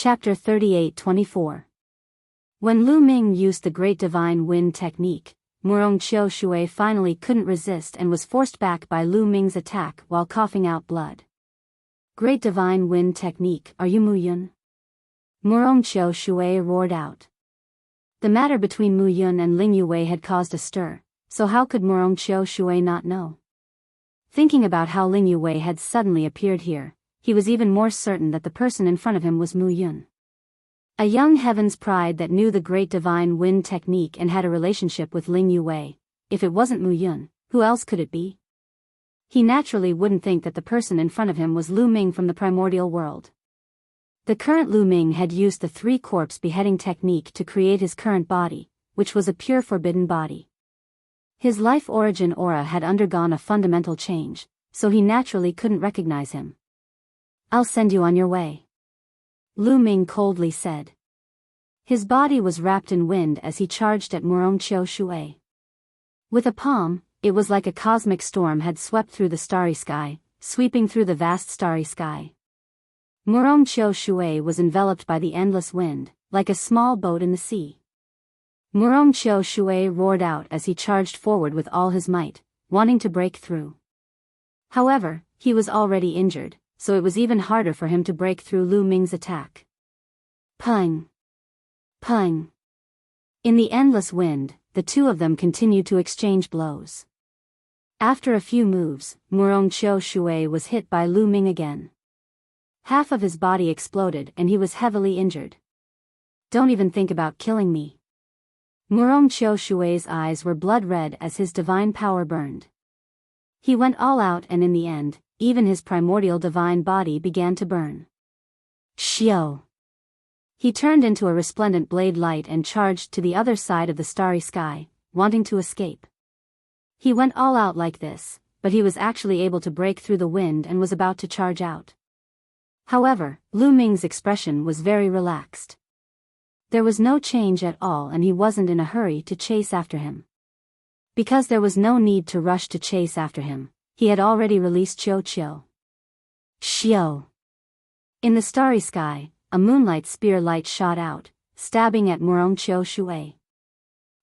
Chapter 38-24. When Lu Ming used the Great Divine Wind technique, Murong Qiu Shui finally couldn't resist and was forced back by Lu Ming's attack while coughing out blood. Great Divine Wind technique, are you Mu Yun? Murong Qiu Shui roared out. The matter between Mu Yun and Ling Yue had caused a stir, so how could Murong Qiu Shui not know? Thinking about how Ling Yue had suddenly appeared here, he was even more certain that the person in front of him was Mu Yun. A young heaven's pride that knew the Great Divine Wind technique and had a relationship with Ling Yue. If it wasn't Mu Yun, who else could it be? He naturally wouldn't think that the person in front of him was Lu Ming from the primordial world. The current Lu Ming had used the three-corpse beheading technique to create his current body, which was a pure forbidden body. His life origin aura had undergone a fundamental change, so he naturally couldn't recognize him. "I'll send you on your way," Lu Ming coldly said. His body was wrapped in wind as he charged at Murong Qiu Shui. With a palm, it was like a cosmic storm had swept through the starry sky, sweeping through the vast starry sky. Murong Qiu Shui was enveloped by the endless wind, like a small boat in the sea. Murong Qiu Shui roared out as he charged forward with all his might, wanting to break through. However, he was already injured, so it was even harder for him to break through Lu Ming's attack. Pung! Pung! In the endless wind, the two of them continued to exchange blows. After a few moves, Murong Qiu Shui was hit by Lu Ming again. Half of his body exploded and he was heavily injured. "Don't even think about killing me." Murong Qiu Shui's eyes were blood red as his divine power burned. He went all out and in the end, even his primordial divine body began to burn. Xiao! He turned into a resplendent blade light and charged to the other side of the starry sky, wanting to escape. He went all out like this, but he was actually able to break through the wind and was about to charge out. However, Lu Ming's expression was very relaxed. There was no change at all and he wasn't in a hurry to chase after him. Because there was no need to rush to chase after him, he had already released Qiu. Xiao! In the starry sky, a moonlight spear light shot out, stabbing at Murong Qiu Shui.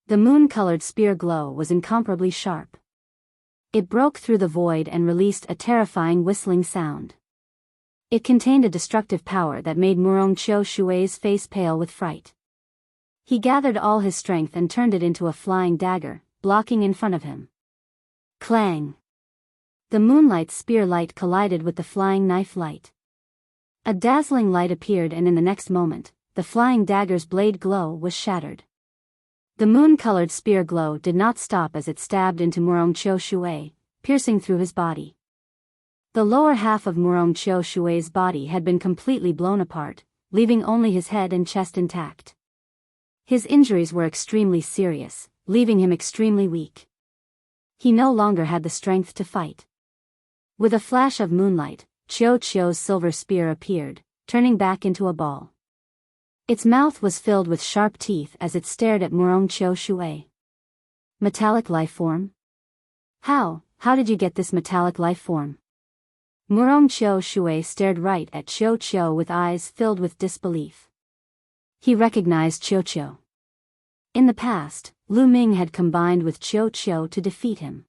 The moon-colored spear glow was incomparably sharp. It broke through the void and released a terrifying whistling sound. It contained a destructive power that made Murong Qiu Shui's face pale with fright. He gathered all his strength and turned it into a flying dagger, blocking in front of him. Clang! The moonlight spear light collided with the flying knife light. A dazzling light appeared and in the next moment, the flying dagger's blade glow was shattered. The moon-colored spear glow did not stop as it stabbed into Murong Qiu Shui, piercing through his body. The lower half of Murong Qiu Shui's body had been completely blown apart, leaving only his head and chest intact. His injuries were extremely serious, leaving him extremely weak. He no longer had the strength to fight. With a flash of moonlight, Qiu's silver spear appeared, turning back into a ball. Its mouth was filled with sharp teeth as it stared at Murong Qiu Shui. Metallic life form? How did you get this metallic life form? Murong Qiu Shui stared right at Qiu with eyes filled with disbelief. He recognized Qiu. In the past, Lu Ming had combined with Qiu to defeat him.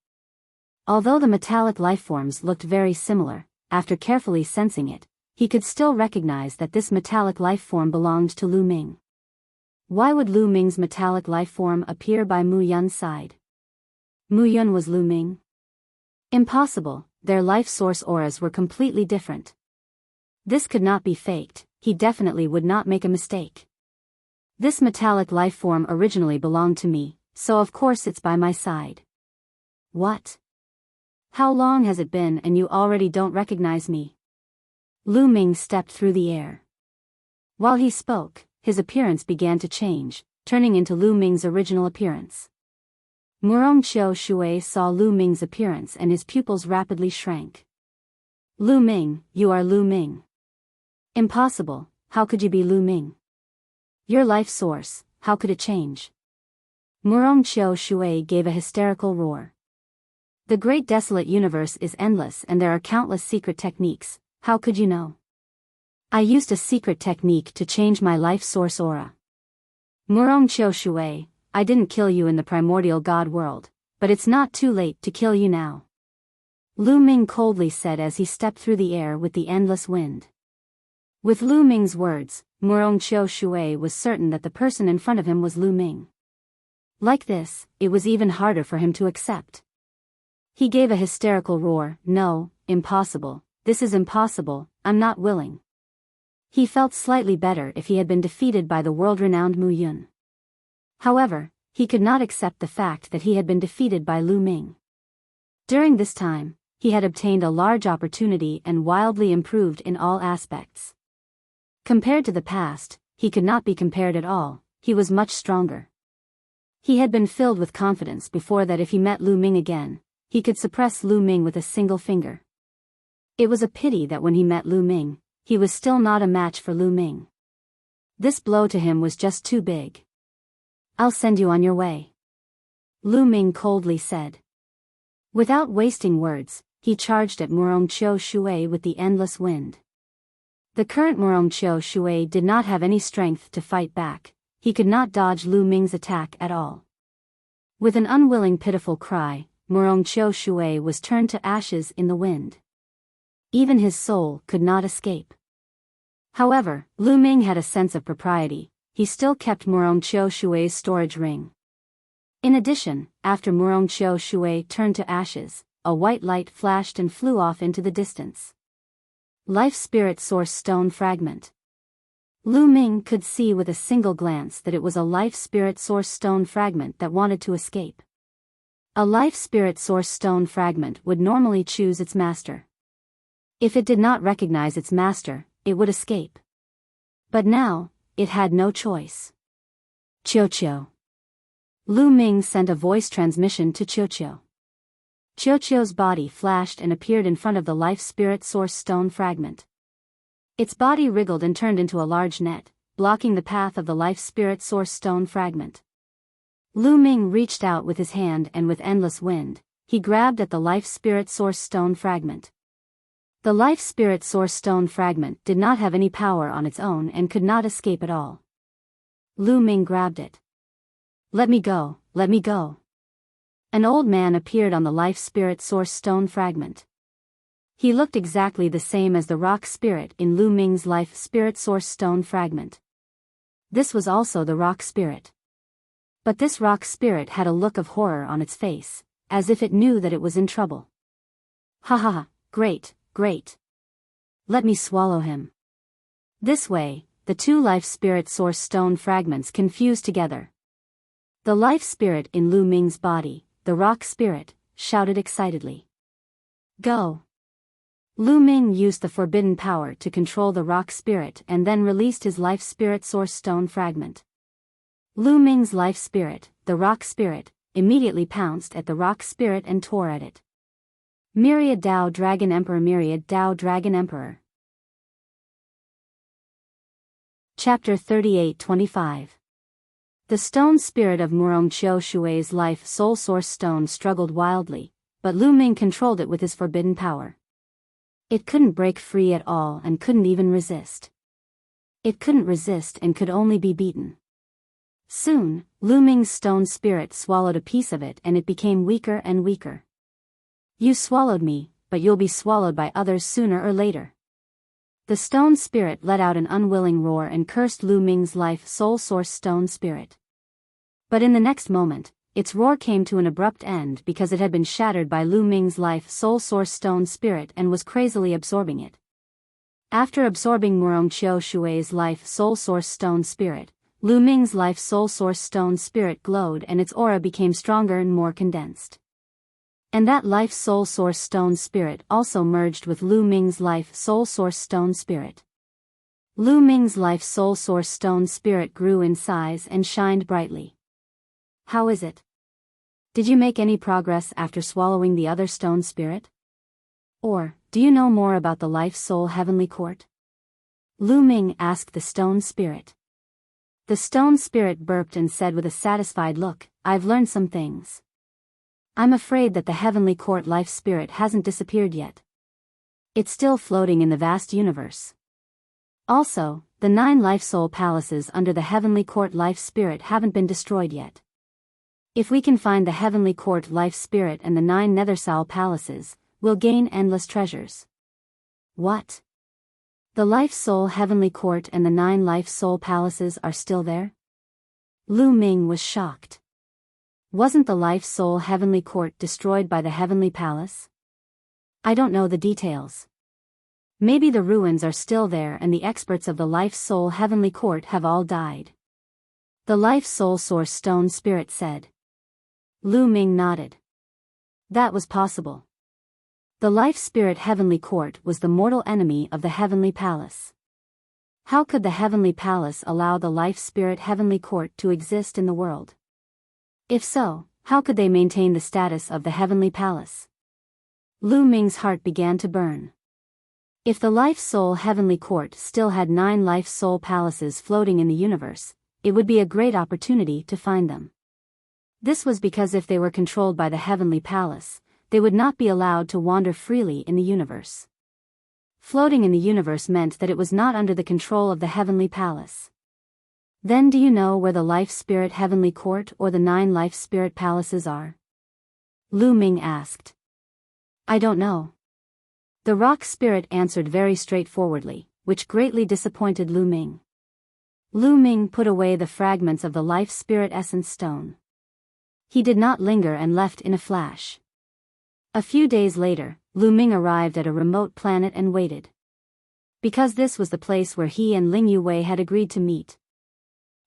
Although the metallic lifeforms looked very similar, after carefully sensing it, he could still recognize that this metallic lifeform belonged to Lu Ming. Why would Lu Ming's metallic lifeform appear by Mu Yun's side? Mu Yun was Lu Ming? Impossible, their life source auras were completely different. This could not be faked, he definitely would not make a mistake. This metallic lifeform originally belonged to me, so of course it's by my side. What? How long has it been and you already don't recognize me? Lu Ming stepped through the air. While he spoke, his appearance began to change, turning into Lu Ming's original appearance. Murong Qiu Shui saw Lu Ming's appearance and his pupils rapidly shrank. Lu Ming, you are Lu Ming. Impossible, how could you be Lu Ming? Your life source, how could it change? Murong Qiu Shui gave a hysterical roar. The great desolate universe is endless and there are countless secret techniques, how could you know? I used a secret technique to change my life source aura. Murong Qiu Shui, I didn't kill you in the primordial god world, but it's not too late to kill you now. Lu Ming coldly said as he stepped through the air with the endless wind. With Lu Ming's words, Murong Qiu Shui was certain that the person in front of him was Lu Ming. Like this, it was even harder for him to accept. He gave a hysterical roar, "No, impossible, this is impossible, I'm not willing." He felt slightly better if he had been defeated by the world-renowned Mu Yun. However, he could not accept the fact that he had been defeated by Lu Ming. During this time, he had obtained a large opportunity and wildly improved in all aspects. Compared to the past, he could not be compared at all, he was much stronger. He had been filled with confidence before that if he met Lu Ming again, he could suppress Lu Ming with a single finger. It was a pity that when he met Lu Ming, he was still not a match for Lu Ming. This blow to him was just too big. "I'll send you on your way," Lu Ming coldly said. Without wasting words, he charged at Murong Qiu Shui with the endless wind. The current Murong Qiu Shui did not have any strength to fight back, he could not dodge Lu Ming's attack at all. With an unwilling pitiful cry, Murong Qiu Shui was turned to ashes in the wind. Even his soul could not escape. However, Lu Ming had a sense of propriety, he still kept Murong Qiu Shui's storage ring. In addition, after Murong Qiu Shui turned to ashes, a white light flashed and flew off into the distance. Life Spirit Source Stone Fragment. Lu Ming could see with a single glance that it was a Life Spirit Source Stone Fragment that wanted to escape. A Life Spirit Source Stone Fragment would normally choose its master. If it did not recognize its master, it would escape. But now, it had no choice. "Qiu." Lu Ming sent a voice transmission to Qiu. Qiu's body flashed and appeared in front of the Life Spirit Source Stone Fragment. Its body wriggled and turned into a large net, blocking the path of the Life Spirit Source Stone Fragment. Lu Ming reached out with his hand and with endless wind, he grabbed at the Life Spirit Source Stone Fragment. The Life Spirit Source Stone Fragment did not have any power on its own and could not escape at all. Lu Ming grabbed it. Let me go, let me go." An old man appeared on the Life Spirit Source Stone Fragment. He looked exactly the same as the rock spirit in Lu Ming's Life Spirit Source Stone Fragment. This was also the rock spirit. But this rock spirit had a look of horror on its face, as if it knew that it was in trouble. "Ha ha ha, great, great. Let me swallow him." This way, the two Life Spirit Source Stone Fragments confused together. The life spirit in Lu Ming's body, the rock spirit, shouted excitedly. "Go!" Lu Ming used the forbidden power to control the rock spirit and then released his Life Spirit Source Stone Fragment. Lu Ming's life spirit, the rock spirit, immediately pounced at the rock spirit and tore at it. Myriad Dao Dragon Emperor, Myriad Dao Dragon Emperor. Chapter 38-25. The stone spirit of Murong Qiu Shui's life soul source stone struggled wildly, but Lu Ming controlled it with his forbidden power. It couldn't break free at all and couldn't even resist. It couldn't resist and could only be beaten. Soon, Lu Ming's stone spirit swallowed a piece of it and it became weaker and weaker. "You swallowed me, but you'll be swallowed by others sooner or later." The stone spirit let out an unwilling roar and cursed Lu Ming's life soul source stone spirit. But in the next moment, its roar came to an abrupt end because it had been shattered by Lu Ming's life soul source stone spirit and was crazily absorbing it. After absorbing Murong Qiu Shui's life soul source stone spirit, Lu Ming's life soul source stone spirit glowed and its aura became stronger and more condensed. And that life soul source stone spirit also merged with Lu Ming's life soul source stone spirit. Lu Ming's life soul source stone spirit grew in size and shined brightly. "How is it? Did you make any progress after swallowing the other stone spirit? Or, do you know more about the life soul heavenly court?" Lu Ming asked the stone spirit. The stone spirit burped and said with a satisfied look, "I've learned some things. I'm afraid that the heavenly court life spirit hasn't disappeared yet. It's still floating in the vast universe. Also, the 9 life soul palaces under the Heavenly Court life spirit haven't been destroyed yet. If we can find the Heavenly Court life spirit and the 9 nether soul palaces, we'll gain endless treasures. What? The life soul Heavenly Court and the 9 life soul palaces are still there? Lu Ming was shocked. Wasn't the life soul Heavenly Court destroyed by the Heavenly Palace? I don't know the details. Maybe the ruins are still there and the experts of the life soul Heavenly Court have all died. The life soul source stone spirit said. Lu Ming nodded. That was possible. The life spirit Heavenly Court was the mortal enemy of the Heavenly Palace. How could the Heavenly Palace allow the life spirit Heavenly Court to exist in the world? If so, how could they maintain the status of the Heavenly Palace? Lu Ming's heart began to burn. If the life soul Heavenly Court still had 9 life soul palaces floating in the universe, it would be a great opportunity to find them. This was because if they were controlled by the Heavenly Palace, they would not be allowed to wander freely in the universe. Floating in the universe meant that it was not under the control of the Heavenly Palace. Then do you know where the life spirit Heavenly Court or the 9 life spirit palaces are? Lu Ming asked. I don't know. The rock spirit answered very straightforwardly, which greatly disappointed Lu Ming. Lu Ming put away the fragments of the life spirit essence stone. He did not linger and left in a flash. A few days later, Lu Ming arrived at a remote planet and waited. Because this was the place where he and Ling Yuwei had agreed to meet.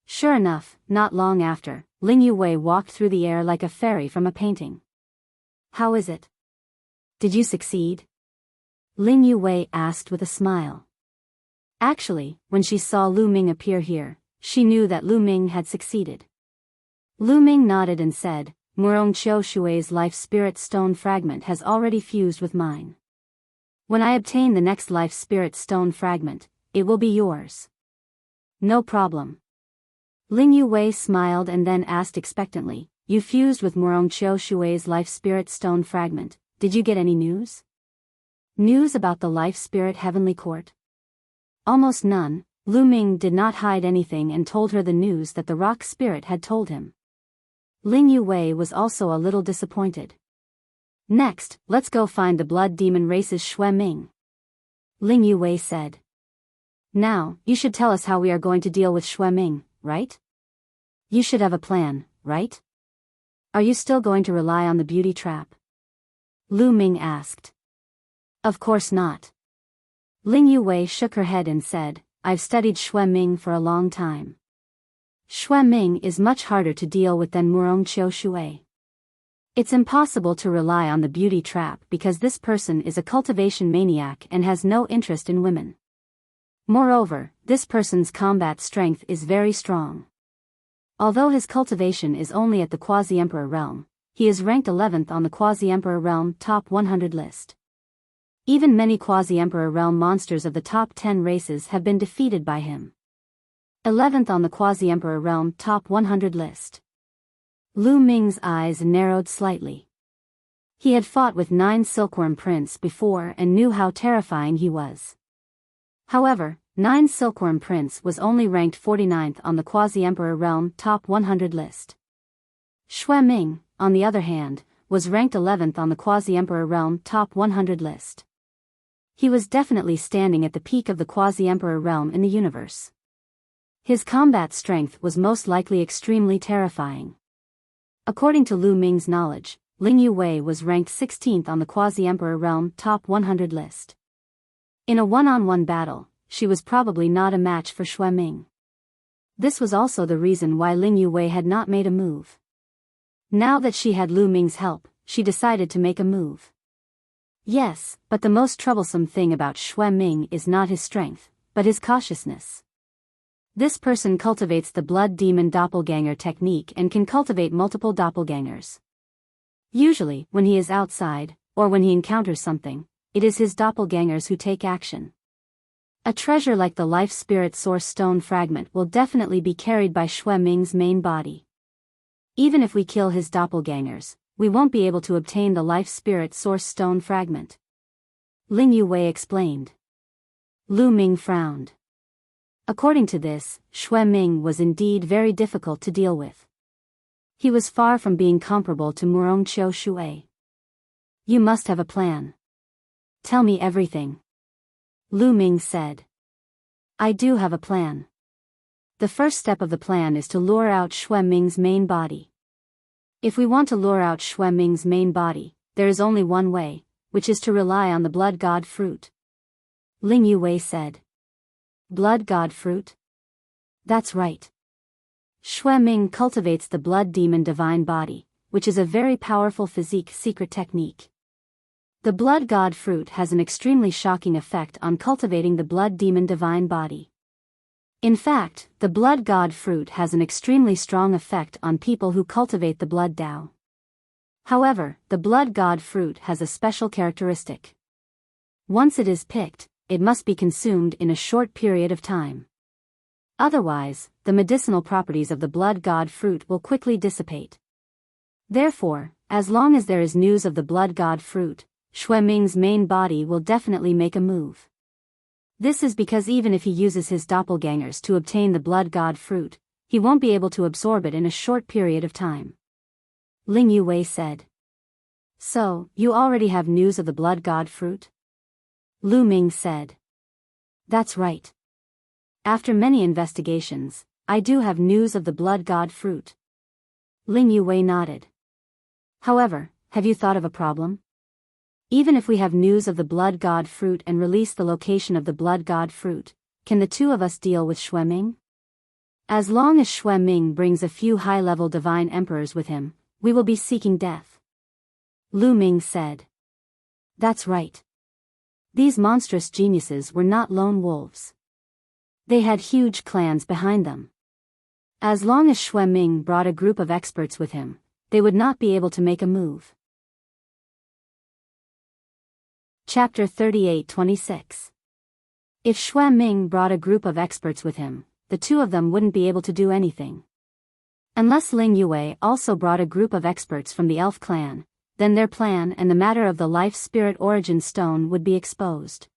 Sure enough, not long after, Ling Yuwei walked through the air like a fairy from a painting. How is it? Did you succeed? Ling Yuwei asked with a smile. Actually, when she saw Lu Ming appear here, she knew that Lu Ming had succeeded. Lu Ming nodded and said, Murong Qiu Shui's life spirit stone fragment has already fused with mine. When I obtain the next life spirit stone fragment, it will be yours. No problem. Ling Yuwei smiled and then asked expectantly, You fused with Murong Qiu Shui's life spirit stone fragment, did you get any news? News about the life spirit Heavenly Court? Almost none. Lu Ming did not hide anything and told her the news that the rock spirit had told him. Ling Yuwei was also a little disappointed. Next, let's go find the blood demon race's Xue Ming. Ling Yuwei said. Now, you should tell us how we are going to deal with Xue Ming, right? You should have a plan, right? Are you still going to rely on the beauty trap? Lu Ming asked. Of course not. Ling Yuwei shook her head and said, I've studied Xue Ming for a long time. Xue Ming is much harder to deal with than Murong Qiu Shui. It's impossible to rely on the beauty trap because this person is a cultivation maniac and has no interest in women. Moreover, this person's combat strength is very strong. Although his cultivation is only at the Quasi-Emperor realm, he is ranked 11th on the Quasi-Emperor realm top 100 list. Even many Quasi-Emperor realm monsters of the top 10 races have been defeated by him. 11th on the Quasi-Emperor realm top 100 list. Lu Ming's eyes narrowed slightly. He had fought with 9 Silkworm Prince before and knew how terrifying he was. However, 9 Silkworm Prince was only ranked 49th on the Quasi-Emperor realm top 100 list. Xue Ming, on the other hand, was ranked 11th on the Quasi-Emperor realm top 100 list. He was definitely standing at the peak of the Quasi-Emperor realm in the universe. His combat strength was most likely extremely terrifying. According to Lu Ming's knowledge, Ling Yuwei was ranked 16th on the Quasi-Emperor realm top 100 list. In a one-on-one battle, she was probably not a match for Xue Ming. This was also the reason why Ling Yuwei had not made a move. Now that she had Lu Ming's help, she decided to make a move. Yes, but the most troublesome thing about Xue Ming is not his strength, but his cautiousness. This person cultivates the blood demon doppelganger technique and can cultivate multiple doppelgangers. Usually, when he is outside, or when he encounters something, it is his doppelgangers who take action. A treasure like the Life Spirit Source Stone fragment will definitely be carried by Xue Ming's main body. Even if we kill his doppelgangers, we won't be able to obtain the Life Spirit Source Stone fragment. Ling Yuwei explained. Lu Ming frowned. According to this, Xue Ming was indeed very difficult to deal with. He was far from being comparable to Murong Qiu Shui. You must have a plan. Tell me everything. Lu Ming said. I do have a plan. The first step of the plan is to lure out Xue Ming's main body. If we want to lure out Xue Ming's main body, there is only one way, which is to rely on the blood god fruit. Ling Yue said. Blood god fruit? That's right. Xue Ming cultivates the blood demon divine body, which is a very powerful physique secret technique. The blood god fruit has an extremely shocking effect on cultivating the blood demon divine body. In fact, the blood god fruit has an extremely strong effect on people who cultivate the blood Dao. However, the blood god fruit has a special characteristic. Once it is picked, it must be consumed in a short period of time. Otherwise, the medicinal properties of the blood god fruit will quickly dissipate. Therefore, as long as there is news of the blood god fruit, Xue Ming's main body will definitely make a move. This is because even if he uses his doppelgangers to obtain the blood god fruit, he won't be able to absorb it in a short period of time. Ling Yue said. So, you already have news of the blood god fruit? Lu Ming said. That's right. After many investigations, I do have news of the blood god fruit. Ling Yue nodded. However, have you thought of a problem? Even if we have news of the blood god fruit and release the location of the blood god fruit, can the two of us deal with Xue Ming? As long as Xue Ming brings a few high-level divine emperors with him, we will be seeking death. Lu Ming said. That's right. These monstrous geniuses were not lone wolves. They had huge clans behind them. As long as Xue Ming brought a group of experts with him, they would not be able to make a move. Chapter 38-26. If Xue Ming brought a group of experts with him, the two of them wouldn't be able to do anything. Unless Ling Yue also brought a group of experts from the elf clan, then their plan and the matter of the life spirit origin stone would be exposed.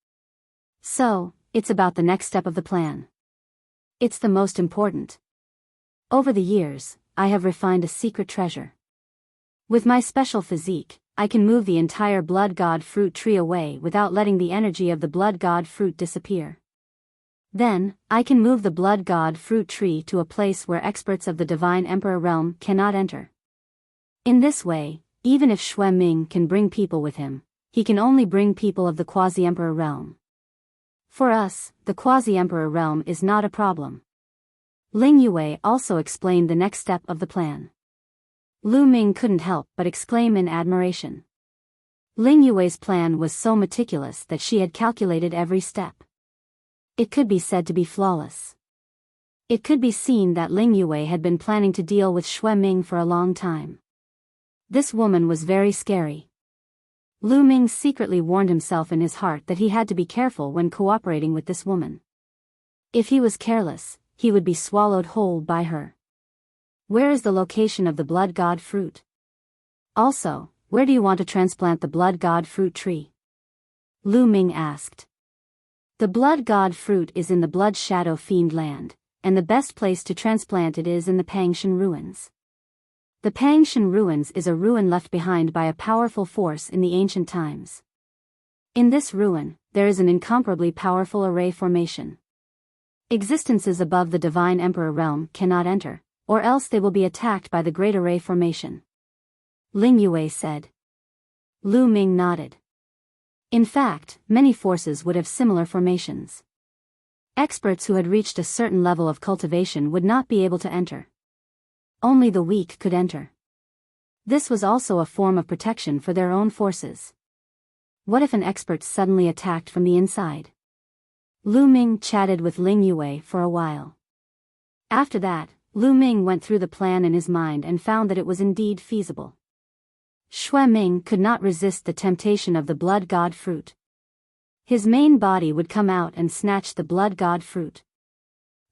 So, it's about the next step of the plan. It's the most important. Over the years, I have refined a secret treasure. With my special physique, I can move the entire blood god fruit tree away without letting the energy of the blood god fruit disappear. Then, I can move the blood god fruit tree to a place where experts of the divine emperor realm cannot enter. In this way, even if Xue Ming can bring people with him, he can only bring people of the quasi-emperor realm. For us, the quasi-emperor realm is not a problem. Ling Yue also explained the next step of the plan. Lu Ming couldn't help but exclaim in admiration. Ling Yue's plan was so meticulous that she had calculated every step. It could be said to be flawless. It could be seen that Ling Yue had been planning to deal with Xue Ming for a long time. This woman was very scary. Lu Ming secretly warned himself in his heart that he had to be careful when cooperating with this woman. If he was careless, he would be swallowed whole by her. Where is the location of the blood god fruit? Also, where do you want to transplant the blood god fruit tree? Lu Ming asked. The blood god fruit is in the blood shadow fiend land, and the best place to transplant it is in the Pangshan ruins. The Pangshan ruins is a ruin left behind by a powerful force in the ancient times. In this ruin, there is an incomparably powerful array formation. Existences above the divine emperor realm cannot enter, or else they will be attacked by the great array formation. Ling Yue said. Lu Ming nodded. In fact, many forces would have similar formations. Experts who had reached a certain level of cultivation would not be able to enter. Only the weak could enter. This was also a form of protection for their own forces. What if an expert suddenly attacked from the inside? Lu Ming chatted with Ling Yue for a while. After that, Lu Ming went through the plan in his mind and found that it was indeed feasible. Xue Ming could not resist the temptation of the blood god fruit. His main body would come out and snatch the blood god fruit.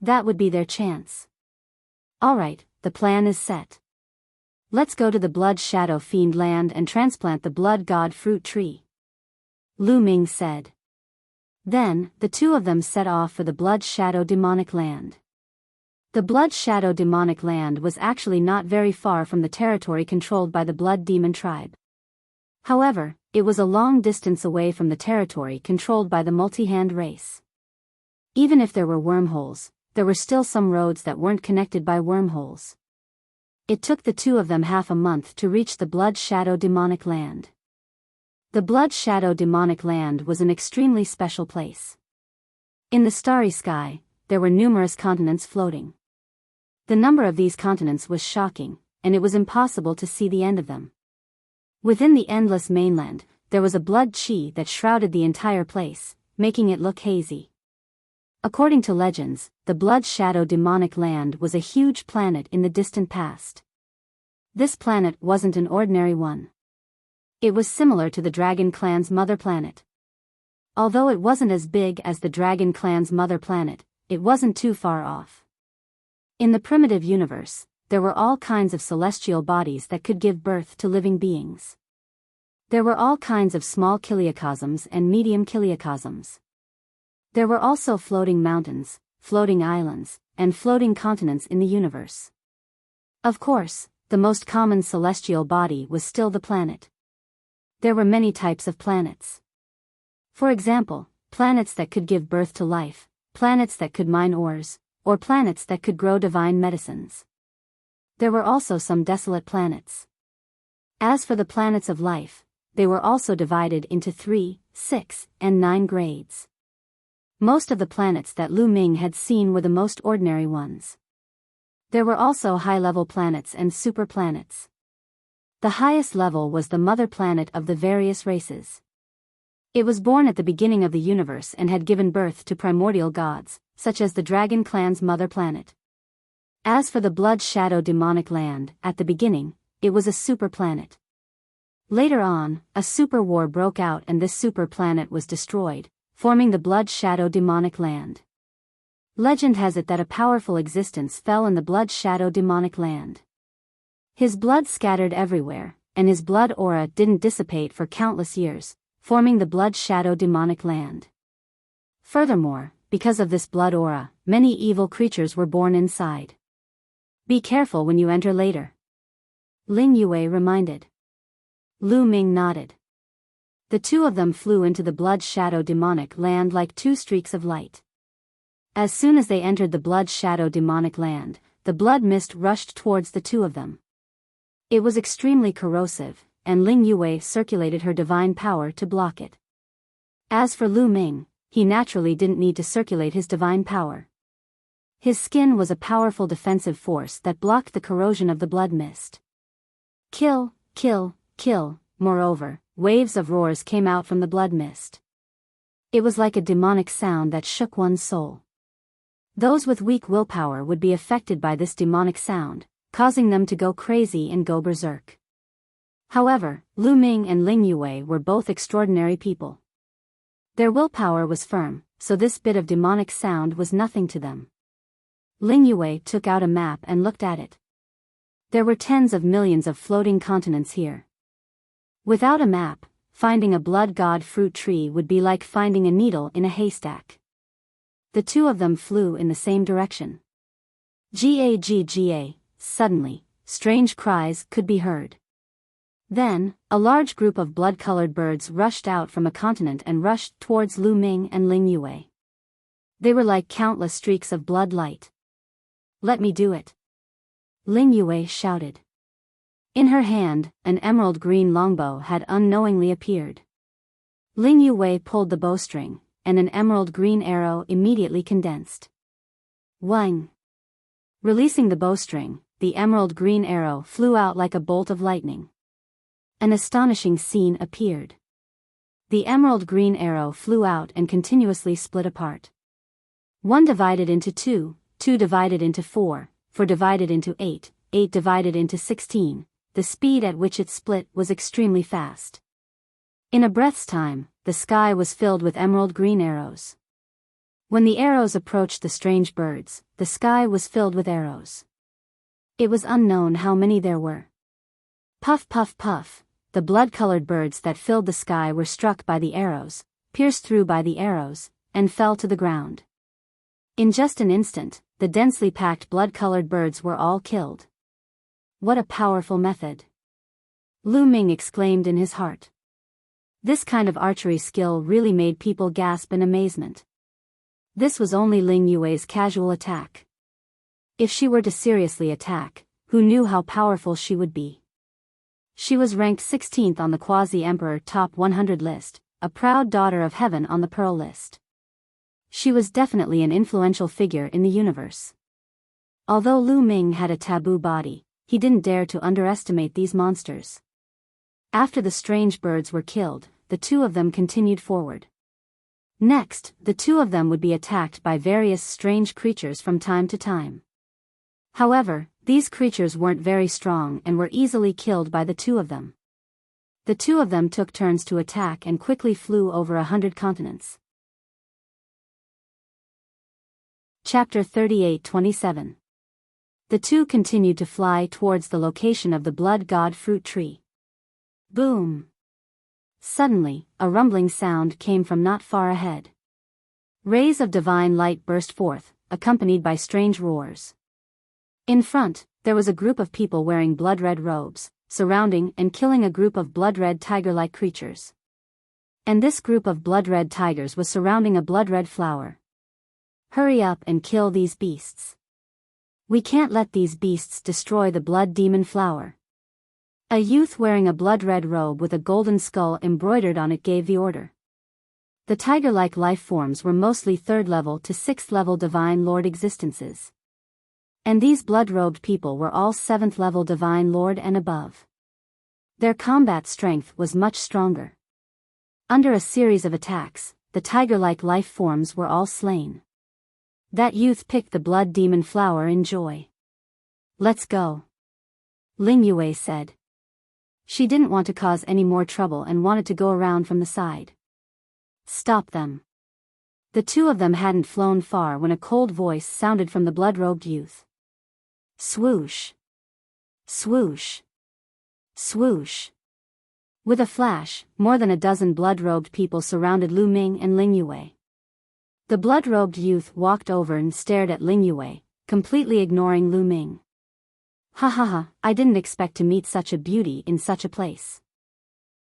That would be their chance. Alright, the plan is set. Let's go to the blood shadow fiend land and transplant the blood god fruit tree. Lu Ming said. Then, the two of them set off for the Blood Shadow Demonic Land. The Blood Shadow Demonic Land was actually not very far from the territory controlled by the Blood Demon tribe. However, it was a long distance away from the territory controlled by the Multi-Hand race. Even if there were wormholes, there were still some roads that weren't connected by wormholes. It took the two of them half a month to reach the Blood Shadow Demonic Land. The Blood Shadow Demonic Land was an extremely special place. In the starry sky, there were numerous continents floating. The number of these continents was shocking, and it was impossible to see the end of them. Within the endless mainland, there was a blood chi that shrouded the entire place, making it look hazy. According to legends, the Blood Shadow Demonic Land was a huge planet in the distant past. This planet wasn't an ordinary one. It was similar to the Dragon Clan's mother planet. Although it wasn't as big as the Dragon Clan's mother planet, it wasn't too far off. In the primitive universe, there were all kinds of celestial bodies that could give birth to living beings. There were all kinds of small kiliocosms and medium kiliocosms. There were also floating mountains, floating islands, and floating continents in the universe. Of course, the most common celestial body was still the planet. There were many types of planets. For example, planets that could give birth to life, planets that could mine ores, or planets that could grow divine medicines. There were also some desolate planets. As for the planets of life, they were also divided into 3, 6, and 9 grades. Most of the planets that Lu Ming had seen were the most ordinary ones. There were also high-level planets and super planets. The highest level was the mother planet of the various races. It was born at the beginning of the universe and had given birth to primordial gods, such as the Dragon Clan's mother planet. As for the Blood Shadow Demonic Land, at the beginning, it was a super planet. Later on, a super war broke out and this super planet was destroyed, forming the Blood Shadow Demonic Land. Legend has it that a powerful existence fell in the Blood Shadow Demonic Land. His blood scattered everywhere, and his blood aura didn't dissipate for countless years, forming the Blood Shadow Demonic Land. Furthermore, because of this blood aura, many evil creatures were born inside. Be careful when you enter later. Ling Yue reminded. Lu Ming nodded. The two of them flew into the Blood Shadow Demonic Land like two streaks of light. As soon as they entered the Blood Shadow Demonic Land, the blood mist rushed towards the two of them. It was extremely corrosive, and Ling Yue circulated her divine power to block it. As for Lu Ming, he naturally didn't need to circulate his divine power. His skin was a powerful defensive force that blocked the corrosion of the blood mist. Kill, kill, kill. Moreover, waves of roars came out from the blood mist. It was like a demonic sound that shook one's soul. Those with weak willpower would be affected by this demonic sound, causing them to go crazy and go berserk. However, Lu Ming and Ling Yue were both extraordinary people. Their willpower was firm, so this bit of demonic sound was nothing to them. Ling Yue took out a map and looked at it. There were tens of millions of floating continents here. Without a map, finding a blood god fruit tree would be like finding a needle in a haystack. The two of them flew in the same direction. Gagga, suddenly, strange cries could be heard. Then, a large group of blood-colored birds rushed out from a continent and rushed towards Lu Ming and Ling Yue. They were like countless streaks of blood light. Let me do it. Ling Yue shouted. In her hand, an emerald green longbow had unknowingly appeared. Ling Yue pulled the bowstring, and an emerald green arrow immediately condensed. Wang! Releasing the bowstring, the emerald green arrow flew out like a bolt of lightning. An astonishing scene appeared. The emerald green arrow flew out and continuously split apart. 1 divided into 2, 2 divided into 4, 4 divided into 8, 8 divided into 16. The speed at which it split was extremely fast. In a breath's time, the sky was filled with emerald green arrows. When the arrows approached the strange birds, the sky was filled with arrows. It was unknown how many there were. Puff puff puff, the blood-colored birds that filled the sky were struck by the arrows, pierced through by the arrows, and fell to the ground. In just an instant, the densely packed blood-colored birds were all killed. What a powerful method! Lu Ming exclaimed in his heart. This kind of archery skill really made people gasp in amazement. This was only Ling Yue's casual attack. If she were to seriously attack, who knew how powerful she would be? She was ranked 16th on the Quasi-Emperor Top 100 list, a proud daughter of heaven on the Pearl list. She was definitely an influential figure in the universe. Although Lu Ming had a taboo body, he didn't dare to underestimate these monsters. After the strange birds were killed, the two of them continued forward. Next, the two of them would be attacked by various strange creatures from time to time. However, these creatures weren't very strong and were easily killed by the two of them. The two of them took turns to attack and quickly flew over 100 continents. Chapter 38-27. The two continued to fly towards the location of the blood god fruit tree. Boom! Suddenly, a rumbling sound came from not far ahead. Rays of divine light burst forth, accompanied by strange roars. In front, there was a group of people wearing blood-red robes, surrounding and killing a group of blood-red tiger-like creatures. And this group of blood-red tigers was surrounding a blood-red flower. Hurry up and kill these beasts. We can't let these beasts destroy the blood demon flower. A youth wearing a blood-red robe with a golden skull embroidered on it gave the order. The tiger-like life forms were mostly 3rd level to 6th level Divine Lord existences. And these blood-robed people were all 7th level Divine Lord and above. Their combat strength was much stronger. Under a series of attacks, the tiger-like life forms were all slain. That youth picked the blood demon flower in joy. Let's go, Ling Yue said. She didn't want to cause any more trouble and wanted to go around from the side. Stop them. The two of them hadn't flown far when a cold voice sounded from the blood-robed youth. Swoosh! Swoosh! Swoosh! With a flash, more than a dozen blood-robed people surrounded Lu Ming and Ling Yue. The blood-robed youth walked over and stared at Ling Yue, completely ignoring Lu Ming. Ha ha ha, I didn't expect to meet such a beauty in such a place.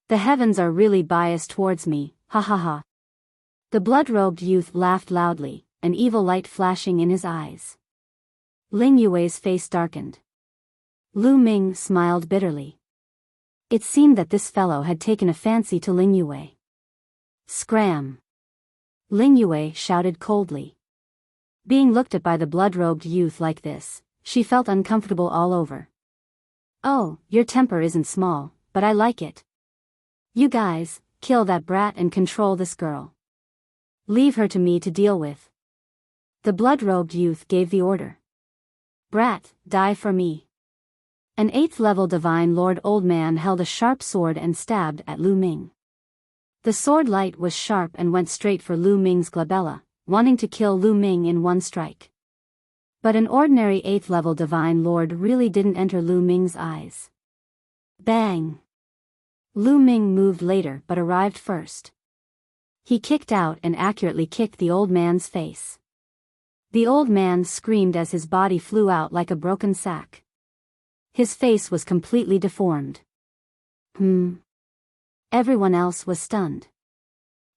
The heavens are really biased towards me, ha ha ha. The blood-robed youth laughed loudly, an evil light flashing in his eyes. Ling Yue's face darkened. Lu Ming smiled bitterly. It seemed that this fellow had taken a fancy to Ling Yue. Scram! Ling Yue shouted coldly. Being looked at by the blood-robed youth like this, she felt uncomfortable all over. Oh, your temper isn't small, but I like it. You guys, kill that brat and control this girl. Leave her to me to deal with. The blood-robed youth gave the order. Brat, die for me. An 8th level Divine Lord old man held a sharp sword and stabbed at Lu Ming. The sword light was sharp and went straight for Lu Ming's glabella, wanting to kill Lu Ming in one strike. But an ordinary 8th level Divine Lord really didn't enter Lu Ming's eyes. Bang! Lu Ming moved later but arrived first. He kicked out and accurately kicked the old man's face. The old man screamed as his body flew out like a broken sack. His face was completely deformed. Everyone else was stunned.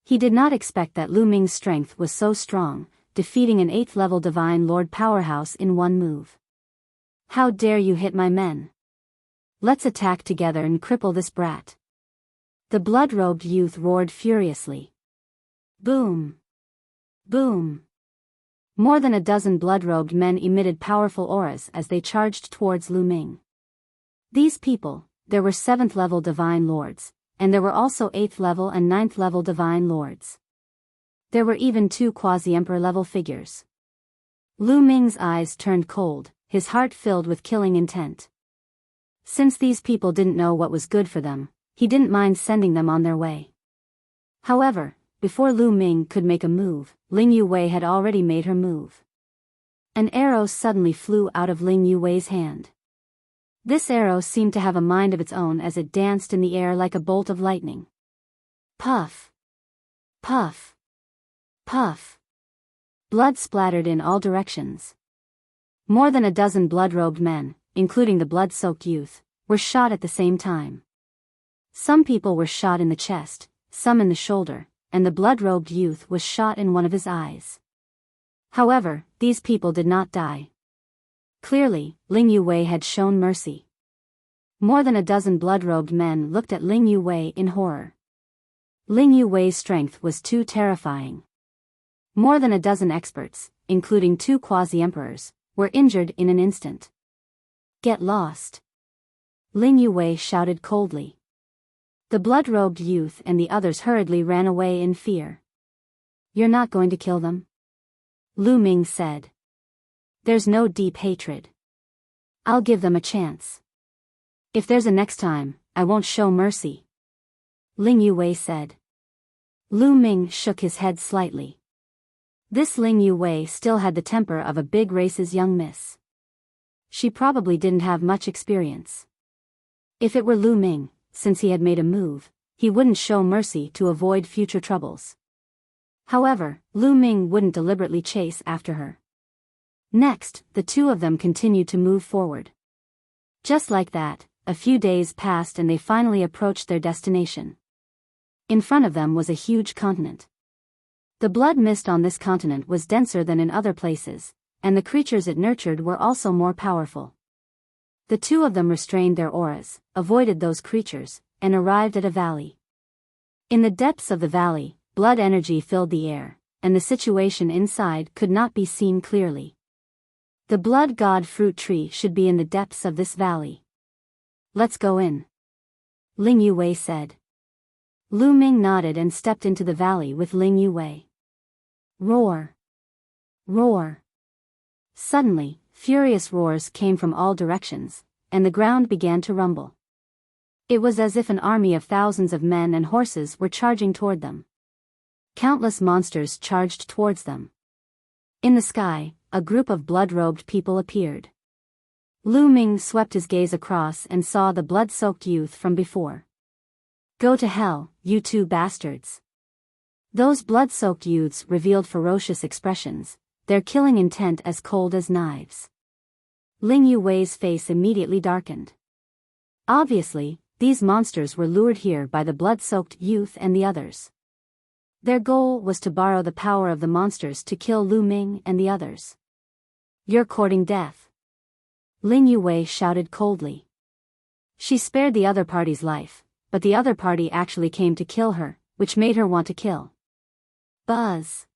He did not expect that Lu Ming's strength was so strong, defeating an 8th level Divine Lord powerhouse in one move. How dare you hit my men? Let's attack together and cripple this brat. The blood-robed youth roared furiously. Boom! Boom! More than a dozen blood-robed men emitted powerful auras as they charged towards Lu Ming. These people, there were 7th level Divine Lords, and there were also 8th level and 9th level Divine Lords. There were even 2 quasi-emperor level figures. Lu Ming's eyes turned cold, his heart filled with killing intent. Since these people didn't know what was good for them, he didn't mind sending them on their way. However, before Lu Ming could make a move, Ling Yue had already made her move. An arrow suddenly flew out of Ling Yue's hand. This arrow seemed to have a mind of its own as it danced in the air like a bolt of lightning. Puff! Puff! Puff! Blood splattered in all directions. More than a dozen blood-robed men, including the blood-soaked youth, were shot at the same time. Some people were shot in the chest, some in the shoulder, and the blood-robed youth was shot in one of his eyes. However, these people did not die. Clearly, Ling Yue had shown mercy. More than a dozen blood-robed men looked at Ling Yue in horror. Ling Yue's strength was too terrifying. More than a dozen experts, including 2 quasi-emperors, were injured in an instant. Get lost! Ling Yue shouted coldly. The blood-robed youth and the others hurriedly ran away in fear. You're not going to kill them? Lu Ming said. There's no deep hatred. I'll give them a chance. If there's a next time, I won't show mercy. Ling Yue said. Lu Ming shook his head slightly. This Ling Yue still had the temper of a big race's young miss. She probably didn't have much experience. If it were Lu Ming, since he had made a move, he wouldn't show mercy to avoid future troubles. However, Lu Ming wouldn't deliberately chase after her. Next, the 2 of them continued to move forward. Just like that, a few days passed and they finally approached their destination. In front of them was a huge continent. The blood mist on this continent was denser than in other places, and the creatures it nurtured were also more powerful. The 2 of them restrained their auras, avoided those creatures, and arrived at a valley. In the depths of the valley, blood energy filled the air, and the situation inside could not be seen clearly. The blood god fruit tree should be in the depths of this valley. Let's go in. Ling Yue said. Lu Ming nodded and stepped into the valley with Ling Yue. Roar! Roar! Suddenly, furious roars came from all directions, and the ground began to rumble. It was as if an army of thousands of men and horses were charging toward them. Countless monsters charged towards them. In the sky, a group of blood-robed people appeared. Lu Ming swept his gaze across and saw the blood-soaked youth from before. Go to hell, you 2 bastards. Those blood-soaked youths revealed ferocious expressions, their killing intent as cold as knives. Ling Yue's face immediately darkened. Obviously, these monsters were lured here by the blood-soaked youth and the others. Their goal was to borrow the power of the monsters to kill Lu Ming and the others. You're courting death. Ling Yue shouted coldly. She spared the other party's life, but the other party actually came to kill her, which made her want to kill. Buzz!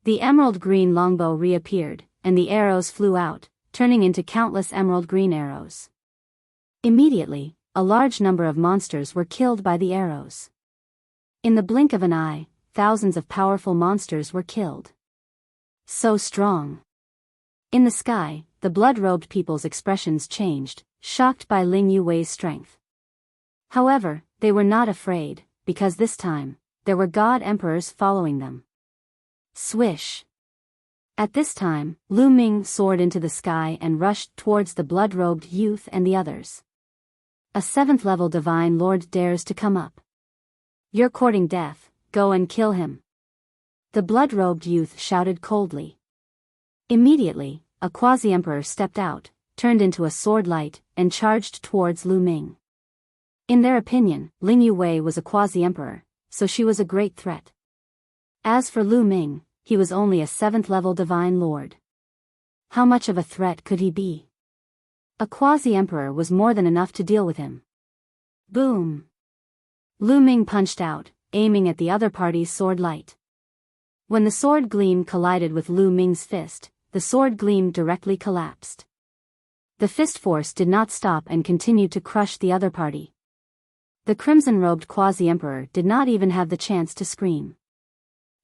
The emerald green longbow reappeared, and the arrows flew out, turning into countless emerald green arrows. Immediately, a large number of monsters were killed by the arrows. In the blink of an eye, thousands of powerful monsters were killed. So strong. In the sky, the blood-robed people's expressions changed, shocked by Ling Yue's strength. However, they were not afraid, because this time, there were god emperors following them. Swish! At this time, Lu Ming soared into the sky and rushed towards the blood-robed youth and the others. A 7th-level divine lord dares to come up. You're courting death, go and kill him. The blood-robed youth shouted coldly. Immediately, a quasi-emperor stepped out, turned into a sword light, and charged towards Lu Ming. In their opinion, Ling Yue was a quasi-emperor, so she was a great threat. As for Lu Ming, he was only a 7th-level divine lord. How much of a threat could he be? A quasi-emperor was more than enough to deal with him. Boom! Lu Ming punched out, aiming at the other party's sword light. When the sword gleam collided with Lu Ming's fist, the sword gleam directly collapsed. The fist force did not stop and continued to crush the other party. The crimson-robed quasi-emperor did not even have the chance to scream.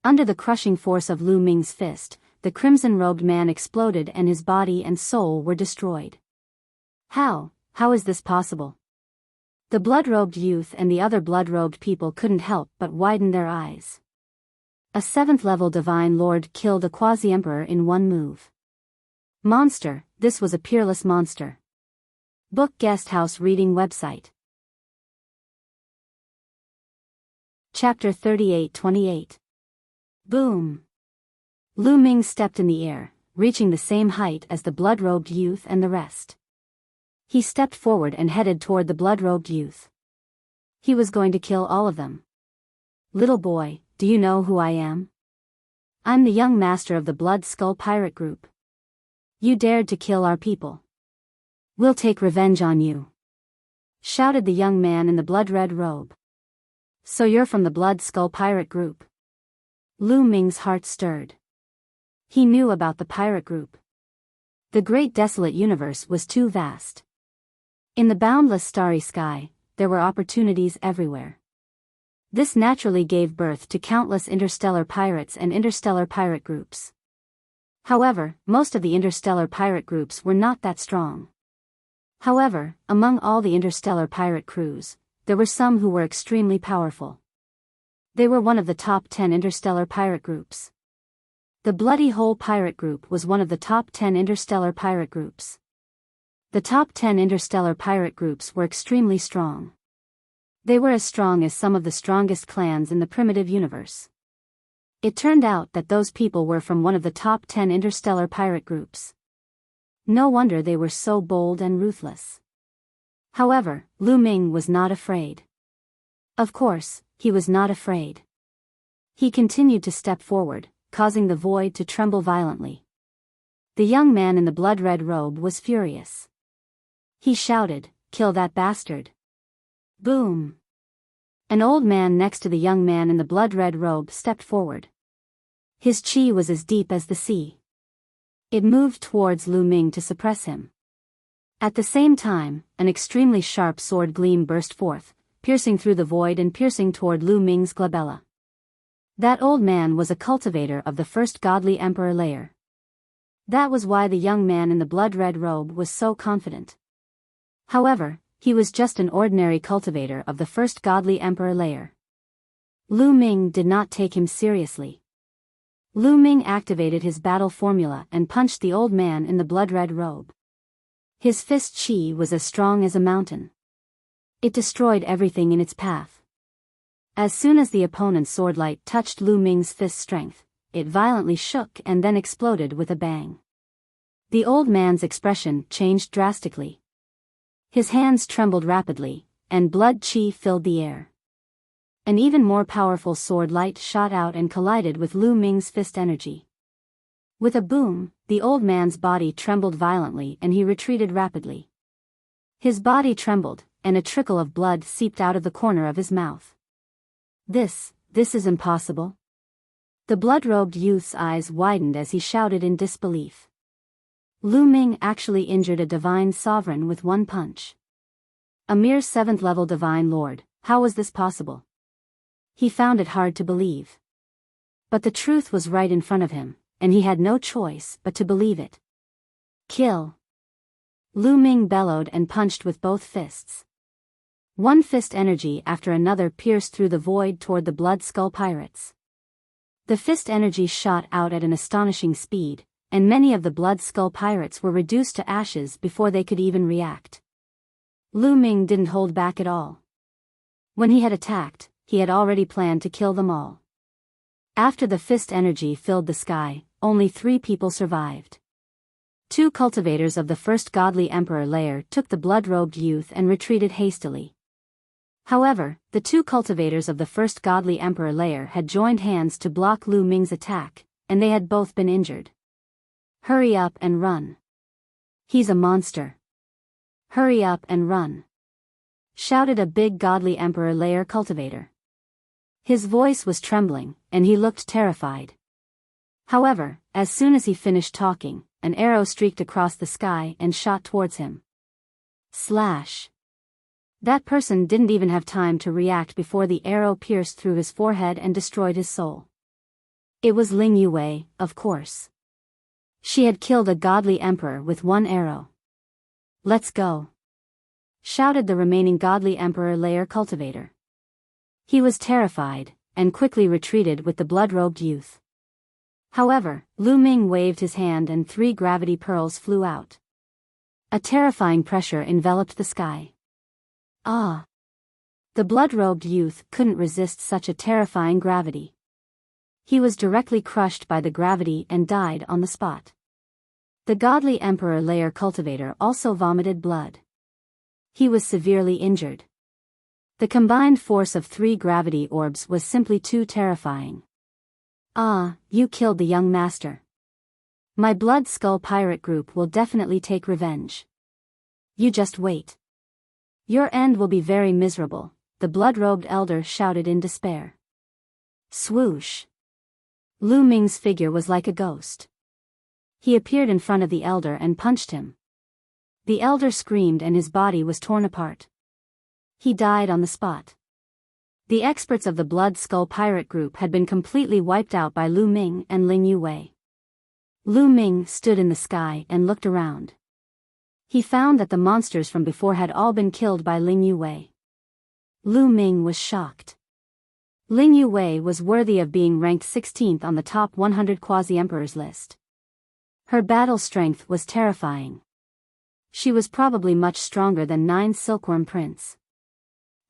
Under the crushing force of Lu Ming's fist, the crimson-robed man exploded and his body and soul were destroyed. How is this possible? The blood-robed youth and the other blood-robed people couldn't help but widen their eyes. A 7th-level divine lord killed a quasi-emperor in one move. Monster, this was a peerless monster. Book Guesthouse Reading Website. Chapter 38-28. Boom! Lu Ming stepped in the air, reaching the same height as the blood-robed youth and the rest. He stepped forward and headed toward the blood-robed youth. He was going to kill all of them. Little boy, do you know who I am? I'm the young master of the Blood Skull Pirate Group. You dared to kill our people. We'll take revenge on you, shouted the young man in the blood-red robe. So you're from the Blood Skull Pirate Group? Lu Ming's heart stirred. He knew about the pirate group. The great desolate universe was too vast. In the boundless starry sky, there were opportunities everywhere. This naturally gave birth to countless interstellar pirates and interstellar pirate groups. However, most of the interstellar pirate groups were not that strong. However, among all the interstellar pirate crews, there were some who were extremely powerful. They were one of the top 10 interstellar pirate groups. The Bloody Hole Pirate Group was one of the top 10 interstellar pirate groups. The top 10 interstellar pirate groups were extremely strong. They were as strong as some of the strongest clans in the primitive universe. It turned out that those people were from one of the top 10 interstellar pirate groups. No wonder they were so bold and ruthless. However, Lu Ming was not afraid. Of course, he was not afraid. He continued to step forward, causing the void to tremble violently. The young man in the blood-red robe was furious. He shouted, "Kill that bastard!" Boom! An old man next to the young man in the blood-red robe stepped forward. His chi was as deep as the sea. It moved towards Lu Ming to suppress him. At the same time, an extremely sharp sword gleam burst forth, piercing through the void and piercing toward Lu Ming's glabella. That old man was a cultivator of the first godly emperor layer. That was why the young man in the blood-red robe was so confident. However, he was just an ordinary cultivator of the first godly emperor layer. Lu Ming did not take him seriously. Lu Ming activated his battle formula and punched the old man in the blood-red robe. His fist chi was as strong as a mountain. It destroyed everything in its path. As soon as the opponent's sword light touched Lu Ming's fist strength, it violently shook and then exploded with a bang. The old man's expression changed drastically. His hands trembled rapidly, and blood chi filled the air. An even more powerful sword light shot out and collided with Lu Ming's fist energy. With a boom, the old man's body trembled violently and he retreated rapidly. His body trembled, and a trickle of blood seeped out of the corner of his mouth. This is impossible. The blood-robed youth's eyes widened as he shouted in disbelief. Lu Ming actually injured a divine sovereign with one punch. A mere 7th-level divine lord, how was this possible? He found it hard to believe. But the truth was right in front of him, and he had no choice but to believe it. Kill! Lu Ming bellowed and punched with both fists. One fist energy after another pierced through the void toward the Blood Skull Pirates. The fist energy shot out at an astonishing speed, and many of the Blood Skull Pirates were reduced to ashes before they could even react. Lu Ming didn't hold back at all. When he had attacked, he had already planned to kill them all. After the fist energy filled the sky, only 3 people survived. 2 cultivators of the first godly emperor layer took the blood-robed youth and retreated hastily. However, the 2 cultivators of the first godly emperor layer had joined hands to block Lu Ming's attack, and they had both been injured. Hurry up and run. He's a monster. Hurry up and run, shouted a big godly emperor layer cultivator. His voice was trembling, and he looked terrified. However, as soon as he finished talking, an arrow streaked across the sky and shot towards him. Slash! That person didn't even have time to react before the arrow pierced through his forehead and destroyed his soul. It was Ling Yue, of course. She had killed a godly emperor with one arrow. Let's go! Shouted the remaining godly emperor layer cultivator. He was terrified, and quickly retreated with the blood-robed youth. However, Lu Ming waved his hand and 3 gravity pearls flew out. A terrifying pressure enveloped the sky. Ah! The blood-robed youth couldn't resist such a terrifying gravity. He was directly crushed by the gravity and died on the spot. The godly Emperor Layer Cultivator also vomited blood. He was severely injured. The combined force of 3 gravity orbs was simply too terrifying. Ah, you killed the young master. My Blood Skull pirate group will definitely take revenge. You just wait. Your end will be very miserable, the blood-robed elder shouted in despair. Swoosh. Lu Ming's figure was like a ghost. He appeared in front of the elder and punched him. The elder screamed and his body was torn apart. He died on the spot. The experts of the Blood Skull pirate group had been completely wiped out by Lu Ming and Ling Yue. Lu Ming stood in the sky and looked around. He found that the monsters from before had all been killed by Ling Yue. Lu Ming was shocked. Ling Yue was worthy of being ranked 16th on the top 100 quasi-emperors list. Her battle strength was terrifying. She was probably much stronger than 9 Silkworm Prince.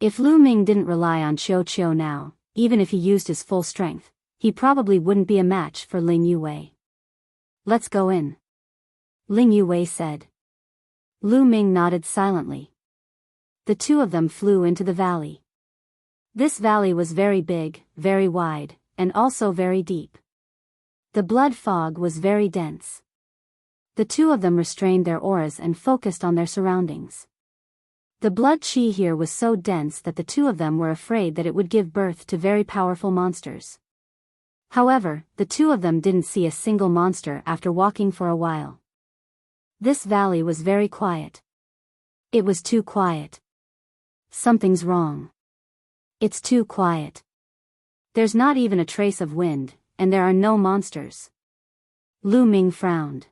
If Lu Ming didn't rely on Chiu now, even if he used his full strength, he probably wouldn't be a match for Ling Yue. Let's go in. Ling Yue said. Lu Ming nodded silently. The two of them flew into the valley. This valley was very big, very wide, and also very deep. The blood fog was very dense. The two of them restrained their auras and focused on their surroundings. The blood chi here was so dense that the two of them were afraid that it would give birth to very powerful monsters. However, the two of them didn't see a single monster after walking for a while. This valley was very quiet. It was too quiet. Something's wrong. It's too quiet. There's not even a trace of wind, and there are no monsters. Lu Ming frowned.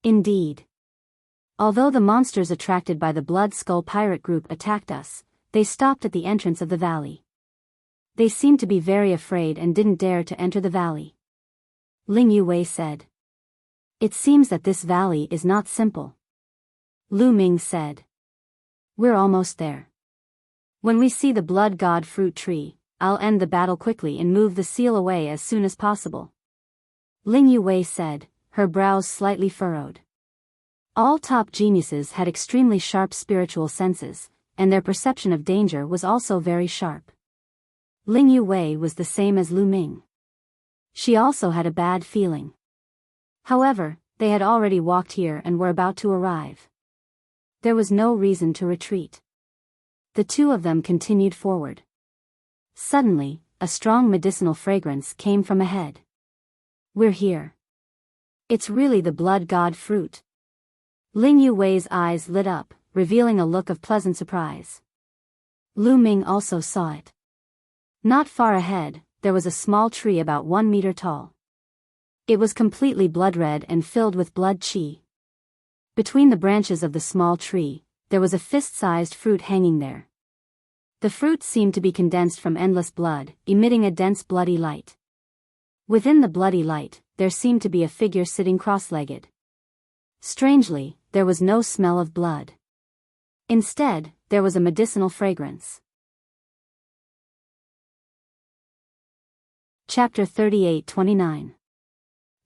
Indeed. Although the monsters attracted by the Blood Skull pirate group attacked us, they stopped at the entrance of the valley. They seemed to be very afraid and didn't dare to enter the valley. Ling Yue said. It seems that this valley is not simple. Lu Ming said. We're almost there. When we see the Blood God fruit tree, I'll end the battle quickly and move the seal away as soon as possible. Ling Yue said, her brows slightly furrowed. All top geniuses had extremely sharp spiritual senses, and their perception of danger was also very sharp. Ling Yue was the same as Lu Ming. She also had a bad feeling. However, they had already walked here and were about to arrive. There was no reason to retreat. The two of them continued forward. Suddenly, a strong medicinal fragrance came from ahead. We're here. It's really the Blood God fruit. Ling Yue's eyes lit up, revealing a look of pleasant surprise. Lu Ming also saw it. Not far ahead, there was a small tree about 1 meter tall. It was completely blood red and filled with blood chi. Between the branches of the small tree, there was a fist-sized fruit hanging there. The fruit seemed to be condensed from endless blood, emitting a dense bloody light. Within the bloody light, there seemed to be a figure sitting cross-legged. Strangely, there was no smell of blood. Instead, there was a medicinal fragrance. Chapter 38-29.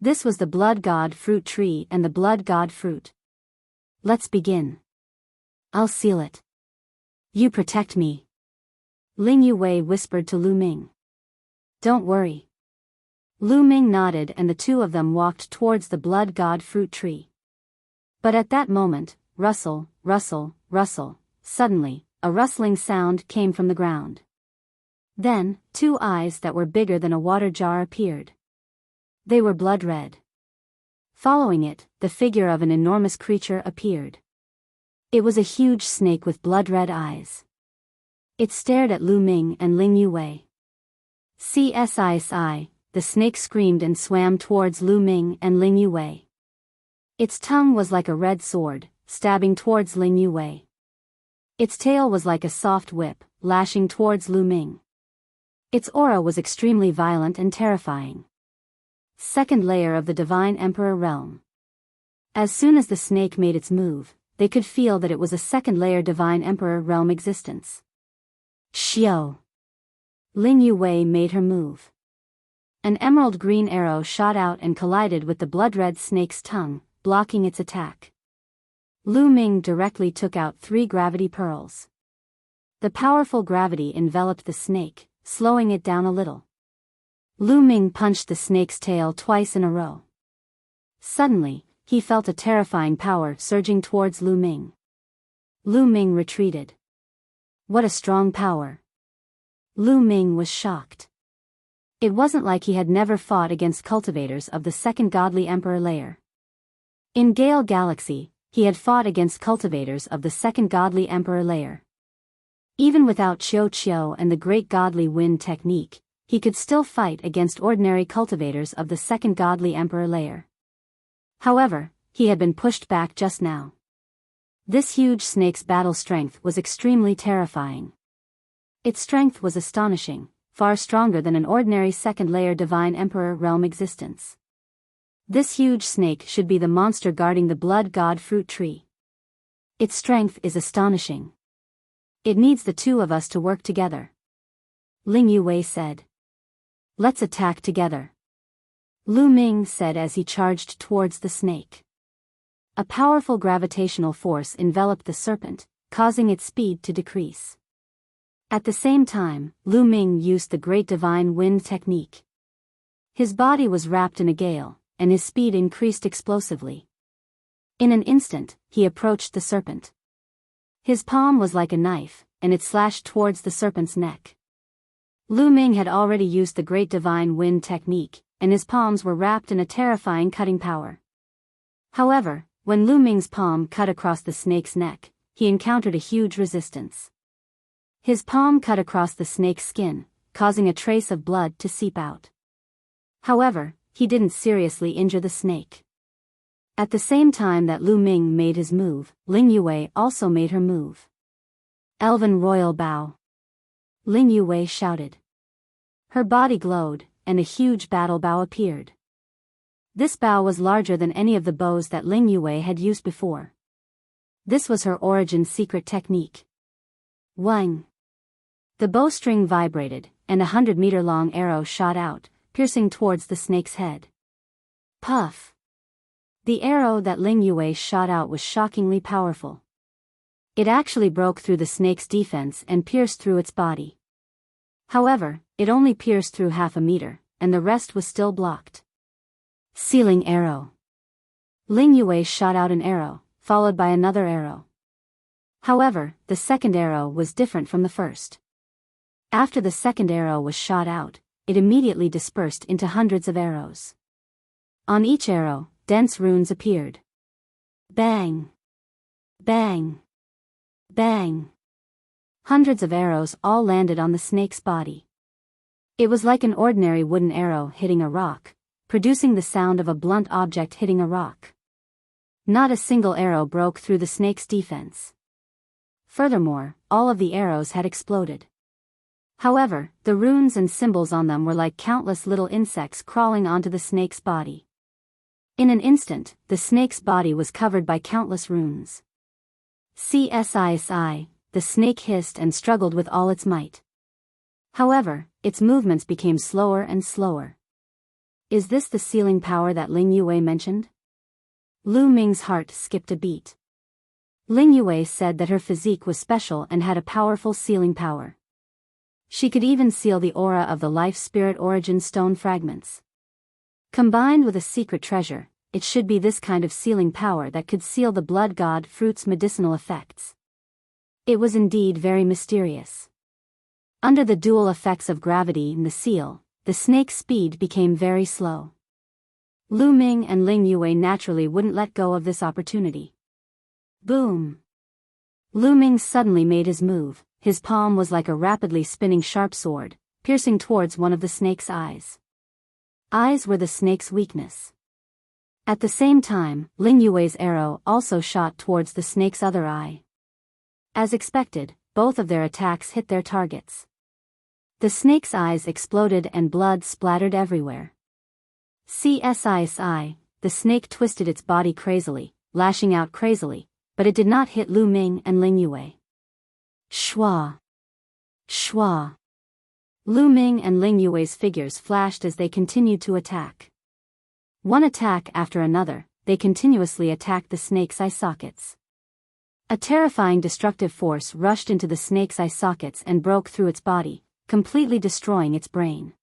This was the Blood God fruit tree and the Blood God fruit. Let's begin. I'll seal it. You protect me. Ling Yue whispered to Lu Ming. Don't worry. Lu Ming nodded and the two of them walked towards the Blood God fruit tree. But at that moment, rustle, rustle, rustle, suddenly, a rustling sound came from the ground. Then, 2 eyes that were bigger than a water jar appeared. They were blood red. Following it, the figure of an enormous creature appeared. It was a huge snake with blood-red eyes. It stared at Lu Ming and Ling Yue. CSISI, the snake screamed and swam towards Lu Ming and Ling Yue. Its tongue was like a red sword, stabbing towards Ling Yue. Its tail was like a soft whip, lashing towards Lu Ming. Its aura was extremely violent and terrifying. Second layer of the Divine Emperor realm. As soon as the snake made its move, they could feel that it was a second-layer Divine Emperor realm existence. Xiao. Ling Yue made her move. An emerald green arrow shot out and collided with the blood-red snake's tongue, blocking its attack. Lu Ming directly took out 3 gravity pearls. The powerful gravity enveloped the snake, slowing it down a little. Lu Ming punched the snake's tail twice in a row. Suddenly, he felt a terrifying power surging towards Lu Ming. Lu Ming retreated. What a strong power! Lu Ming was shocked. It wasn't like he had never fought against cultivators of the second godly emperor layer. In Gale Galaxy, he had fought against cultivators of the second godly emperor layer. Even without Qiu Qiu and the great godly wind technique, he could still fight against ordinary cultivators of the second godly emperor layer. However, he had been pushed back just now. This huge snake's battle strength was extremely terrifying. Its strength was astonishing, far stronger than an ordinary second-layer divine emperor realm existence. This huge snake should be the monster guarding the blood god fruit tree. Its strength is astonishing. It needs the 2 of us to work together. Ling Yue said. Let's attack together. Lu Ming said as he charged towards the snake. A powerful gravitational force enveloped the serpent, causing its speed to decrease. At the same time, Lu Ming used the Great Divine Wind technique. His body was wrapped in a gale, and his speed increased explosively. In an instant, he approached the serpent. His palm was like a knife, and it slashed towards the serpent's neck. Lu Ming had already used the Great Divine Wind technique, and his palms were wrapped in a terrifying cutting power. However, when Lu Ming's palm cut across the snake's neck, he encountered a huge resistance. His palm cut across the snake's skin, causing a trace of blood to seep out. However, he didn't seriously injure the snake. At the same time that Lu Ming made his move, Ling Yue also made her move. Elven Royal Bow. Ling Yue shouted. Her body glowed, and a huge battle bow appeared. This bow was larger than any of the bows that Ling Yue had used before. This was her origin secret technique. Wang. The bowstring vibrated, and 100-meter-long arrow shot out, piercing towards the snake's head. Puff. The arrow that Ling Yue shot out was shockingly powerful. It actually broke through the snake's defense and pierced through its body. However, it only pierced through half a meter, and the rest was still blocked. Sealing arrow. Ling Yue shot out an arrow, followed by another arrow. However, the second arrow was different from the first. After the second arrow was shot out, it immediately dispersed into hundreds of arrows. On each arrow, dense runes appeared. Bang! Bang! Bang! Hundreds of arrows all landed on the snake's body. It was like an ordinary wooden arrow hitting a rock, producing the sound of a blunt object hitting a rock. Not a single arrow broke through the snake's defense. Furthermore, all of the arrows had exploded. However, the runes and symbols on them were like countless little insects crawling onto the snake's body. In an instant, the snake's body was covered by countless runes. CSISI, the snake hissed and struggled with all its might. However, its movements became slower and slower. Is this the sealing power that Ling Yue mentioned? Lu Ming's heart skipped a beat. Ling Yue said that her physique was special and had a powerful sealing power. She could even seal the aura of the life spirit origin stone fragments. Combined with a secret treasure, it should be this kind of sealing power that could seal the blood god fruit's medicinal effects. It was indeed very mysterious. Under the dual effects of gravity and the seal, the snake's speed became very slow. Lu Ming and Ling Yue naturally wouldn't let go of this opportunity. Boom! Lu Ming suddenly made his move. His palm was like a rapidly spinning sharp sword, piercing towards one of the snake's eyes. Eyes were the snake's weakness. At the same time, Ling Yue's arrow also shot towards the snake's other eye. As expected, both of their attacks hit their targets. The snake's eyes exploded and blood splattered everywhere. CSISI, the snake twisted its body crazily, lashing out crazily, but it did not hit Lu Ming and Ling Yue. Shwa! Shwa! Lu Ming and Ling Yue's figures flashed as they continued to attack. One attack after another, they continuously attacked the snake's eye sockets. A terrifying destructive force rushed into the snake's eye sockets and broke through its body, completely destroying its brain.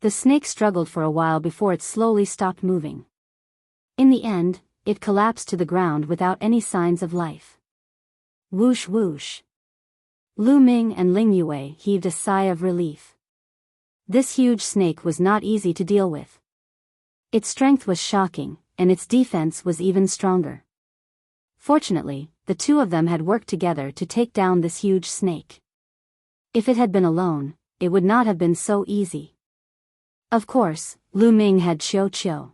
The snake struggled for a while before it slowly stopped moving. In the end, it collapsed to the ground without any signs of life. Whoosh whoosh. Lu Ming and Ling Yue heaved a sigh of relief. This huge snake was not easy to deal with. Its strength was shocking, and its defense was even stronger. Fortunately, the two of them had worked together to take down this huge snake. If it had been alone, it would not have been so easy. Of course, Lu Ming had Qiu Qiu.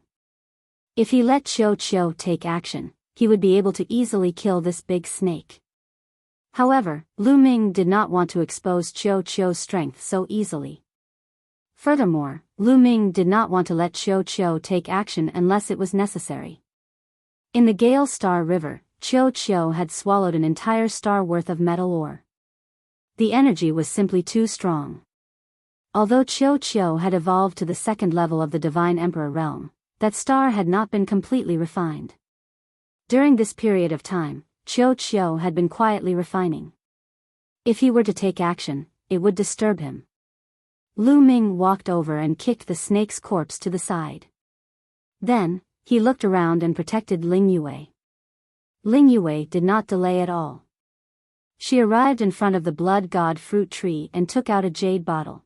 If he let Qiu Qiu take action, he would be able to easily kill this big snake. However, Lu Ming did not want to expose Qiu Qiu's strength so easily. Furthermore, Lu Ming did not want to let Qiu Qiu take action unless it was necessary. In the Gale Star River, Qiu Qiu had swallowed an entire star worth of metal ore. The energy was simply too strong. Although Qiu Qiu had evolved to the second level of the Divine Emperor realm, that star had not been completely refined. During this period of time, Qiu Qiu had been quietly refining. If he were to take action, it would disturb him. Lu Ming walked over and kicked the snake's corpse to the side. Then, he looked around and protected Ling Yue. Ling Yue did not delay at all. She arrived in front of the blood god fruit tree and took out a jade bottle.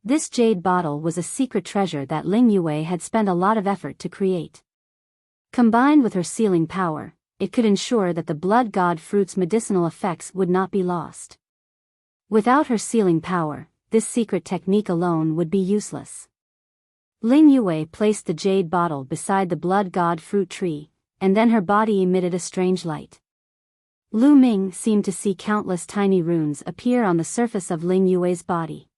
This jade bottle was a secret treasure that Ling Yue had spent a lot of effort to create. Combined with her sealing power, it could ensure that the blood god fruit's medicinal effects would not be lost. Without her sealing power, this secret technique alone would be useless. Ling Yue placed the jade bottle beside the blood god fruit tree, and then her body emitted a strange light. Lu Ming seemed to see countless tiny runes appear on the surface of Ling Yue's body.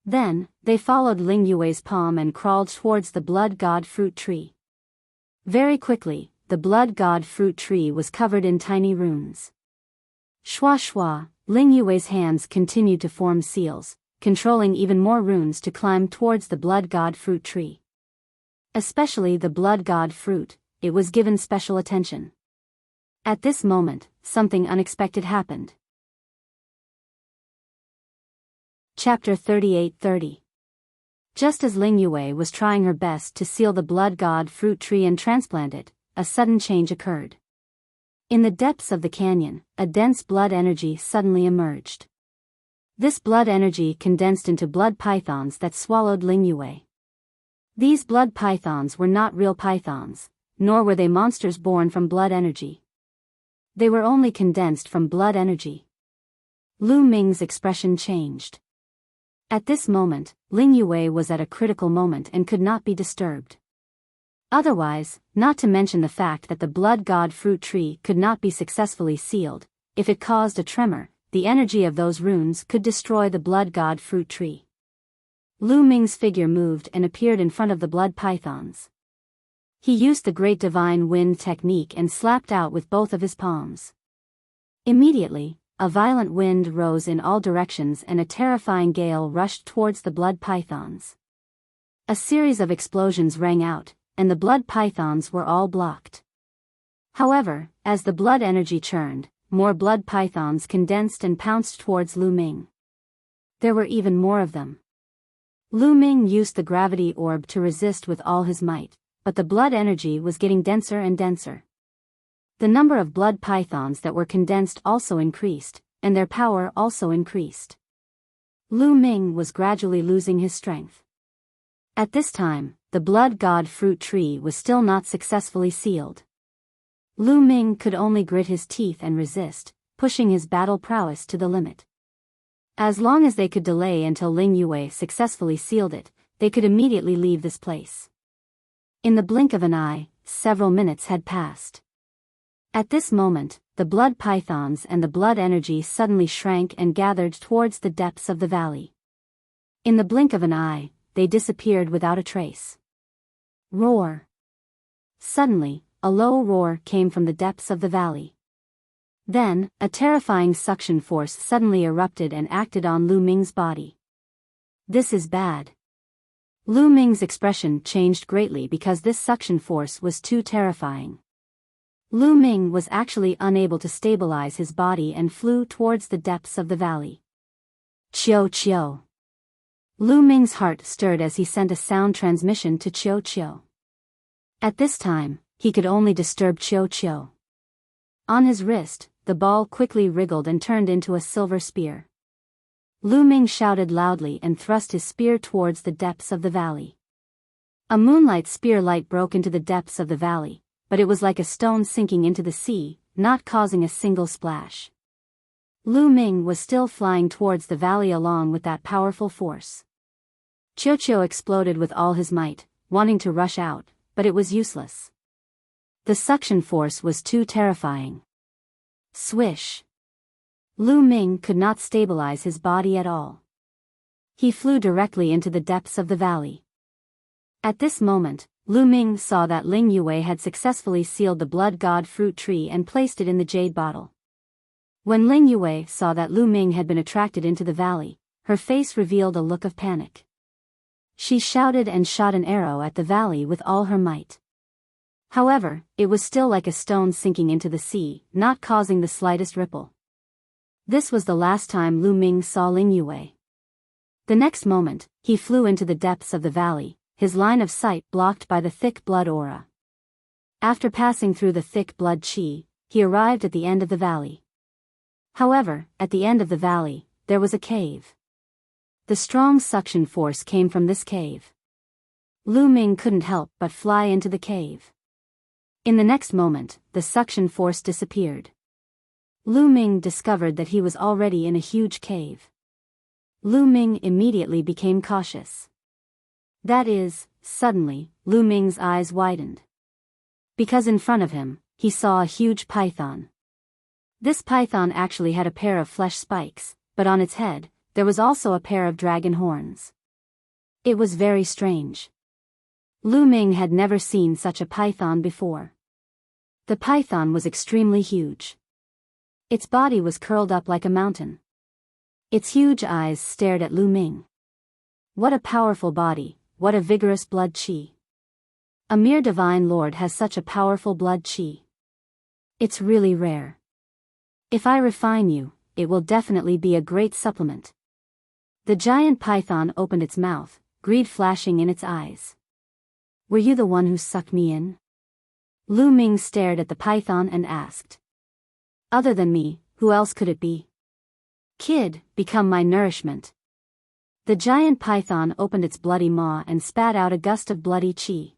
Then, they followed Ling Yue's palm and crawled towards the blood god fruit tree. Very quickly, the blood god fruit tree was covered in tiny runes. Shwa shwa, Ling Yue's hands continued to form seals, controlling even more runes to climb towards the blood god fruit tree. Especially the blood god fruit, it was given special attention. At this moment, something unexpected happened. Chapter 38:30. Just as Ling Yue was trying her best to seal the blood god fruit tree and transplant it, a sudden change occurred. In the depths of the canyon, a dense blood energy suddenly emerged. This blood energy condensed into blood pythons that swallowed Ling Yue. These blood pythons were not real pythons, nor were they monsters born from blood energy. They were only condensed from blood energy. Lu Ming's expression changed. At this moment, Ling Yue was at a critical moment and could not be disturbed. Otherwise, not to mention the fact that the blood god fruit tree could not be successfully sealed, if it caused a tremor, the energy of those runes could destroy the blood god fruit tree. Lu Ming's figure moved and appeared in front of the blood pythons. He used the Great Divine Wind technique and slapped out with both of his palms. Immediately, a violent wind rose in all directions and a terrifying gale rushed towards the blood pythons. A series of explosions rang out, and the blood pythons were all blocked. However, as the blood energy churned, more blood pythons condensed and pounced towards Lu Ming. There were even more of them. Lu Ming used the gravity orb to resist with all his might, but the blood energy was getting denser and denser. The number of blood pythons that were condensed also increased, and their power also increased. Lu Ming was gradually losing his strength. At this time, the blood god fruit tree was still not successfully sealed. Lu Ming could only grit his teeth and resist, pushing his battle prowess to the limit. As long as they could delay until Ling Yue successfully sealed it, they could immediately leave this place. In the blink of an eye, several minutes had passed. At this moment, the blood pythons and the blood energy suddenly shrank and gathered towards the depths of the valley. In the blink of an eye, they disappeared without a trace. Roar! Suddenly, a low roar came from the depths of the valley. Then, a terrifying suction force suddenly erupted and acted on Lu Ming's body. This is bad. Lu Ming's expression changed greatly because this suction force was too terrifying. Lu Ming was actually unable to stabilize his body and flew towards the depths of the valley. Chiu Chiu. Lu Ming's heart stirred as he sent a sound transmission to Chiu Chiu. At this time, he could only disturb Chiu Chiu. On his wrist, the ball quickly wriggled and turned into a silver spear. Lu Ming shouted loudly and thrust his spear towards the depths of the valley. A moonlight spear light broke into the depths of the valley, but it was like a stone sinking into the sea, not causing a single splash. Lu Ming was still flying towards the valley along with that powerful force. Chiu Chiu exploded with all his might, wanting to rush out, but it was useless. The suction force was too terrifying. Swish. Lu Ming could not stabilize his body at all. He flew directly into the depths of the valley. At this moment, Lu Ming saw that Ling Yue had successfully sealed the blood god fruit tree and placed it in the jade bottle. When Ling Yue saw that Lu Ming had been attracted into the valley, her face revealed a look of panic. She shouted and shot an arrow at the valley with all her might. However, it was still like a stone sinking into the sea, not causing the slightest ripple. This was the last time Lu Ming saw Ling Yue. The next moment, he flew into the depths of the valley, his line of sight blocked by the thick blood aura. After passing through the thick blood qi, he arrived at the end of the valley. However, at the end of the valley, there was a cave. The strong suction force came from this cave. Lu Ming couldn't help but fly into the cave. In the next moment, the suction force disappeared. Lu Ming discovered that he was already in a huge cave. Lu Ming immediately became cautious. That is, suddenly, Lu Ming's eyes widened. Because in front of him, he saw a huge python. This python actually had a pair of flesh spikes, but on its head, there was also a pair of dragon horns. It was very strange. Lu Ming had never seen such a python before. The python was extremely huge. Its body was curled up like a mountain. Its huge eyes stared at Lu Ming. What a powerful body, what a vigorous blood qi. A mere divine lord has such a powerful blood qi. It's really rare. If I refine you, it will definitely be a great supplement. The giant python opened its mouth, greed flashing in its eyes. Were you the one who sucked me in? Lu Ming stared at the python and asked. Other than me, who else could it be? Kid, become my nourishment. The giant python opened its bloody maw and spat out a gust of bloody qi.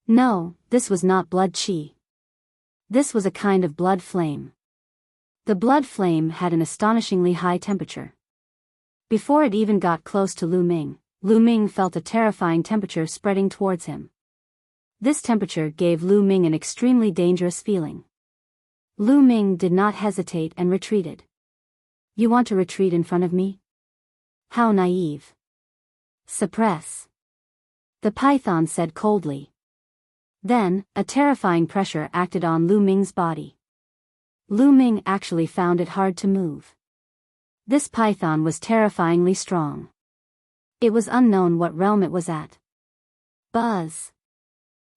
No, this was not blood qi. This was a kind of blood flame. The blood flame had an astonishingly high temperature. Before it even got close to Lu Ming felt a terrifying temperature spreading towards him. This temperature gave Lu Ming an extremely dangerous feeling. Lu Ming did not hesitate and retreated. You want to retreat in front of me? How naive. Suppress. The python said coldly. Then, a terrifying pressure acted on Lu Ming's body. Lu Ming actually found it hard to move. This python was terrifyingly strong. It was unknown what realm it was at. Buzz.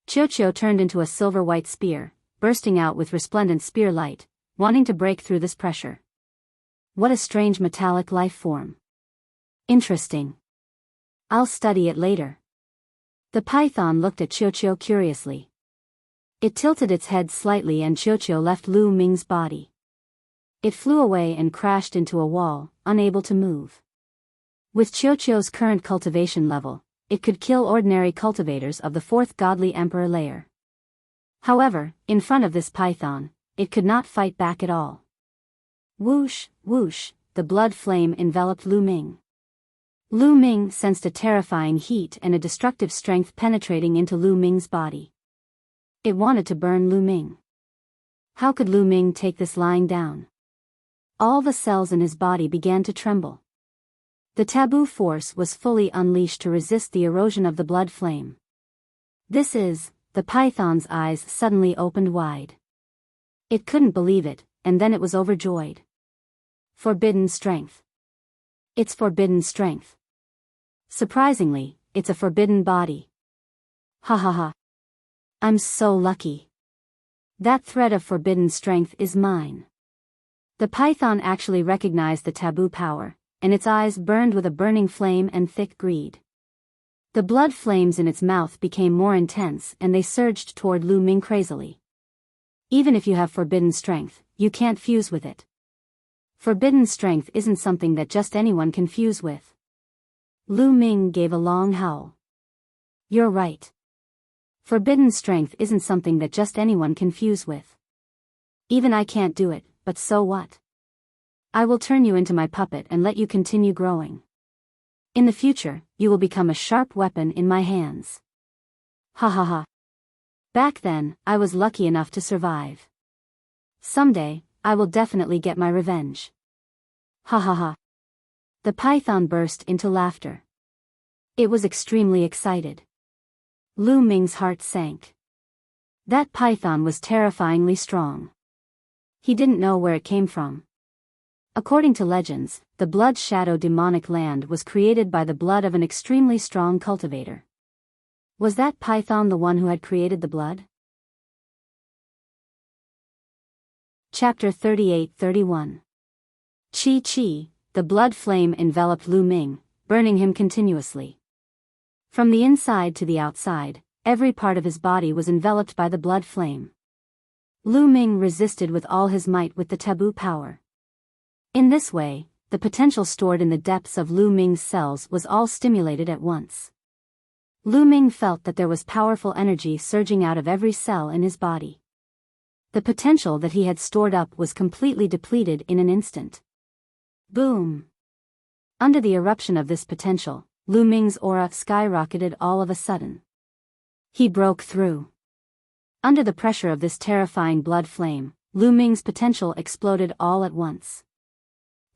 Chiu Chiu turned into a silver-white spear, bursting out with resplendent spear light, wanting to break through this pressure. What a strange metallic life form. Interesting. I'll study it later. The python looked at Chiu Chiu curiously. It tilted its head slightly and Chiu Chiu left Lu Ming's body. It flew away and crashed into a wall, unable to move. With Chiu Chiu's current cultivation level, it could kill ordinary cultivators of the fourth godly emperor layer. However, in front of this python, it could not fight back at all. Whoosh, whoosh, the blood flame enveloped Lu Ming. Lu Ming sensed a terrifying heat and a destructive strength penetrating into Lu Ming's body. It wanted to burn Lu Ming. How could Lu Ming take this lying down? All the cells in his body began to tremble. The taboo force was fully unleashed to resist the erosion of the blood flame. The python's eyes suddenly opened wide. It couldn't believe it, and then it was overjoyed. Forbidden strength. It's forbidden strength. Surprisingly, it's a forbidden body. Ha ha ha. I'm so lucky. That thread of forbidden strength is mine. The python actually recognized the taboo power, and its eyes burned with a burning flame and thick greed. The blood flames in its mouth became more intense and they surged toward Lu Ming crazily. Even if you have forbidden strength, you can't fuse with it. Forbidden strength isn't something that just anyone can fuse with. Lu Ming gave a long howl. You're right. Forbidden strength isn't something that just anyone can fuse with. Even I can't do it, but so what? I will turn you into my puppet and let you continue growing. In the future, you will become a sharp weapon in my hands. Ha ha ha. Back then, I was lucky enough to survive. Someday, I will definitely get my revenge. Ha ha ha. The python burst into laughter. It was extremely excited. Lu Ming's heart sank. That python was terrifyingly strong. He didn't know where it came from. According to legends, the Blood Shadow demonic land was created by the blood of an extremely strong cultivator. Was that python the one who had created the blood? Chapter 38-31. Chi, the blood flame enveloped Lu Ming, burning him continuously. From the inside to the outside, every part of his body was enveloped by the blood flame. Lu Ming resisted with all his might with the taboo power. In this way, the potential stored in the depths of Lu Ming's cells was all stimulated at once. Lu Ming felt that there was powerful energy surging out of every cell in his body. The potential that he had stored up was completely depleted in an instant. Boom! Under the eruption of this potential, Lu Ming's aura skyrocketed all of a sudden. He broke through. Under the pressure of this terrifying blood flame, Lu Ming's potential exploded all at once.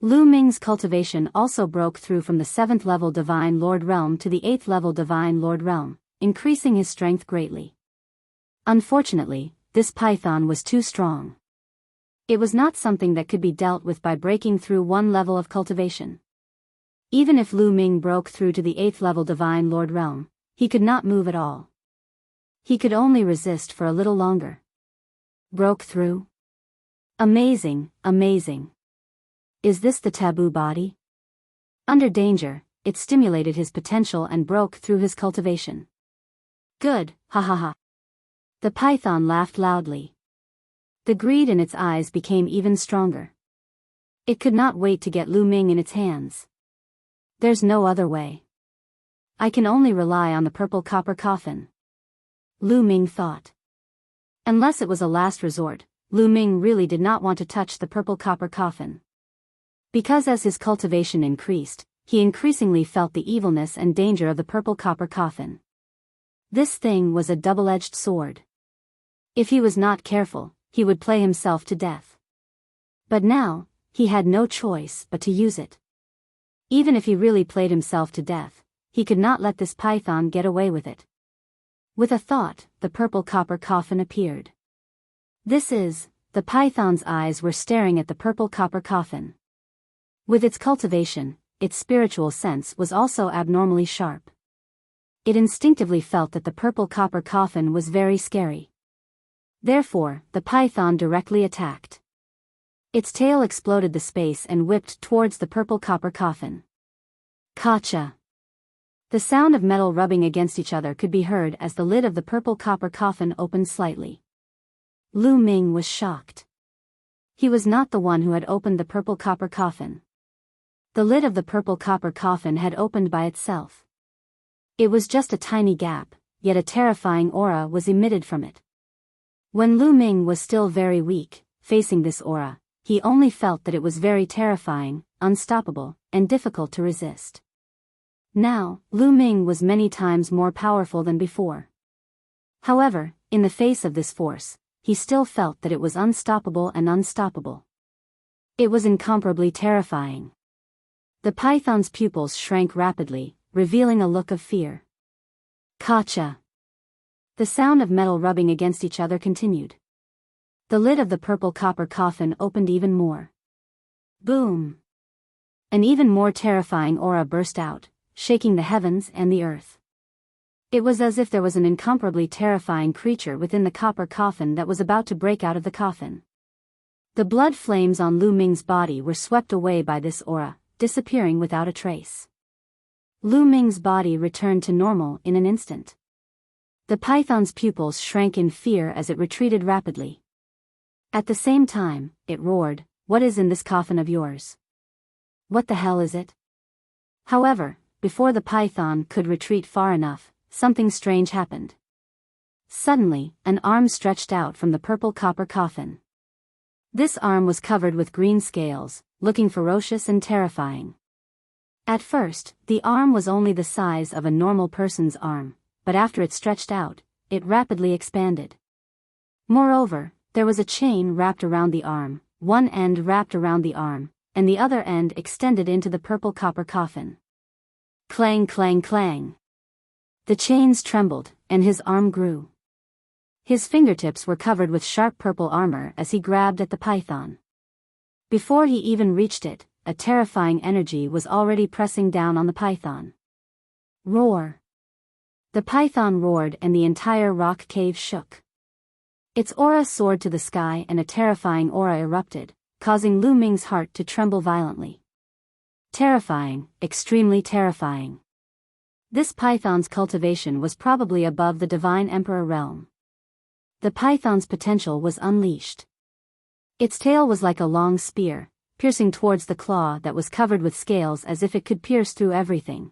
Lu Ming's cultivation also broke through from the 7th level Divine Lord Realm to the 8th level Divine Lord Realm, increasing his strength greatly. Unfortunately, this python was too strong. It was not something that could be dealt with by breaking through one level of cultivation. Even if Lu Ming broke through to the 8th level Divine Lord Realm, he could not move at all. He could only resist for a little longer. Broke through? Amazing, amazing. Is this the taboo body? Under danger, it stimulated his potential and broke through his cultivation. Good, ha ha ha. The python laughed loudly. The greed in its eyes became even stronger. It could not wait to get Lu Ming in its hands. There's no other way. I can only rely on the purple copper coffin. Lu Ming thought. Unless it was a last resort, Lu Ming really did not want to touch the purple copper coffin. Because as his cultivation increased, he increasingly felt the evilness and danger of the purple copper coffin. This thing was a double-edged sword. If he was not careful, he would play himself to death. But now, he had no choice but to use it. Even if he really played himself to death, he could not let this python get away with it. With a thought, the purple copper coffin appeared. The python's eyes were staring at the purple copper coffin. With its cultivation, its spiritual sense was also abnormally sharp. It instinctively felt that the purple copper coffin was very scary. Therefore, the python directly attacked. Its tail exploded the space and whipped towards the purple copper coffin. Kacha! The sound of metal rubbing against each other could be heard as the lid of the purple copper coffin opened slightly. Lu Ming was shocked. He was not the one who had opened the purple copper coffin. The lid of the purple copper coffin had opened by itself. It was just a tiny gap, yet a terrifying aura was emitted from it. When Lu Ming was still very weak, facing this aura, he only felt that it was very terrifying, unstoppable, and difficult to resist. Now, Lu Ming was many times more powerful than before. However, in the face of this force, he still felt that it was unstoppable and unstoppable. It was incomparably terrifying. The python's pupils shrank rapidly, revealing a look of fear. Kacha! The sound of metal rubbing against each other continued. The lid of the purple copper coffin opened even more. Boom! An even more terrifying aura burst out, shaking the heavens and the earth. It was as if there was an incomparably terrifying creature within the copper coffin that was about to break out of the coffin. The blood flames on Lu Ming's body were swept away by this aura, disappearing without a trace. Lu Ming's body returned to normal in an instant. The python's pupils shrank in fear as it retreated rapidly. At the same time, it roared, "What is in this coffin of yours? What the hell is it?" However, before the python could retreat far enough, something strange happened. Suddenly, an arm stretched out from the purple copper coffin. This arm was covered with green scales, looking ferocious and terrifying. At first, the arm was only the size of a normal person's arm, but after it stretched out, it rapidly expanded. Moreover, there was a chain wrapped around the arm, one end wrapped around the arm, and the other end extended into the purple copper coffin. Clang, clang, clang. The chains trembled, and his arm grew. His fingertips were covered with sharp purple armor as he grabbed at the python. Before he even reached it, a terrifying energy was already pressing down on the python. Roar! The python roared and the entire rock cave shook. Its aura soared to the sky and a terrifying aura erupted, causing Lu Ming's heart to tremble violently. Terrifying, extremely terrifying. This python's cultivation was probably above the divine emperor realm. The python's potential was unleashed. Its tail was like a long spear, piercing towards the claw that was covered with scales as if it could pierce through everything.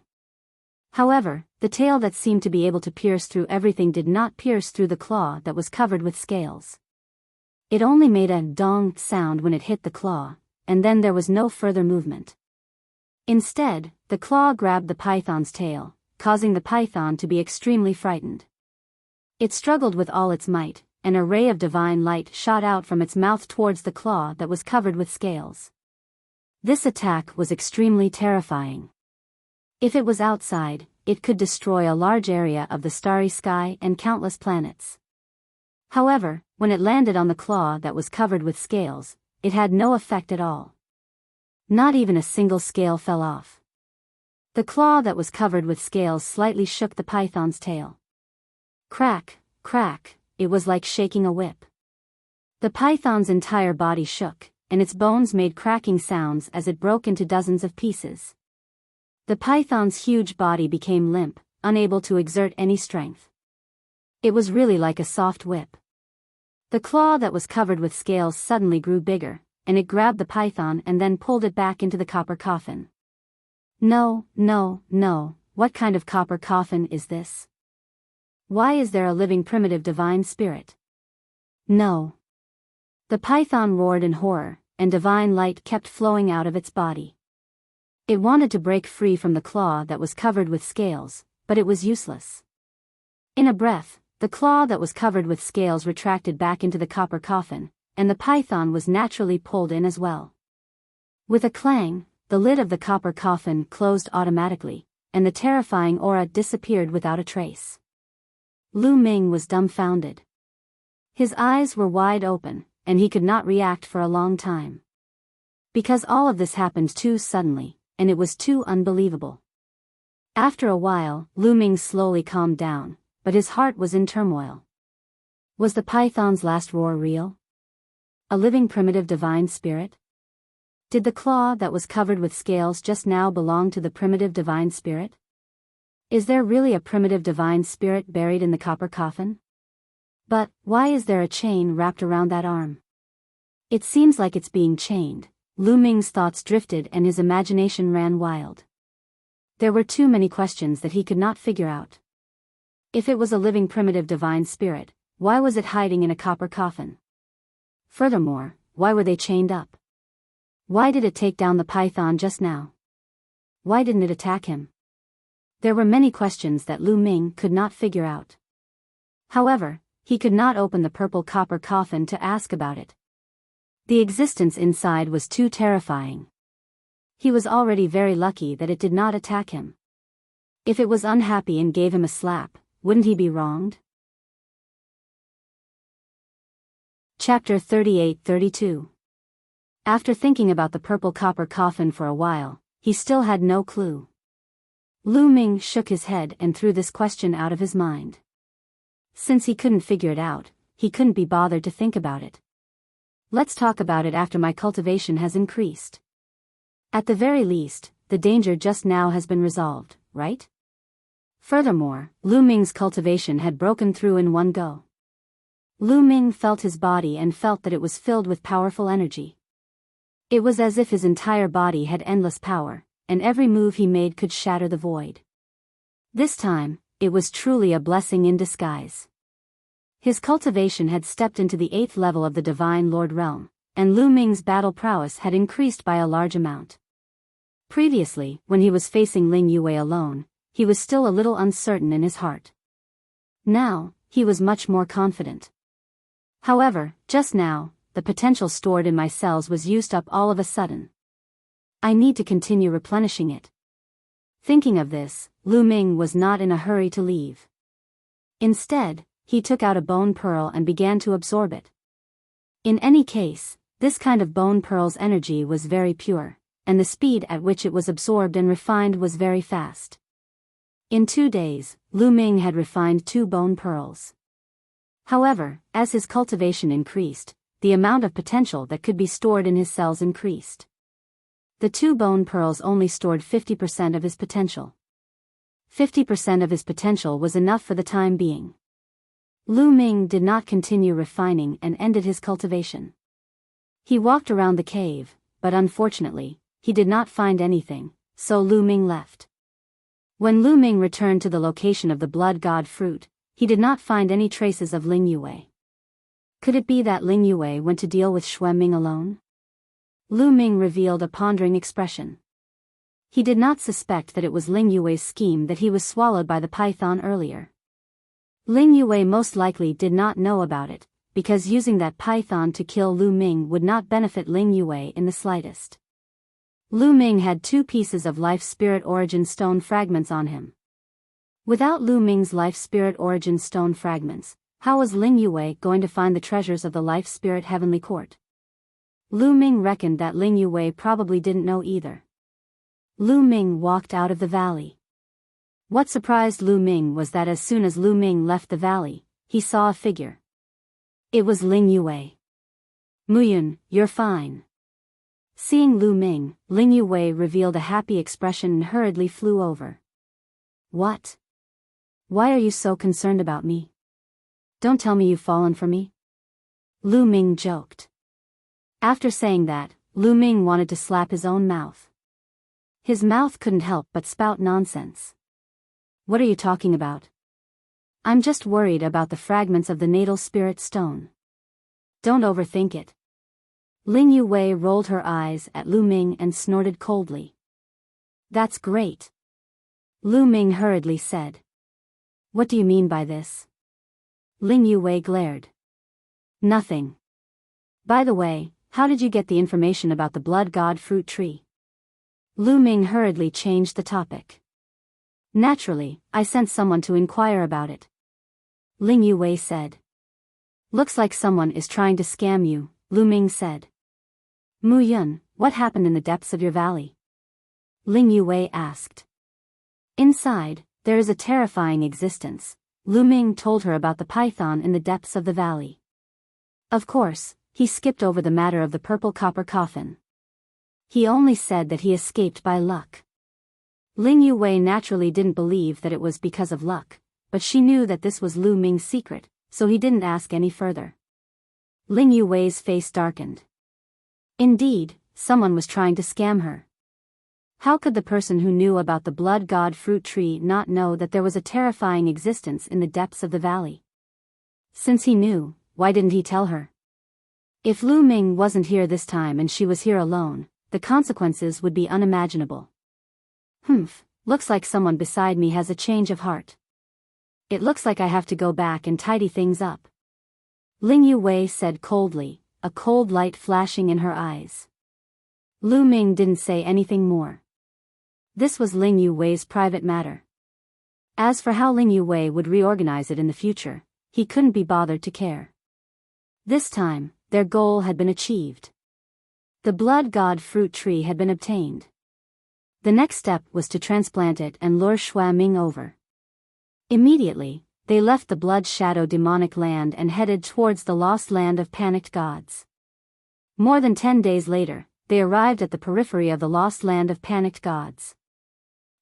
However, the tail that seemed to be able to pierce through everything did not pierce through the claw that was covered with scales. It only made a dong sound when it hit the claw, and then there was no further movement. Instead, the claw grabbed the python's tail, causing the python to be extremely frightened. It struggled with all its might, and a ray of divine light shot out from its mouth towards the claw that was covered with scales. This attack was extremely terrifying. If it was outside, it could destroy a large area of the starry sky and countless planets. However, when it landed on the claw that was covered with scales, it had no effect at all. Not even a single scale fell off. The claw that was covered with scales slightly shook the python's tail. Crack, crack, it was like shaking a whip. The python's entire body shook, and its bones made cracking sounds as it broke into dozens of pieces. The python's huge body became limp, unable to exert any strength. It was really like a soft whip. The claw that was covered with scales suddenly grew bigger, and it grabbed the python and then pulled it back into the copper coffin. No, no, no, what kind of copper coffin is this? Why is there a living primitive divine spirit? No. The python roared in horror, and divine light kept flowing out of its body. It wanted to break free from the claw that was covered with scales, but it was useless. In a breath, the claw that was covered with scales retracted back into the copper coffin, and the python was naturally pulled in as well. With a clang, the lid of the copper coffin closed automatically, and the terrifying aura disappeared without a trace. Lu Ming was dumbfounded. His eyes were wide open, and he could not react for a long time. Because all of this happened too suddenly, and it was too unbelievable. After a while, Lu Ming slowly calmed down, but his heart was in turmoil. Was the python's last roar real? A living primitive divine spirit? Did the claw that was covered with scales just now belong to the primitive divine spirit? Is there really a primitive divine spirit buried in the copper coffin? But, why is there a chain wrapped around that arm? It seems like it's being chained. Lu Ming's thoughts drifted and his imagination ran wild. There were too many questions that he could not figure out. If it was a living primitive divine spirit, why was it hiding in a copper coffin? Furthermore, why were they chained up? Why did it take down the python just now? Why didn't it attack him? There were many questions that Lu Ming could not figure out. However, he could not open the purple copper coffin to ask about it. The existence inside was too terrifying. He was already very lucky that it did not attack him. If it was unhappy and gave him a slap, wouldn't he be wronged? Chapter 38-32. After thinking about the purple copper coffin for a while, he still had no clue. Lu Ming shook his head and threw this question out of his mind. Since he couldn't figure it out, he couldn't be bothered to think about it. Let's talk about it after my cultivation has increased. At the very least, the danger just now has been resolved, right? Furthermore, Lu Ming's cultivation had broken through in one go. Lu Ming felt his body and felt that it was filled with powerful energy. It was as if his entire body had endless power, and every move he made could shatter the void. This time, it was truly a blessing in disguise. His cultivation had stepped into the 8th level of the Divine Lord realm, and Lu Ming's battle prowess had increased by a large amount. Previously, when he was facing Ling Yue alone, he was still a little uncertain in his heart. Now, he was much more confident. However, just now, the potential stored in my cells was used up all of a sudden. I need to continue replenishing it. Thinking of this, Lu Ming was not in a hurry to leave. Instead, he took out a bone pearl and began to absorb it. In any case, this kind of bone pearl's energy was very pure, and the speed at which it was absorbed and refined was very fast. In 2 days, Lu Ming had refined 2 bone pearls. However, as his cultivation increased, the amount of potential that could be stored in his cells increased. The 2 bone pearls only stored 50% of his potential. 50% of his potential was enough for the time being. Lu Ming did not continue refining and ended his cultivation. He walked around the cave, but unfortunately, he did not find anything, so Lu Ming left. When Lu Ming returned to the location of the blood god fruit, he did not find any traces of Ling Yue. Could it be that Ling Yue went to deal with Xue Ming alone? Lu Ming revealed a pondering expression. He did not suspect that it was Ling Yue's scheme that he was swallowed by the python earlier. Ling Yue most likely did not know about it, because using that python to kill Lu Ming would not benefit Ling Yue in the slightest. Lu Ming had 2 pieces of Life Spirit Origin Stone fragments on him. Without Lu Ming's Life Spirit Origin Stone fragments, how was Ling Yue going to find the treasures of the Life Spirit Heavenly Court? Lu Ming reckoned that Ling Yue probably didn't know either. Lu Ming walked out of the valley. What surprised Lu Ming was that as soon as Lu Ming left the valley, he saw a figure. It was Ling Yue. Muyun, you're fine. Seeing Lu Ming, Ling Yue revealed a happy expression and hurriedly flew over. What? Why are you so concerned about me? Don't tell me you've fallen for me? Lu Ming joked. After saying that, Lu Ming wanted to slap his own mouth. His mouth couldn't help but spout nonsense. What are you talking about? I'm just worried about the fragments of the natal spirit stone. Don't overthink it. Ling Yue rolled her eyes at Lu Ming and snorted coldly. That's great. Lu Ming hurriedly said. What do you mean by this? Ling Yue glared. Nothing. By the way, how did you get the information about the blood god fruit tree? Lu Ming hurriedly changed the topic. Naturally, I sent someone to inquire about it. Ling Yue said. Looks like someone is trying to scam you, Lu Ming said. Mu Yun, what happened in the depths of your valley? Ling Yue asked. Inside, there is a terrifying existence. Lu Ming told her about the python in the depths of the valley. Of course, he skipped over the matter of the purple copper coffin. He only said that he escaped by luck. Ling Yue naturally didn't believe that it was because of luck, but she knew that this was Lu Ming's secret, so he didn't ask any further. Ling Yue's face darkened. Indeed, someone was trying to scam her. How could the person who knew about the blood god fruit tree not know that there was a terrifying existence in the depths of the valley? Since he knew, why didn't he tell her? If Lu Ming wasn't here this time and she was here alone, the consequences would be unimaginable. Looks like someone beside me has a change of heart. It looks like I have to go back and tidy things up. Ling Yue said coldly, a cold light flashing in her eyes. Lu Ming didn't say anything more. This was Ling Yue's private matter. As for how Ling Yue would reorganize it in the future, he couldn't be bothered to care. This time, their goal had been achieved. The blood god fruit tree had been obtained. The next step was to transplant it and lure Xue Ming over. Immediately, they left the blood shadow demonic land and headed towards the lost land of panicked gods. More than 10 days later, they arrived at the periphery of the lost land of panicked gods.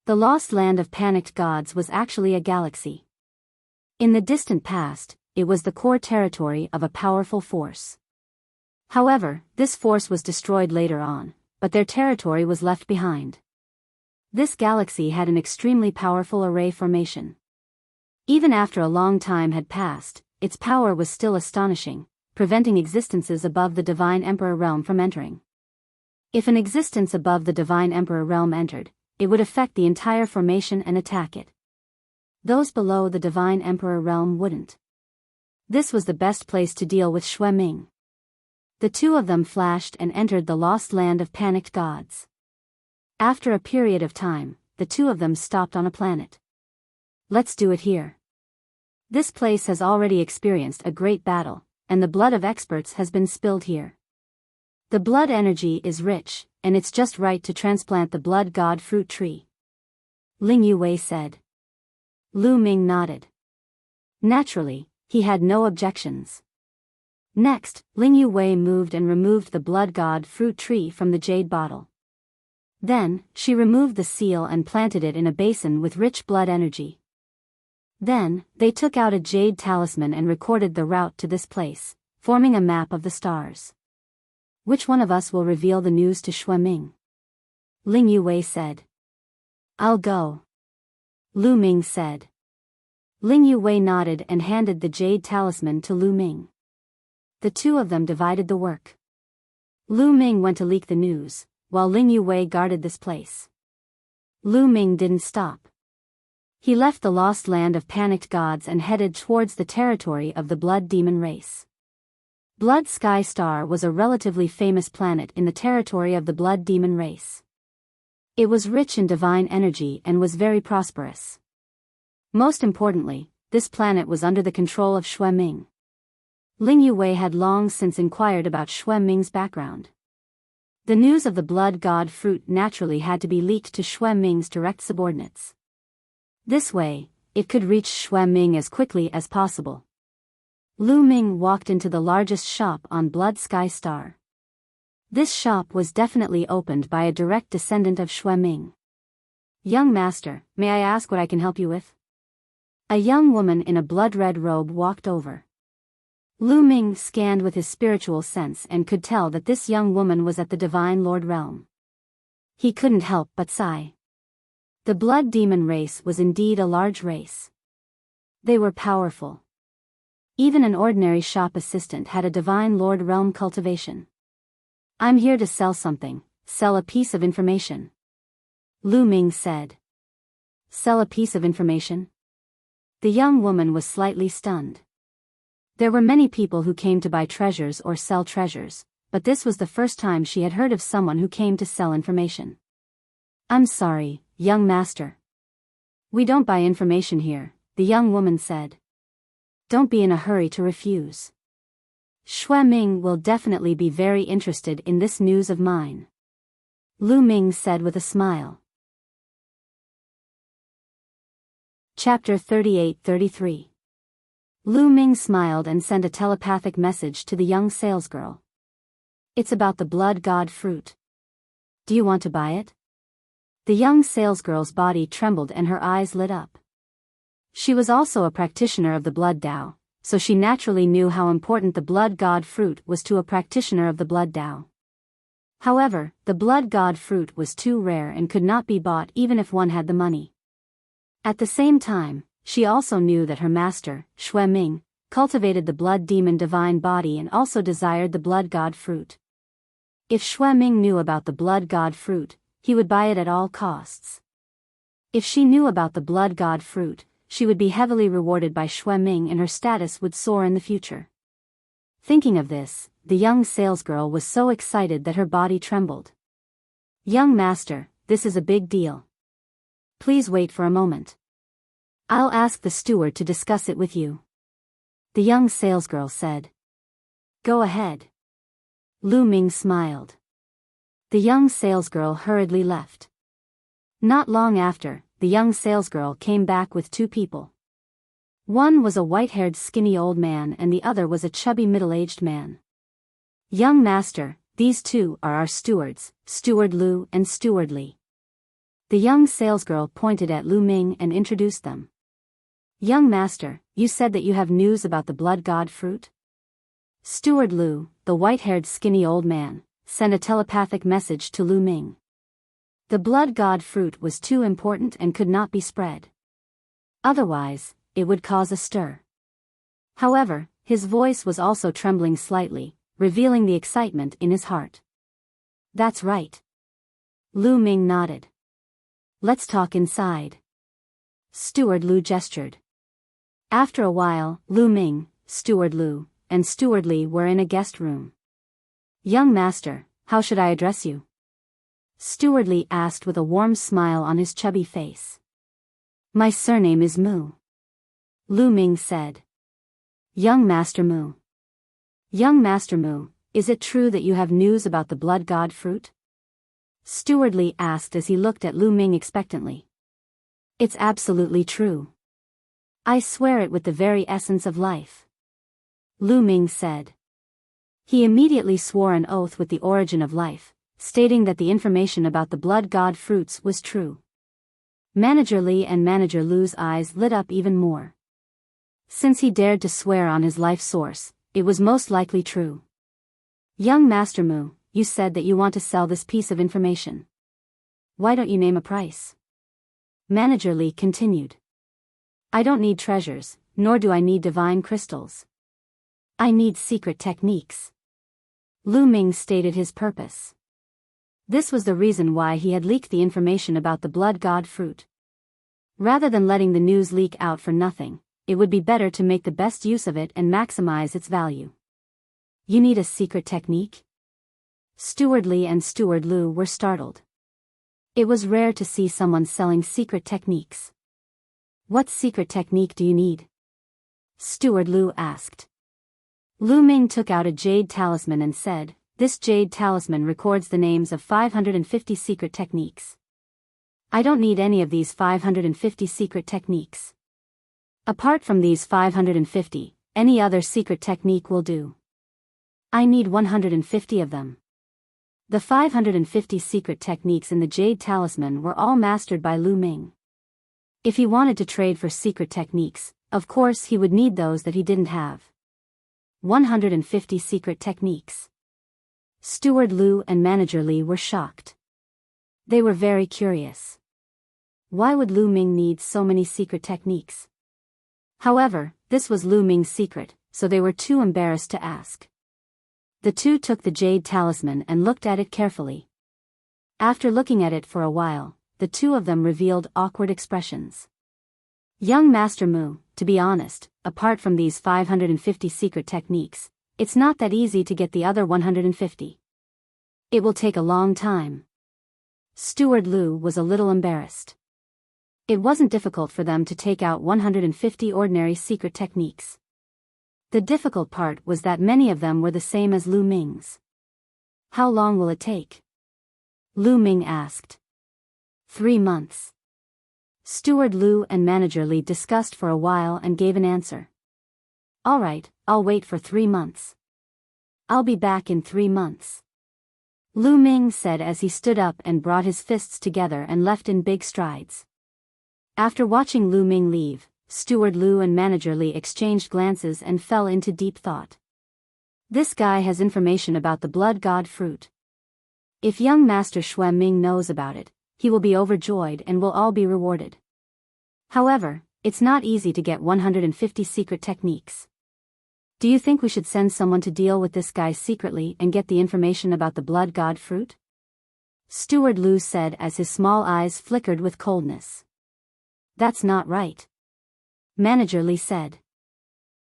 The lost land of panicked gods was actually a galaxy. In the distant past, it was the core territory of a powerful force. However, this force was destroyed later on, but their territory was left behind. This galaxy had an extremely powerful array formation. Even after a long time had passed, its power was still astonishing, preventing existences above the Divine Emperor realm from entering. If an existence above the Divine Emperor realm entered, it would affect the entire formation and attack it. Those below the Divine Emperor realm wouldn't. This was the best place to deal with Xue Ming. The two of them flashed and entered the lost land of panicked gods. After a period of time, the two of them stopped on a planet. Let's do it here. This place has already experienced a great battle, and the blood of experts has been spilled here. The blood energy is rich, and it's just right to transplant the blood god fruit tree. Ling Yue said. Lu Ming nodded. Naturally, he had no objections. Next, Ling Yue moved and removed the blood god fruit tree from the jade bottle. Then, she removed the seal and planted it in a basin with rich blood energy. Then, they took out a jade talisman and recorded the route to this place, forming a map of the stars. Which one of us will reveal the news to Xue Ming? Ling Yue said. I'll go. Lu Ming said. Ling Yue nodded and handed the jade talisman to Lu Ming. The two of them divided the work. Lu Ming went to leak the news, while Ling Yue guarded this place. Lu Ming didn't stop. He left the lost land of panicked gods and headed towards the territory of the blood demon race. Blood Sky Star was a relatively famous planet in the territory of the blood demon race. It was rich in divine energy and was very prosperous. Most importantly, this planet was under the control of Xue Ming. Ling Yue had long since inquired about Xue Ming's background. The news of the blood god fruit naturally had to be leaked to Xue Ming's direct subordinates. This way, it could reach Xue Ming as quickly as possible. Lu Ming walked into the largest shop on Blood Sky Star. This shop was definitely opened by a direct descendant of Xue Ming. Young master, may I ask what I can help you with? A young woman in a blood-red robe walked over. Lu Ming scanned with his spiritual sense and could tell that this young woman was at the Divine Lord realm. He couldn't help but sigh. The blood demon race was indeed a large race. They were powerful. Even an ordinary shop assistant had a Divine Lord realm cultivation. I'm here to sell something, sell a piece of information. Lu Ming said. Sell a piece of information? The young woman was slightly stunned. There were many people who came to buy treasures or sell treasures, but this was the first time she had heard of someone who came to sell information. I'm sorry, young master. We don't buy information here, the young woman said. Don't be in a hurry to refuse. Xue Ming will definitely be very interested in this news of mine. Lu Ming said with a smile. Chapter 38-33. Lu Ming smiled and sent a telepathic message to the young salesgirl. It's about the blood god fruit. Do you want to buy it? The young salesgirl's body trembled and her eyes lit up. She was also a practitioner of the blood Tao, so she naturally knew how important the blood god fruit was to a practitioner of the blood Tao. However, the blood god fruit was too rare and could not be bought even if one had the money. At the same time, she also knew that her master, Xue Ming, cultivated the blood demon divine body and also desired the blood god fruit. If Xue Ming knew about the blood god fruit, he would buy it at all costs. If she knew about the blood god fruit, she would be heavily rewarded by Xue Ming and her status would soar in the future. Thinking of this, the young salesgirl was so excited that her body trembled. Young master, this is a big deal. Please wait for a moment. I'll ask the steward to discuss it with you. The young salesgirl said. Go ahead. Lu Ming smiled. The young salesgirl hurriedly left. Not long after, the young salesgirl came back with two people. One was a white-haired skinny old man and the other was a chubby middle-aged man. "Young master, these two are our stewards, Steward Lu and Steward Li." The young salesgirl pointed at Lu Ming and introduced them. "Young master, you said that you have news about the blood god fruit?" Steward Lu, the white-haired skinny old man, sent a telepathic message to Lu Ming. The blood god fruit was too important and could not be spread. Otherwise, it would cause a stir. However, his voice was also trembling slightly, revealing the excitement in his heart. "That's right." Lu Ming nodded. "Let's talk inside." Steward Lu gestured. After a while, Lu Ming, Steward Lu, and Steward Li were in a guest room. "Young master, how should I address you?" Steward Li asked with a warm smile on his chubby face. "My surname is Mu." Lu Ming said. "Young Master Mu." "Young Master Mu, is it true that you have news about the blood god fruit?" Steward Li asked as he looked at Lu Ming expectantly. "It's absolutely true. I swear it with the very essence of life," Lu Ming said. He immediately swore an oath with the origin of life, stating that the information about the blood god fruits was true. Manager Li and Manager Lu's eyes lit up even more. Since he dared to swear on his life source, it was most likely true. "Young Master Mu, you said that you want to sell this piece of information. Why don't you name a price?" Manager Li continued. "I don't need treasures, nor do I need divine crystals. I need secret techniques." Lu Ming stated his purpose. This was the reason why he had leaked the information about the blood god fruit. Rather than letting the news leak out for nothing, it would be better to make the best use of it and maximize its value. "You need a secret technique?" Steward Li and Steward Lu were startled. It was rare to see someone selling secret techniques. "What secret technique do you need?" Steward Lu asked. Lu Ming took out a jade talisman and said, "This jade talisman records the names of 550 secret techniques. I don't need any of these 550 secret techniques. Apart from these 550, any other secret technique will do. I need 150 of them." The 550 secret techniques in the jade talisman were all mastered by Lu Ming. If he wanted to trade for secret techniques, of course he would need those that he didn't have. 150 secret techniques. Steward Lu and Manager Li were shocked. They were very curious. Why would Lu Ming need so many secret techniques? However, this was Lu Ming's secret, so they were too embarrassed to ask. The two took the jade talisman and looked at it carefully. After looking at it for a while, the two of them revealed awkward expressions. "Young Master Mu, to be honest, apart from these 550 secret techniques, it's not that easy to get the other 150. It will take a long time." Steward Lu was a little embarrassed. It wasn't difficult for them to take out 150 ordinary secret techniques. The difficult part was that many of them were the same as Lu Ming's. "How long will it take?" Lu Ming asked. 3 months. Steward Lu and Manager Li discussed for a while and gave an answer. "All right, I'll wait for 3 months. I'll be back in 3 months." Lu Ming said as he stood up and brought his fists together and left in big strides. After watching Lu Ming leave, Steward Lu and Manager Li exchanged glances and fell into deep thought. This guy has information about the blood god fruit. If young Master Xue Ming knows about it, he will be overjoyed and will all be rewarded. However, it's not easy to get 150 secret techniques. Do you think we should send someone to deal with this guy secretly and get the information about the blood god fruit? Steward Lu said as his small eyes flickered with coldness. "That's not right," Manager Li said.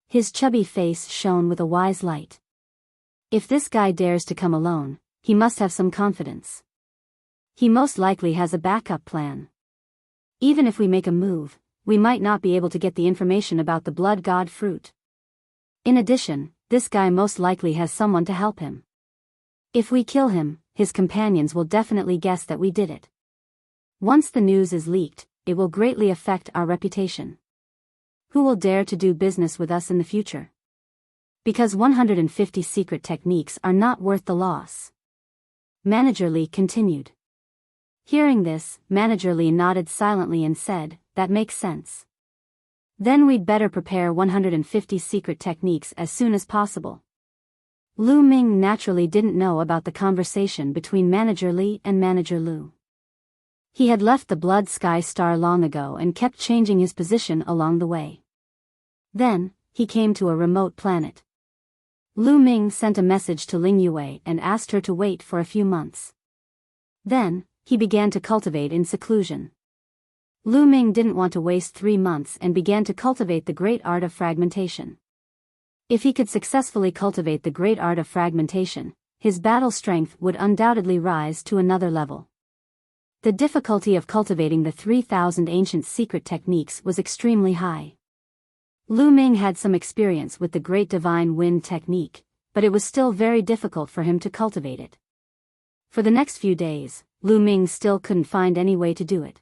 His chubby face shone with a wise light. "If this guy dares to come alone, he must have some confidence. He most likely has a backup plan. Even if we make a move, we might not be able to get the information about the blood god fruit. In addition, this guy most likely has someone to help him. If we kill him, his companions will definitely guess that we did it. Once the news is leaked, it will greatly affect our reputation. Who will dare to do business with us in the future? Because 150 secret techniques are not worth the loss. Manager Li continued. Hearing this, Manager Li nodded silently and said, "That makes sense. Then we'd better prepare 150 secret techniques as soon as possible." Lu Ming naturally didn't know about the conversation between Manager Li and Manager Lu. He had left the Blood Sky Star long ago and kept changing his position along the way. Then, he came to a remote planet. Lu Ming sent a message to Ling Yue and asked her to wait for a few months. Then, he began to cultivate in seclusion. Lu Ming didn't want to waste 3 months and began to cultivate the great art of fragmentation. If he could successfully cultivate the great art of fragmentation, his battle strength would undoubtedly rise to another level. The difficulty of cultivating the 3,000 ancient secret techniques was extremely high. Lu Ming had some experience with the Great Divine Wind technique, but it was still very difficult for him to cultivate it. For the next few days, Lu Ming still couldn't find any way to do it.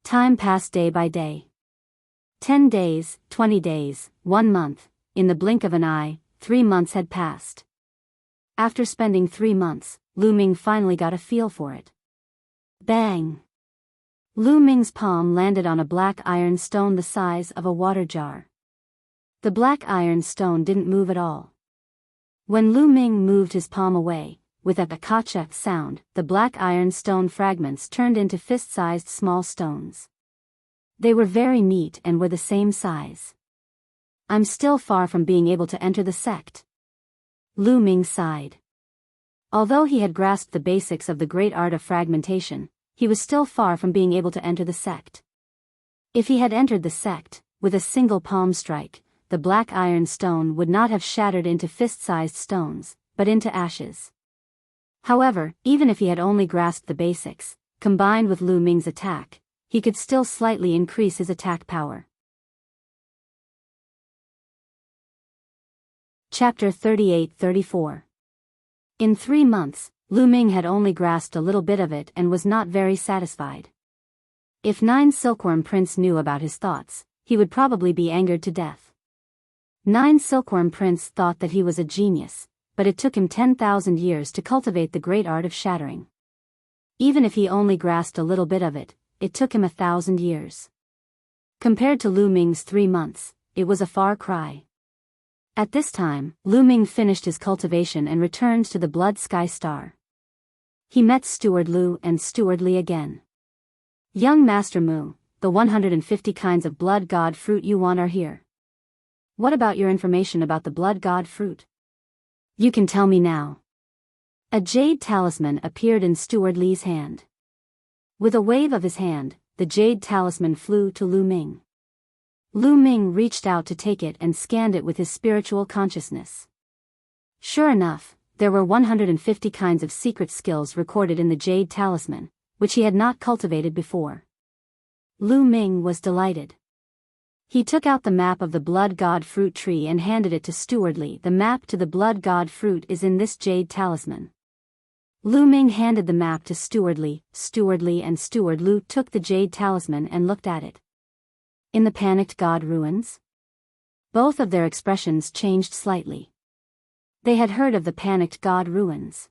Time passed day by day. 10 days, 20 days, 1 month, in the blink of an eye, 3 months had passed. After spending 3 months, Lu Ming finally got a feel for it. Bang! Lu Ming's palm landed on a black iron stone the size of a water jar. The black iron stone didn't move at all. When Lu Ming moved his palm away, with a kacha sound, the black iron stone fragments turned into fist-sized small stones. They were very neat and were the same size. "I'm still far from being able to enter the sect." Lu Ming sighed. Although he had grasped the basics of the great art of fragmentation, he was still far from being able to enter the sect. If he had entered the sect, with a single palm strike, the black iron stone would not have shattered into fist-sized stones, but into ashes. However, even if he had only grasped the basics, combined with Lu Ming's attack, he could still slightly increase his attack power. Chapter 38-34. In 3 months, Lu Ming had only grasped a little bit of it and was not very satisfied. If 9 Silkworm Prince knew about his thoughts, he would probably be angered to death. 9 Silkworm Prince thought that he was a genius, but it took him 10,000 years to cultivate the great art of shattering. Even if he only grasped a little bit of it, it took him 1,000 years. Compared to Lu Ming's 3 months, it was a far cry. At this time, Lu Ming finished his cultivation and returned to the Blood Sky Star. He met Steward Lu and Steward Li again. "Young Master Mu, the 150 kinds of blood god fruit you want are here. What about your information about the blood god fruit? You can tell me now." A jade talisman appeared in Steward Li's hand. With a wave of his hand, the jade talisman flew to Lu Ming. Lu Ming reached out to take it and scanned it with his spiritual consciousness. Sure enough, there were 150 kinds of secret skills recorded in the jade talisman, which he had not cultivated before. Lu Ming was delighted. He took out the map of the blood god fruit tree and handed it to Steward Li. "The map to the blood god fruit is in this jade talisman." Lu Ming handed the map to Steward Li. Steward Li and Steward Lu took the jade talisman and looked at it. "In the panicked god ruins?" Both of their expressions changed slightly. They had heard of the panicked god ruins.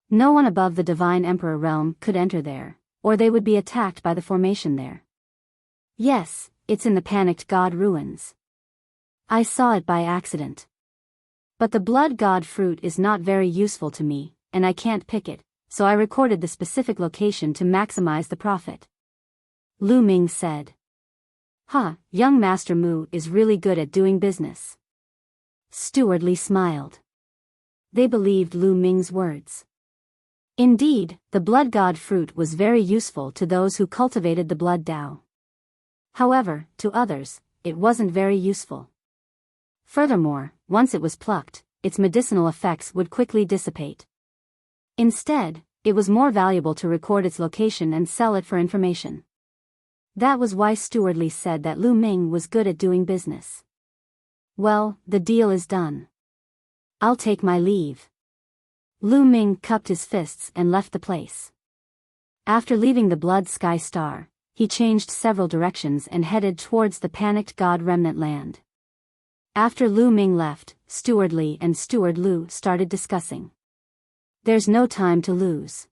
No one above the Divine Emperor realm could enter there, or they would be attacked by the formation there. "Yes, it's in the panicked god ruins. I saw it by accident. But the blood god fruit is not very useful to me, and I can't pick it, so I recorded the specific location to maximize the profit." Lu Ming said. Young Master Mu is really good at doing business." Steward Li smiled. They believed Lu Ming's words. Indeed, the blood god fruit was very useful to those who cultivated the blood Tao. However, to others, it wasn't very useful. Furthermore, once it was plucked, its medicinal effects would quickly dissipate. Instead, it was more valuable to record its location and sell it for information. That was why Steward Li said that Lu Ming was good at doing business. "Well, the deal is done. I'll take my leave." Lu Ming cupped his fists and left the place. After leaving the Blood Sky Star, he changed several directions and headed towards the panicked God Remnant land. After Lu Ming left, Steward Li and Steward Lu started discussing. There's no time to lose.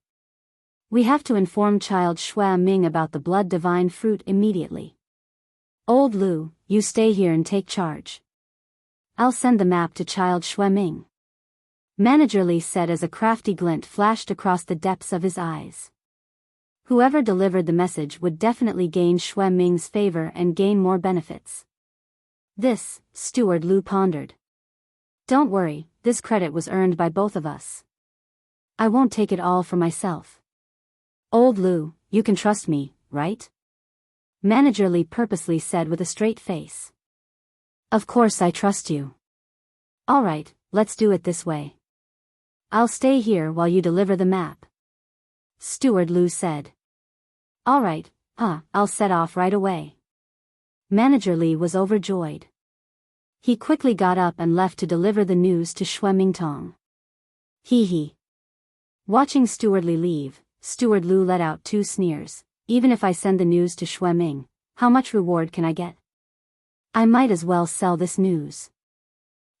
We have to inform Child Xue Ming about the Blood Divine Fruit immediately. Old Lu, you stay here and take charge. I'll send the map to Child Xue Ming. Manager Li said as a crafty glint flashed across the depths of his eyes. Whoever delivered the message would definitely gain Xue Ming's favor and gain more benefits. This, Steward Lu pondered. Don't worry, this credit was earned by both of us. I won't take it all for myself. Old Lu, you can trust me, right? Manager Li purposely said with a straight face. Of course I trust you. All right, let's do it this way. I'll stay here while you deliver the map. Steward Lu said. All right, I'll set off right away. Manager Li was overjoyed. He quickly got up and left to deliver the news to Xue Mingtong. Hee. Watching Steward Li leave, Steward Lu let out two sneers. Even if I send the news to Xue Ming, how much reward can I get? I might as well sell this news.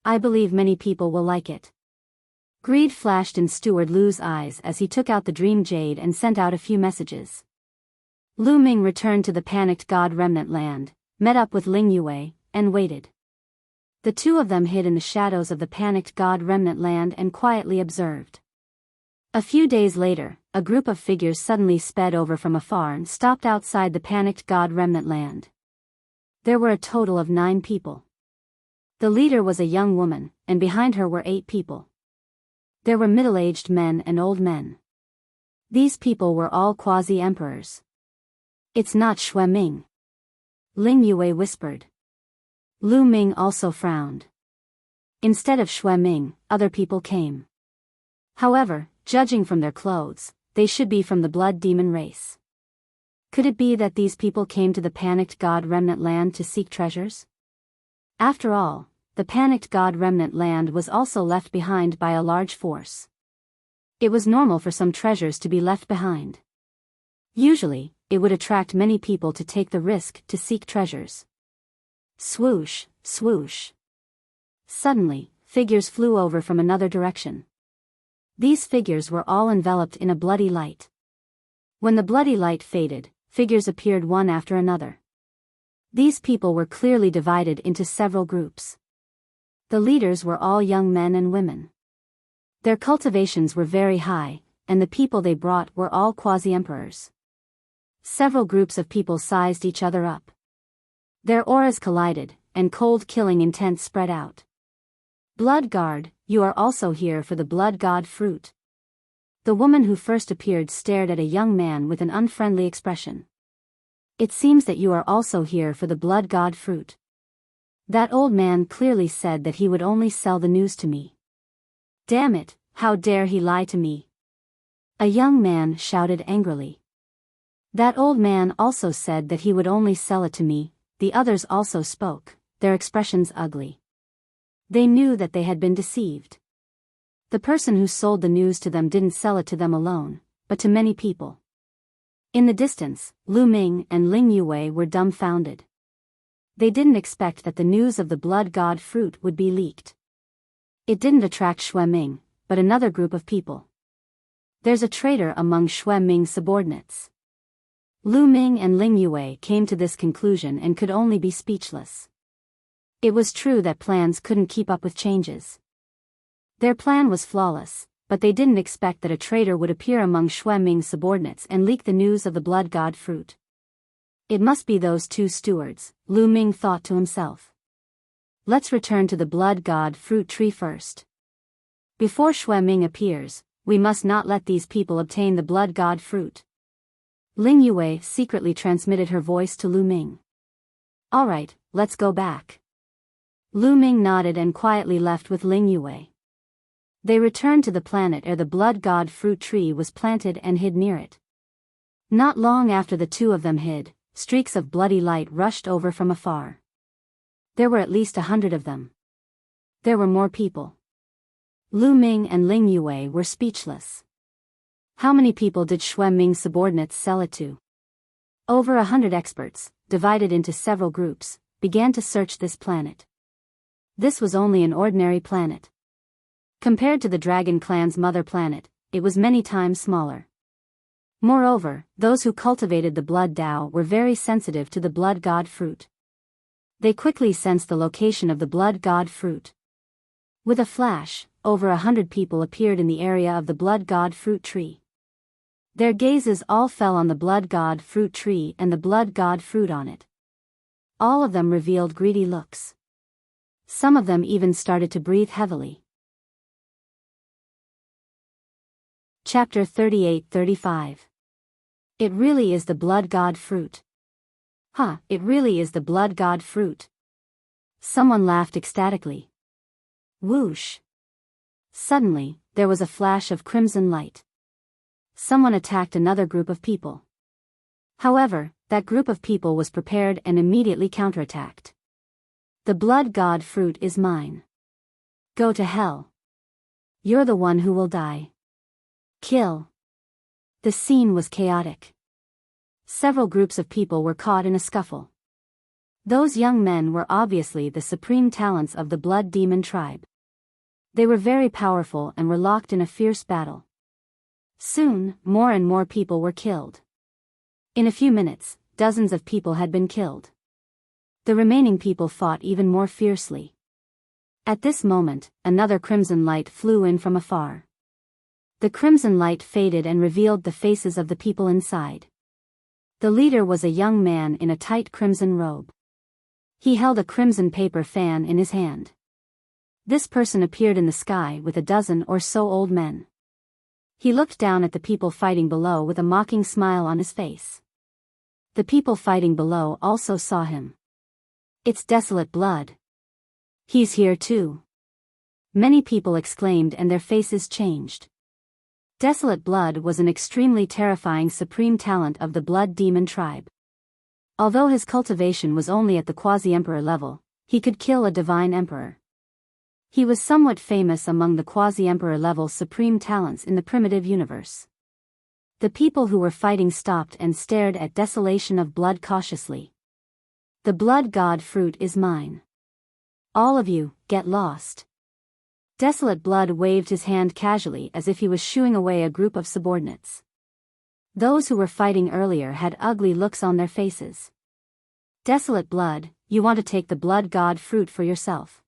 I believe many people will like it. Greed flashed in Steward Lu's eyes as he took out the Dream Jade and sent out a few messages. Lu Ming returned to the panicked God Remnant land, met up with Ling Yue, and waited. The two of them hid in the shadows of the panicked God Remnant land and quietly observed. A few days later, a group of figures suddenly sped over from afar and stopped outside the panicked God Remnant land. There were a total of 9 people. The leader was a young woman, and behind her were 8 people. There were middle-aged men and old men. These people were all quasi-emperors. It's not Xue Ming. Ling Yue whispered. Lu Ming also frowned. Instead of Xue Ming, other people came. However, judging from their clothes, they should be from the Blood Demon race. Could it be that these people came to the panicked God Remnant land to seek treasures? After all, the panicked God Remnant land was also left behind by a large force. It was normal for some treasures to be left behind. Usually, it would attract many people to take the risk to seek treasures. Swoosh, swoosh. Suddenly, figures flew over from another direction. These figures were all enveloped in a bloody light. When the bloody light faded, figures appeared one after another. These people were clearly divided into several groups. The leaders were all young men and women. Their cultivations were very high, and the people they brought were all quasi-emperors. Several groups of people sized each other up. Their auras collided, and cold killing intent spread out. Blood Guard, you are also here for the Blood God fruit. The woman who first appeared stared at a young man with an unfriendly expression. It seems that you are also here for the Blood God fruit. That old man clearly said that he would only sell the news to me. Damn it, how dare he lie to me? A young man shouted angrily. That old man also said that he would only sell it to me. The others also spoke, their expressions ugly. They knew that they had been deceived. The person who sold the news to them didn't sell it to them alone, but to many people. In the distance, Lu Ming and Ling Yue were dumbfounded. They didn't expect that the news of the Blood God fruit would be leaked. It didn't attract Xue Ming, but another group of people. There's a traitor among Xue Ming's subordinates. Lu Ming and Ling Yue came to this conclusion and could only be speechless. It was true that plans couldn't keep up with changes. Their plan was flawless, but they didn't expect that a traitor would appear among Xue Ming's subordinates and leak the news of the Blood God fruit. It must be those 2 stewards, Lu Ming thought to himself. Let's return to the Blood God fruit tree first. Before Xue Ming appears, we must not let these people obtain the Blood God fruit. Ling Yue secretly transmitted her voice to Lu Ming. All right, let's go back. Lu Ming nodded and quietly left with Ling Yue. They returned to the planet ere the Blood God fruit tree was planted and hid near it. Not long after the two of them hid, streaks of bloody light rushed over from afar. There were at least 100 of them. There were more people. Lu Ming and Ling Yue were speechless. How many people did Xue Ming's subordinates sell it to? Over 100 experts, divided into several groups, began to search this planet. This was only an ordinary planet. Compared to the Dragon Clan's mother planet, it was many times smaller. Moreover, those who cultivated the blood Dao were very sensitive to the blood god fruit. They quickly sensed the location of the blood god fruit. With a flash, over 100 people appeared in the area of the blood god fruit tree. Their gazes all fell on the blood god fruit tree and the blood god fruit on it. All of them revealed greedy looks. Some of them even started to breathe heavily. Chapter 38-35. It really is the blood god fruit. It really is the blood god fruit. Someone laughed ecstatically. Whoosh! Suddenly, there was a flash of crimson light. Someone attacked another group of people. However, that group of people was prepared and immediately counterattacked. The blood god fruit is mine. Go to hell. You're the one who will die. Kill. The scene was chaotic. Several groups of people were caught in a scuffle. Those young men were obviously the supreme talents of the blood demon tribe. They were very powerful and were locked in a fierce battle. Soon, more and more people were killed. In a few minutes, dozens of people had been killed. The remaining people fought even more fiercely. At this moment, another crimson light flew in from afar. The crimson light faded and revealed the faces of the people inside. The leader was a young man in a tight crimson robe. He held a crimson paper fan in his hand. This person appeared in the sky with a dozen or so old men. He looked down at the people fighting below with a mocking smile on his face. The people fighting below also saw him. It's Desolate Blood. He's here too. Many people exclaimed and their faces changed. Desolate Blood was an extremely terrifying supreme talent of the blood demon tribe. Although his cultivation was only at the quasi-emperor level, he could kill a divine emperor. He was somewhat famous among the quasi-emperor level supreme talents in the primitive universe. The people who were fighting stopped and stared at Desolation of Blood cautiously. The blood god fruit is mine. All of you, get lost. Desolate Blood waved his hand casually as if he was shooing away a group of subordinates. Those who were fighting earlier had ugly looks on their faces. Desolate Blood, you want to take the blood god fruit for yourself.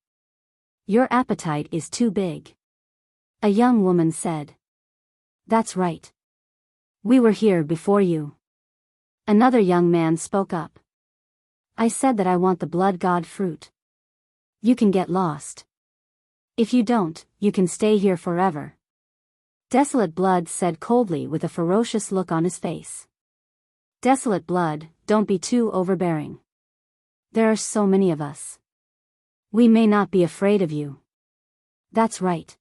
Your appetite is too big. A young woman said. That's right. We were here before you. Another young man spoke up. I said that I want the blood god fruit. You can get lost. If you don't, you can stay here forever. Desolate Blood said coldly with a ferocious look on his face. Desolate Blood, don't be too overbearing. There are so many of us. We may not be afraid of you. That's right.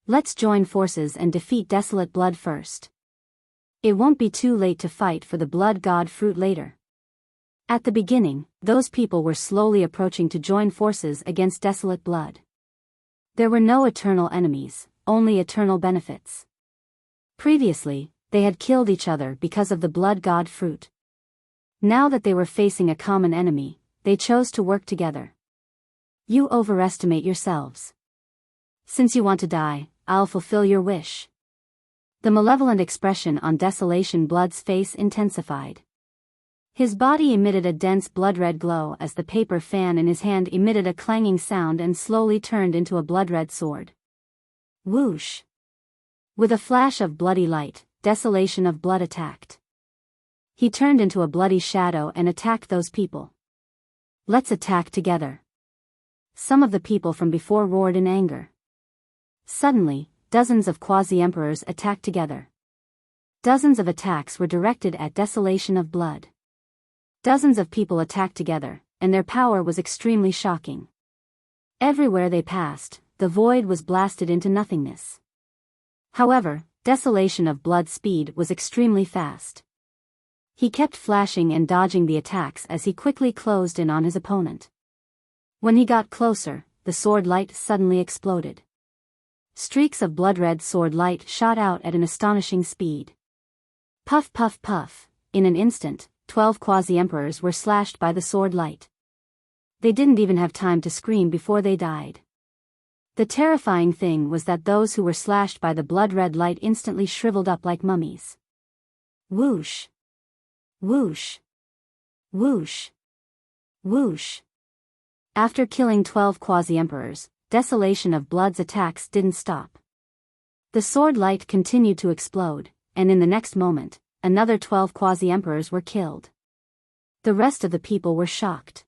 Let's join forces and defeat Desolate Blood first. It won't be too late to fight for the blood god fruit later. At the beginning, those people were slowly approaching to join forces against Desolate Blood. There were no eternal enemies, only eternal benefits. Previously, they had killed each other because of the blood god fruit. Now that they were facing a common enemy, they chose to work together. You overestimate yourselves. Since you want to die, I'll fulfill your wish. The malevolent expression on Desolation Blood's face intensified. His body emitted a dense blood-red glow as the paper fan in his hand emitted a clanging sound and slowly turned into a blood-red sword. Whoosh! With a flash of bloody light, Desolation of Blood attacked. He turned into a bloody shadow and attacked those people. Let's attack together. Some of the people from before roared in anger. Suddenly, dozens of quasi-emperors attacked together. Dozens of attacks were directed at Desolation of Blood. Dozens of people attacked together, and their power was extremely shocking. Everywhere they passed, the void was blasted into nothingness. However, Desolation of Blood's speed was extremely fast. He kept flashing and dodging the attacks as he quickly closed in on his opponent. When he got closer, the sword light suddenly exploded. Streaks of blood-red sword light shot out at an astonishing speed. Puff puff puff, in an instant, 12 quasi-emperors were slashed by the sword light. They didn't even have time to scream before they died. The terrifying thing was that those who were slashed by the blood-red light instantly shriveled up like mummies. Whoosh! Whoosh! Whoosh! Whoosh! After killing 12 quasi-emperors, Desolation of Blood's attacks didn't stop. The sword light continued to explode, and in the next moment, another 12 quasi-emperors were killed. The rest of the people were shocked.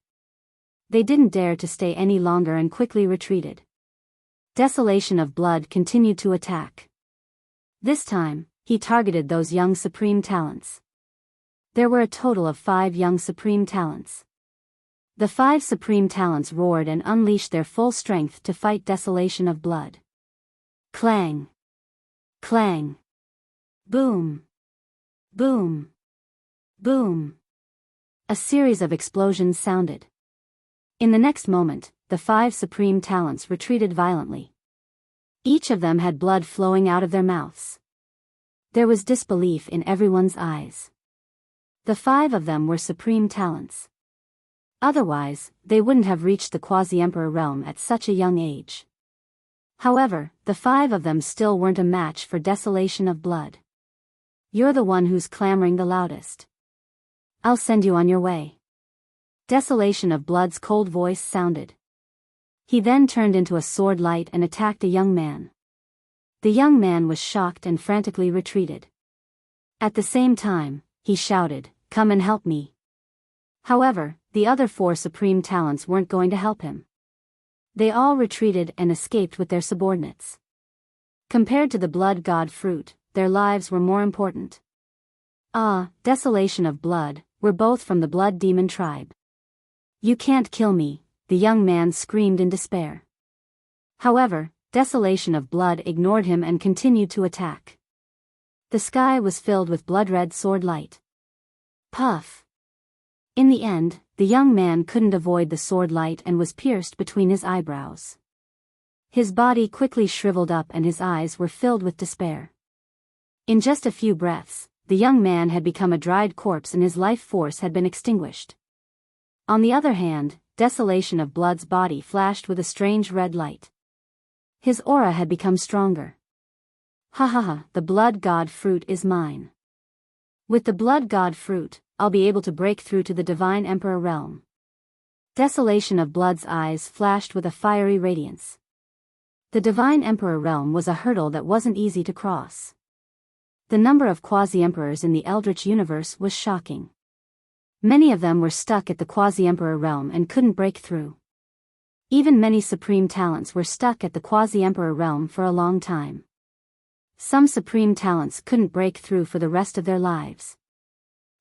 They didn't dare to stay any longer and quickly retreated. Desolation of Blood continued to attack. This time, he targeted those young supreme talents. There were a total of 5 young supreme talents. The 5 supreme talents roared and unleashed their full strength to fight Desolation of Blood. Clang! Clang! Boom! Boom! Boom! A series of explosions sounded. In the next moment, the 5 supreme talents retreated violently. Each of them had blood flowing out of their mouths. There was disbelief in everyone's eyes. The 5 of them were supreme talents. Otherwise, they wouldn't have reached the quasi-emperor realm at such a young age. However, the 5 of them still weren't a match for Desolation of Blood. You're the one who's clamoring the loudest. I'll send you on your way. Desolation of Blood's cold voice sounded. He then turned into a sword light and attacked a young man. The young man was shocked and frantically retreated. At the same time, he shouted, "Come and help me." However, the other 4 supreme talents weren't going to help him. They all retreated and escaped with their subordinates. Compared to the blood god fruit, their lives were more important. Desolation of Blood, we're both from the blood demon tribe. You can't kill me, the young man screamed in despair. However, Desolation of Blood ignored him and continued to attack. The sky was filled with blood-red sword light. Puff! In the end, the young man couldn't avoid the sword light and was pierced between his eyebrows. His body quickly shriveled up and his eyes were filled with despair. In just a few breaths, the young man had become a dried corpse and his life force had been extinguished. On the other hand, Desolation of Blood's body flashed with a strange red light. His aura had become stronger. Ha ha ha, the blood god fruit is mine. With the blood god fruit, I'll be able to break through to the divine emperor realm. Desolation of Blood's eyes flashed with a fiery radiance. The divine emperor realm was a hurdle that wasn't easy to cross. The number of quasi-emperors in the Eldritch universe was shocking. Many of them were stuck at the quasi-emperor realm and couldn't break through. Even many supreme talents were stuck at the quasi-emperor realm for a long time. Some supreme talents couldn't break through for the rest of their lives.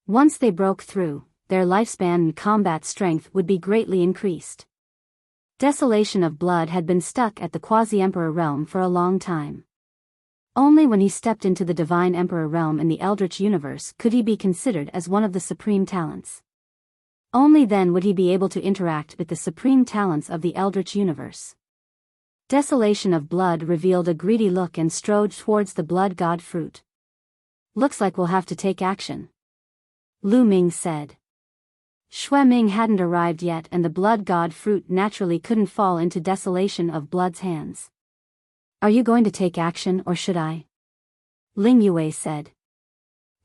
Once they broke through, their lifespan and combat strength would be greatly increased. Desolation of Blood had been stuck at the quasi-emperor realm for a long time. Only when he stepped into the divine emperor realm in the Eldritch universe could he be considered as one of the supreme talents. Only then would he be able to interact with the supreme talents of the Eldritch universe. Desolation of Blood revealed a greedy look and strode towards the blood god fruit. Looks like we'll have to take action. Lu Ming said. Xue Ming hadn't arrived yet and the blood god fruit naturally couldn't fall into Desolation of Blood's hands. Are you going to take action or should I? Ling Yue said.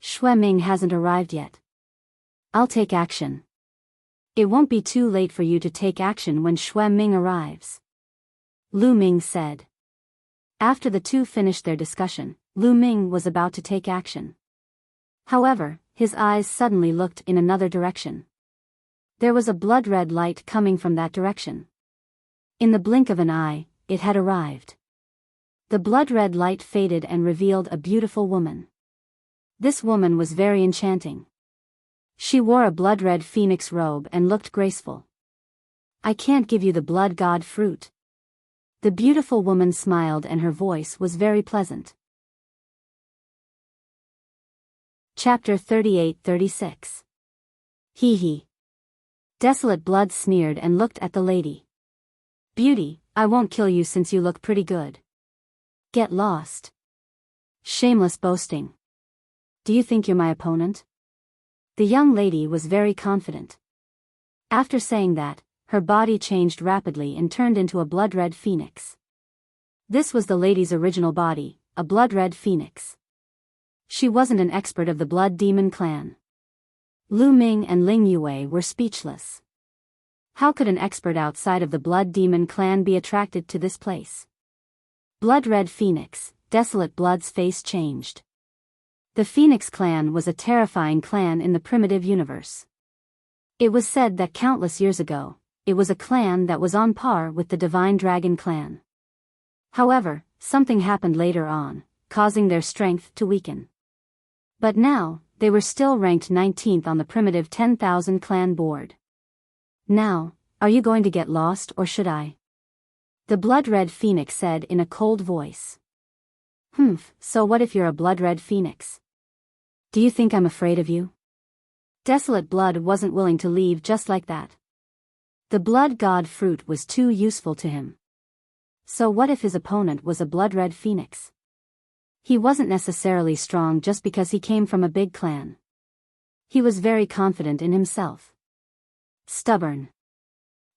Xue Ming hasn't arrived yet. I'll take action. It won't be too late for you to take action when Xue Ming arrives. Lu Ming said. After the two finished their discussion, Lu Ming was about to take action. However, his eyes suddenly looked in another direction. There was a blood-red light coming from that direction. In the blink of an eye, it had arrived. The blood-red light faded and revealed a beautiful woman. This woman was very enchanting. She wore a blood-red phoenix robe and looked graceful. I can't give you the blood god fruit. The beautiful woman smiled and her voice was very pleasant. Chapter 38-36. Hee hee. Desolate Blood sneered and looked at the lady. Beauty, I won't kill you since you look pretty good. Get lost. Shameless boasting. Do you think you're my opponent? The young lady was very confident. After saying that, her body changed rapidly and turned into a blood-red phoenix. This was the lady's original body, a blood-red phoenix. She wasn't an expert of the Blood Demon clan. Lu Ming and Ling Yue were speechless. How could an expert outside of the Blood Demon clan be attracted to this place? Blood-red phoenix, Desolate Blood's face changed. The Phoenix clan was a terrifying clan in the primitive universe. It was said that countless years ago, it was a clan that was on par with the Divine Dragon clan. However, something happened later on, causing their strength to weaken. But now, they were still ranked 19th on the primitive 10,000 clan board. Now, are you going to get lost or should I? The blood-red phoenix said in a cold voice. So what if you're a blood-red phoenix? Do you think I'm afraid of you? Desolate Blood wasn't willing to leave just like that. The blood god fruit was too useful to him. So what if his opponent was a blood-red phoenix? He wasn't necessarily strong just because he came from a big clan. He was very confident in himself. Stubborn.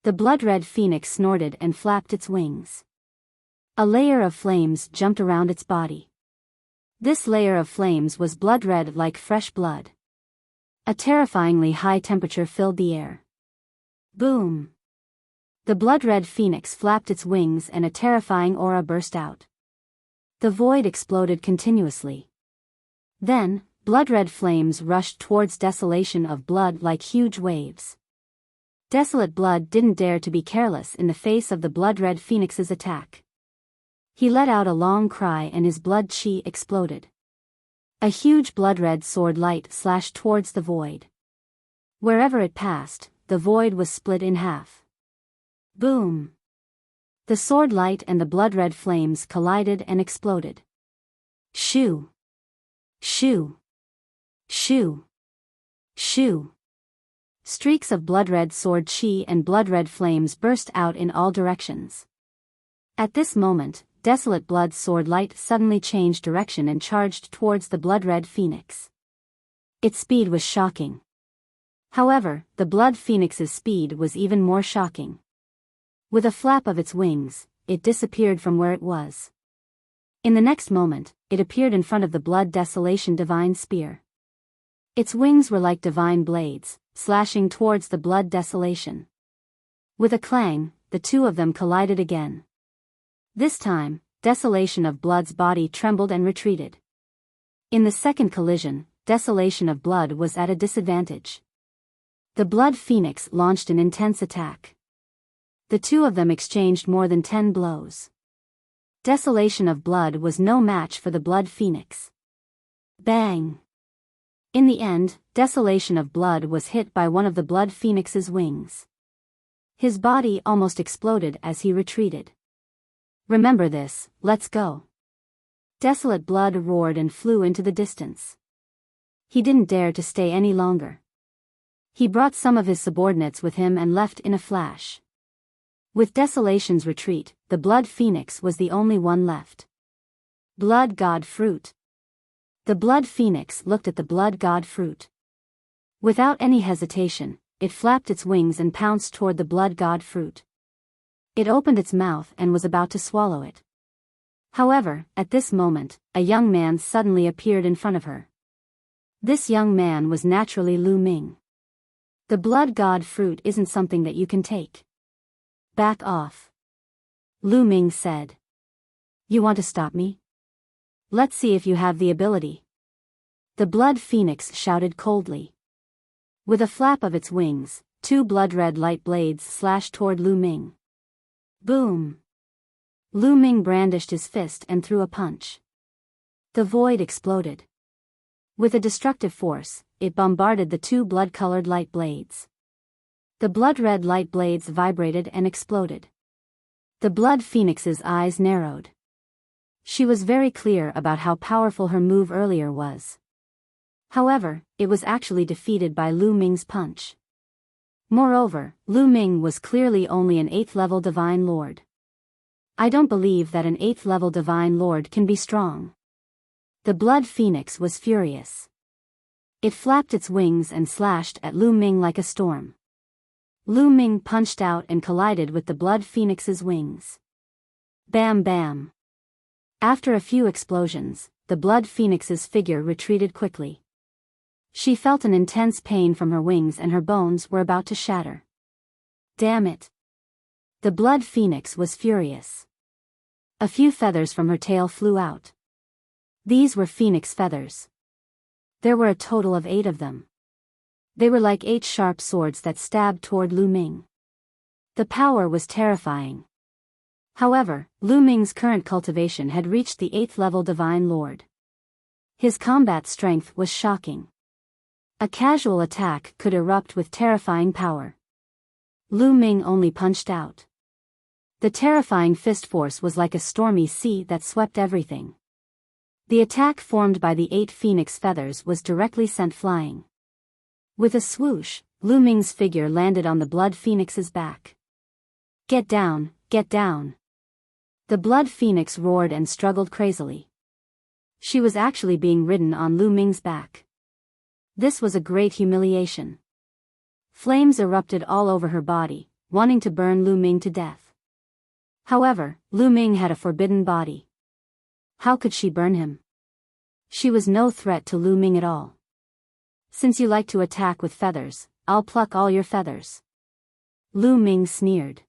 The blood-red phoenix snorted and flapped its wings. A layer of flames jumped around its body. This layer of flames was blood-red like fresh blood. A terrifyingly high temperature filled the air. Boom! The blood-red phoenix flapped its wings and a terrifying aura burst out. The void exploded continuously. Then, blood-red flames rushed towards Desolation of Blood like huge waves. Desolate Blood didn't dare to be careless in the face of the blood-red phoenix's attack. He let out a long cry and his blood chi exploded. A huge blood-red sword light slashed towards the void. Wherever it passed, the void was split in half. Boom! The sword light and the blood-red flames collided and exploded. Shoo! Shoo! Shoo! Shoo! Streaks of blood-red sword chi and blood-red flames burst out in all directions. At this moment, Desolate Blood's sword light suddenly changed direction and charged towards the blood-red phoenix. Its speed was shocking. However, the blood phoenix's speed was even more shocking. With a flap of its wings, it disappeared from where it was. In the next moment, it appeared in front of the Blood Desolation divine spear. Its wings were like divine blades, slashing towards the Blood Desolation. With a clang, the two of them collided again. This time, Desolation of Blood's body trembled and retreated. In the second collision, Desolation of Blood was at a disadvantage. The Blood Phoenix launched an intense attack. The two of them exchanged more than 10 blows. Desolation of Blood was no match for the Blood Phoenix. Bang! In the end, Desolation of Blood was hit by one of the Blood Phoenix's wings. His body almost exploded as he retreated. Remember this, let's go. Desolate Blood roared and flew into the distance. He didn't dare to stay any longer. He brought some of his subordinates with him and left in a flash. With Desolation's retreat, the Blood Phoenix was the only one left. Blood God Fruit. The Blood Phoenix looked at the Blood God Fruit. Without any hesitation, it flapped its wings and pounced toward the Blood God Fruit. It opened its mouth and was about to swallow it. However, at this moment, a young man suddenly appeared in front of her. This young man was naturally Lu Ming. The Blood God Fruit isn't something that you can take. Back off. Lu Ming said. You want to stop me? Let's see if you have the ability. The Blood Phoenix shouted coldly. With a flap of its wings, two blood-red light blades slashed toward Lu Ming. Boom! Lu Ming brandished his fist and threw a punch. The void exploded. With a destructive force, it bombarded the two blood-colored light blades. The blood-red light blades vibrated and exploded. The Blood Phoenix's eyes narrowed. She was very clear about how powerful her move earlier was. However, it was actually defeated by Lu Ming's punch. Moreover, Lu Ming was clearly only an 8th-level Divine Lord. I don't believe that an 8th level divine lord can be strong. The blood phoenix was furious. It flapped its wings and slashed at Lu Ming like a storm. Lu Ming punched out and collided with the blood phoenix's wings. Bam bam. After a few explosions, the blood phoenix's figure retreated quickly. She felt an intense pain from her wings and her bones were about to shatter. Damn it. The blood phoenix was furious. A few feathers from her tail flew out. These were phoenix feathers. There were a total of 8 of them. They were like 8 sharp swords that stabbed toward Lu Ming. The power was terrifying. However, Lu Ming's current cultivation had reached the 8th level divine lord. His combat strength was shocking. A casual attack could erupt with terrifying power. Lu Ming only punched out. The terrifying fist force was like a stormy sea that swept everything. The attack formed by the 8 phoenix feathers was directly sent flying. With a swoosh, Lu Ming's figure landed on the blood phoenix's back. Get down, get down. The blood phoenix roared and struggled crazily. She was actually being ridden on Lu Ming's back. This was a great humiliation. Flames erupted all over her body, wanting to burn Lu Ming to death. However, Lu Ming had a forbidden body. How could she burn him? She was no threat to Lu Ming at all. Since you like to attack with feathers, I'll pluck all your feathers. Lu Ming sneered.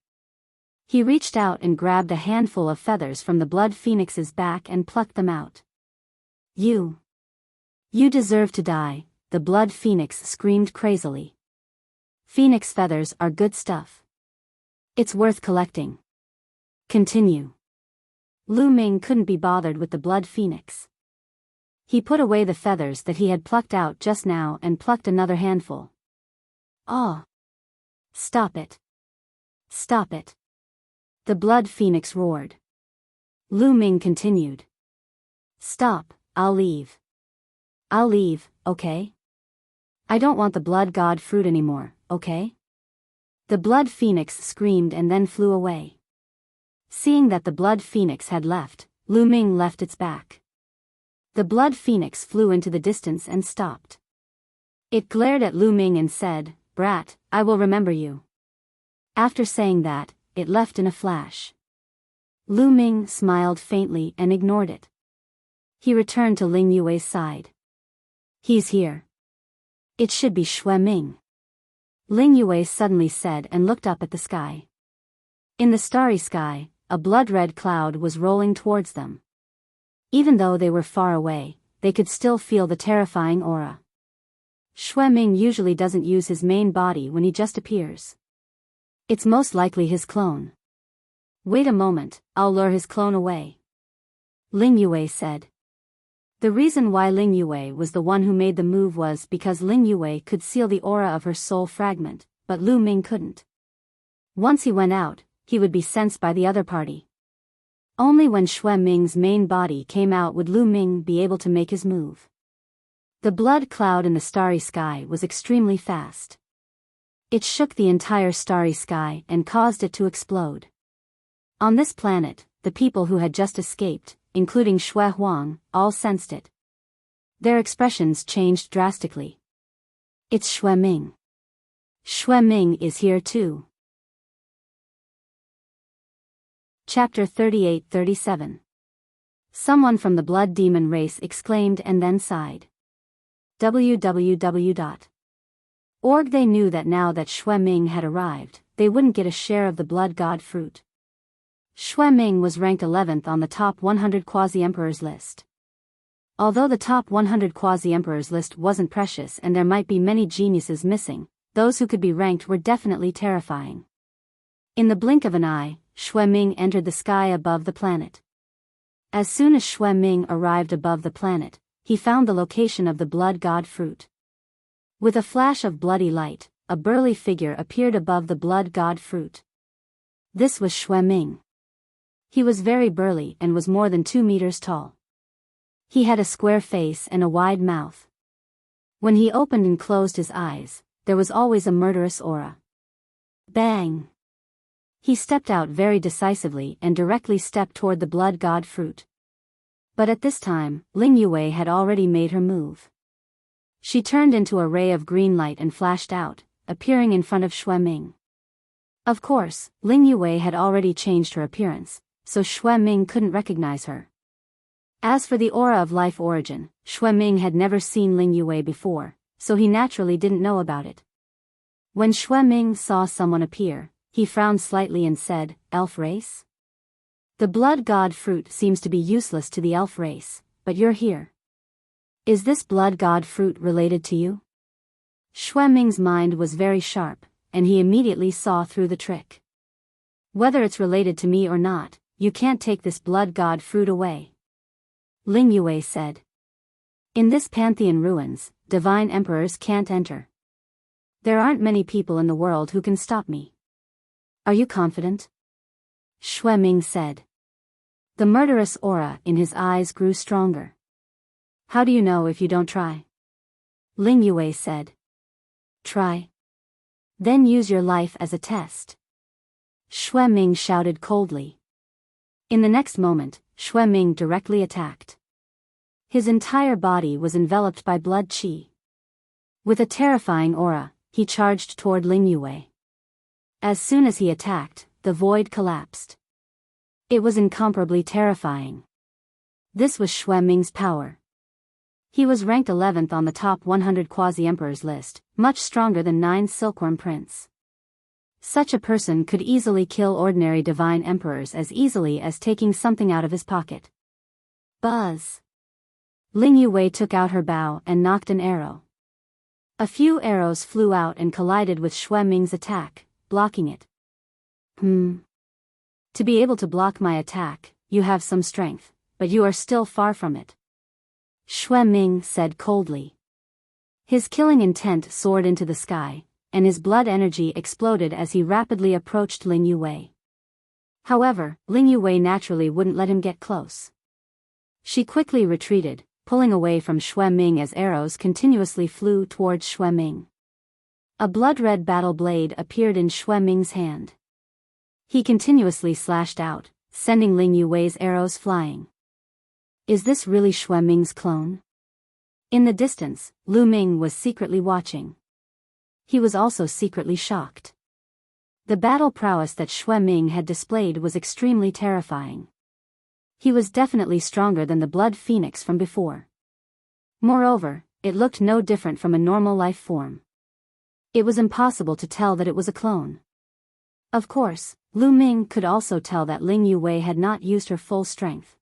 He reached out and grabbed a handful of feathers from the blood phoenix's back and plucked them out. You deserve to die, the blood phoenix screamed crazily. Phoenix feathers are good stuff. It's worth collecting. Continue. Lu Ming couldn't be bothered with the blood phoenix. He put away the feathers that he had plucked out just now and plucked another handful. Oh! Stop it. Stop it. The blood phoenix roared. Lu Ming continued. Stop, I'll leave. I'll leave, okay? I don't want the blood god fruit anymore, okay? The blood phoenix screamed and then flew away. Seeing that the blood phoenix had left, Lu Ming left its back. The blood phoenix flew into the distance and stopped. It glared at Lu Ming and said, "Brat, I will remember you." After saying that, it left in a flash. Lu Ming smiled faintly and ignored it. He returned to Ling Yue's side. He's here. It should be Xue Ming. Ling Yue suddenly said and looked up at the sky. In the starry sky, a blood-red cloud was rolling towards them. Even though they were far away, they could still feel the terrifying aura. Xue Ming usually doesn't use his main body when he just appears. It's most likely his clone. Wait a moment, I'll lure his clone away. Ling Yue said. The reason why Ling Yue was the one who made the move was because Ling Yue could seal the aura of her soul fragment, but Lu Ming couldn't. Once he went out, he would be sensed by the other party. Only when Xue Ming's main body came out would Lu Ming be able to make his move. The blood cloud in the starry sky was extremely fast. It shook the entire starry sky and caused it to explode. On this planet, the people who had just escaped, including Xue Huang, all sensed it. Their expressions changed drastically. It's Xue Ming. Xue Ming is here too. Chapter 38-37. Someone from the blood demon race exclaimed and then sighed. www.org. They knew that now that Xue Ming had arrived, they wouldn't get a share of the blood god fruit. Xue Ming was ranked 11th on the top 100 quasi-emperors list. Although the top 100 quasi-emperors list wasn't precious and there might be many geniuses missing, those who could be ranked were definitely terrifying. In the blink of an eye, Xue Ming entered the sky above the planet. As soon as Xue Ming arrived above the planet, he found the location of the blood god fruit. With a flash of bloody light, a burly figure appeared above the blood god fruit. This was Xue Ming. He was very burly and was more than 2 meters tall. He had a square face and a wide mouth. When he opened and closed his eyes, there was always a murderous aura. Bang! He stepped out very decisively and directly stepped toward the blood god fruit. But at this time, Ling Yue had already made her move. She turned into a ray of green light and flashed out, appearing in front of Xue Ming. Of course, Ling Yue had already changed her appearance, so Xue Ming couldn't recognize her. As for the aura of life origin, Xue Ming had never seen Ling Yue before, so he naturally didn't know about it. When Xue Ming saw someone appear, he frowned slightly and said, "Elf race? The blood god fruit seems to be useless to the elf race, but you're here. Is this blood god fruit related to you?" Xue Ming's mind was very sharp, and he immediately saw through the trick. "Whether it's related to me or not, you can't take this blood god fruit away," Ling Yue said. "In this Pantheon ruins, divine emperors can't enter. There aren't many people in the world who can stop me." "Are you confident?" Xue Ming said. The murderous aura in his eyes grew stronger. "How do you know if you don't try?" Ling Yue said. "Try? Then use your life as a test." Xue Ming shouted coldly. In the next moment, Xue Ming directly attacked. His entire body was enveloped by blood qi. With a terrifying aura, he charged toward Ling Yue. As soon as he attacked, the void collapsed. It was incomparably terrifying. This was Xue Ming's power. He was ranked 11th on the top 100 quasi-emperors list, much stronger than 9 Silkworm Prince. Such a person could easily kill ordinary divine emperors as easily as taking something out of his pocket. Buzz! Ling Yue took out her bow and knocked an arrow. A few arrows flew out and collided with Xue Ming's attack, blocking it. To be able to block my attack, you have some strength, but you are still far from it," Xue Ming said coldly. His killing intent soared into the sky, and his blood energy exploded as he rapidly approached Ling Yue. However, Ling Yue naturally wouldn't let him get close. She quickly retreated, pulling away from Xue Ming as arrows continuously flew towards Xue Ming. A blood-red battle blade appeared in Xue Ming's hand. He continuously slashed out, sending Ling Yue's arrows flying. Is this really Xue Ming's clone? In the distance, Lu Ming was secretly watching. He was also secretly shocked. The battle prowess that Xue Ming had displayed was extremely terrifying. He was definitely stronger than the blood phoenix from before. Moreover, it looked no different from a normal life form. It was impossible to tell that it was a clone. Of course, Lu Ming could also tell that Ling Yue had not used her full strength.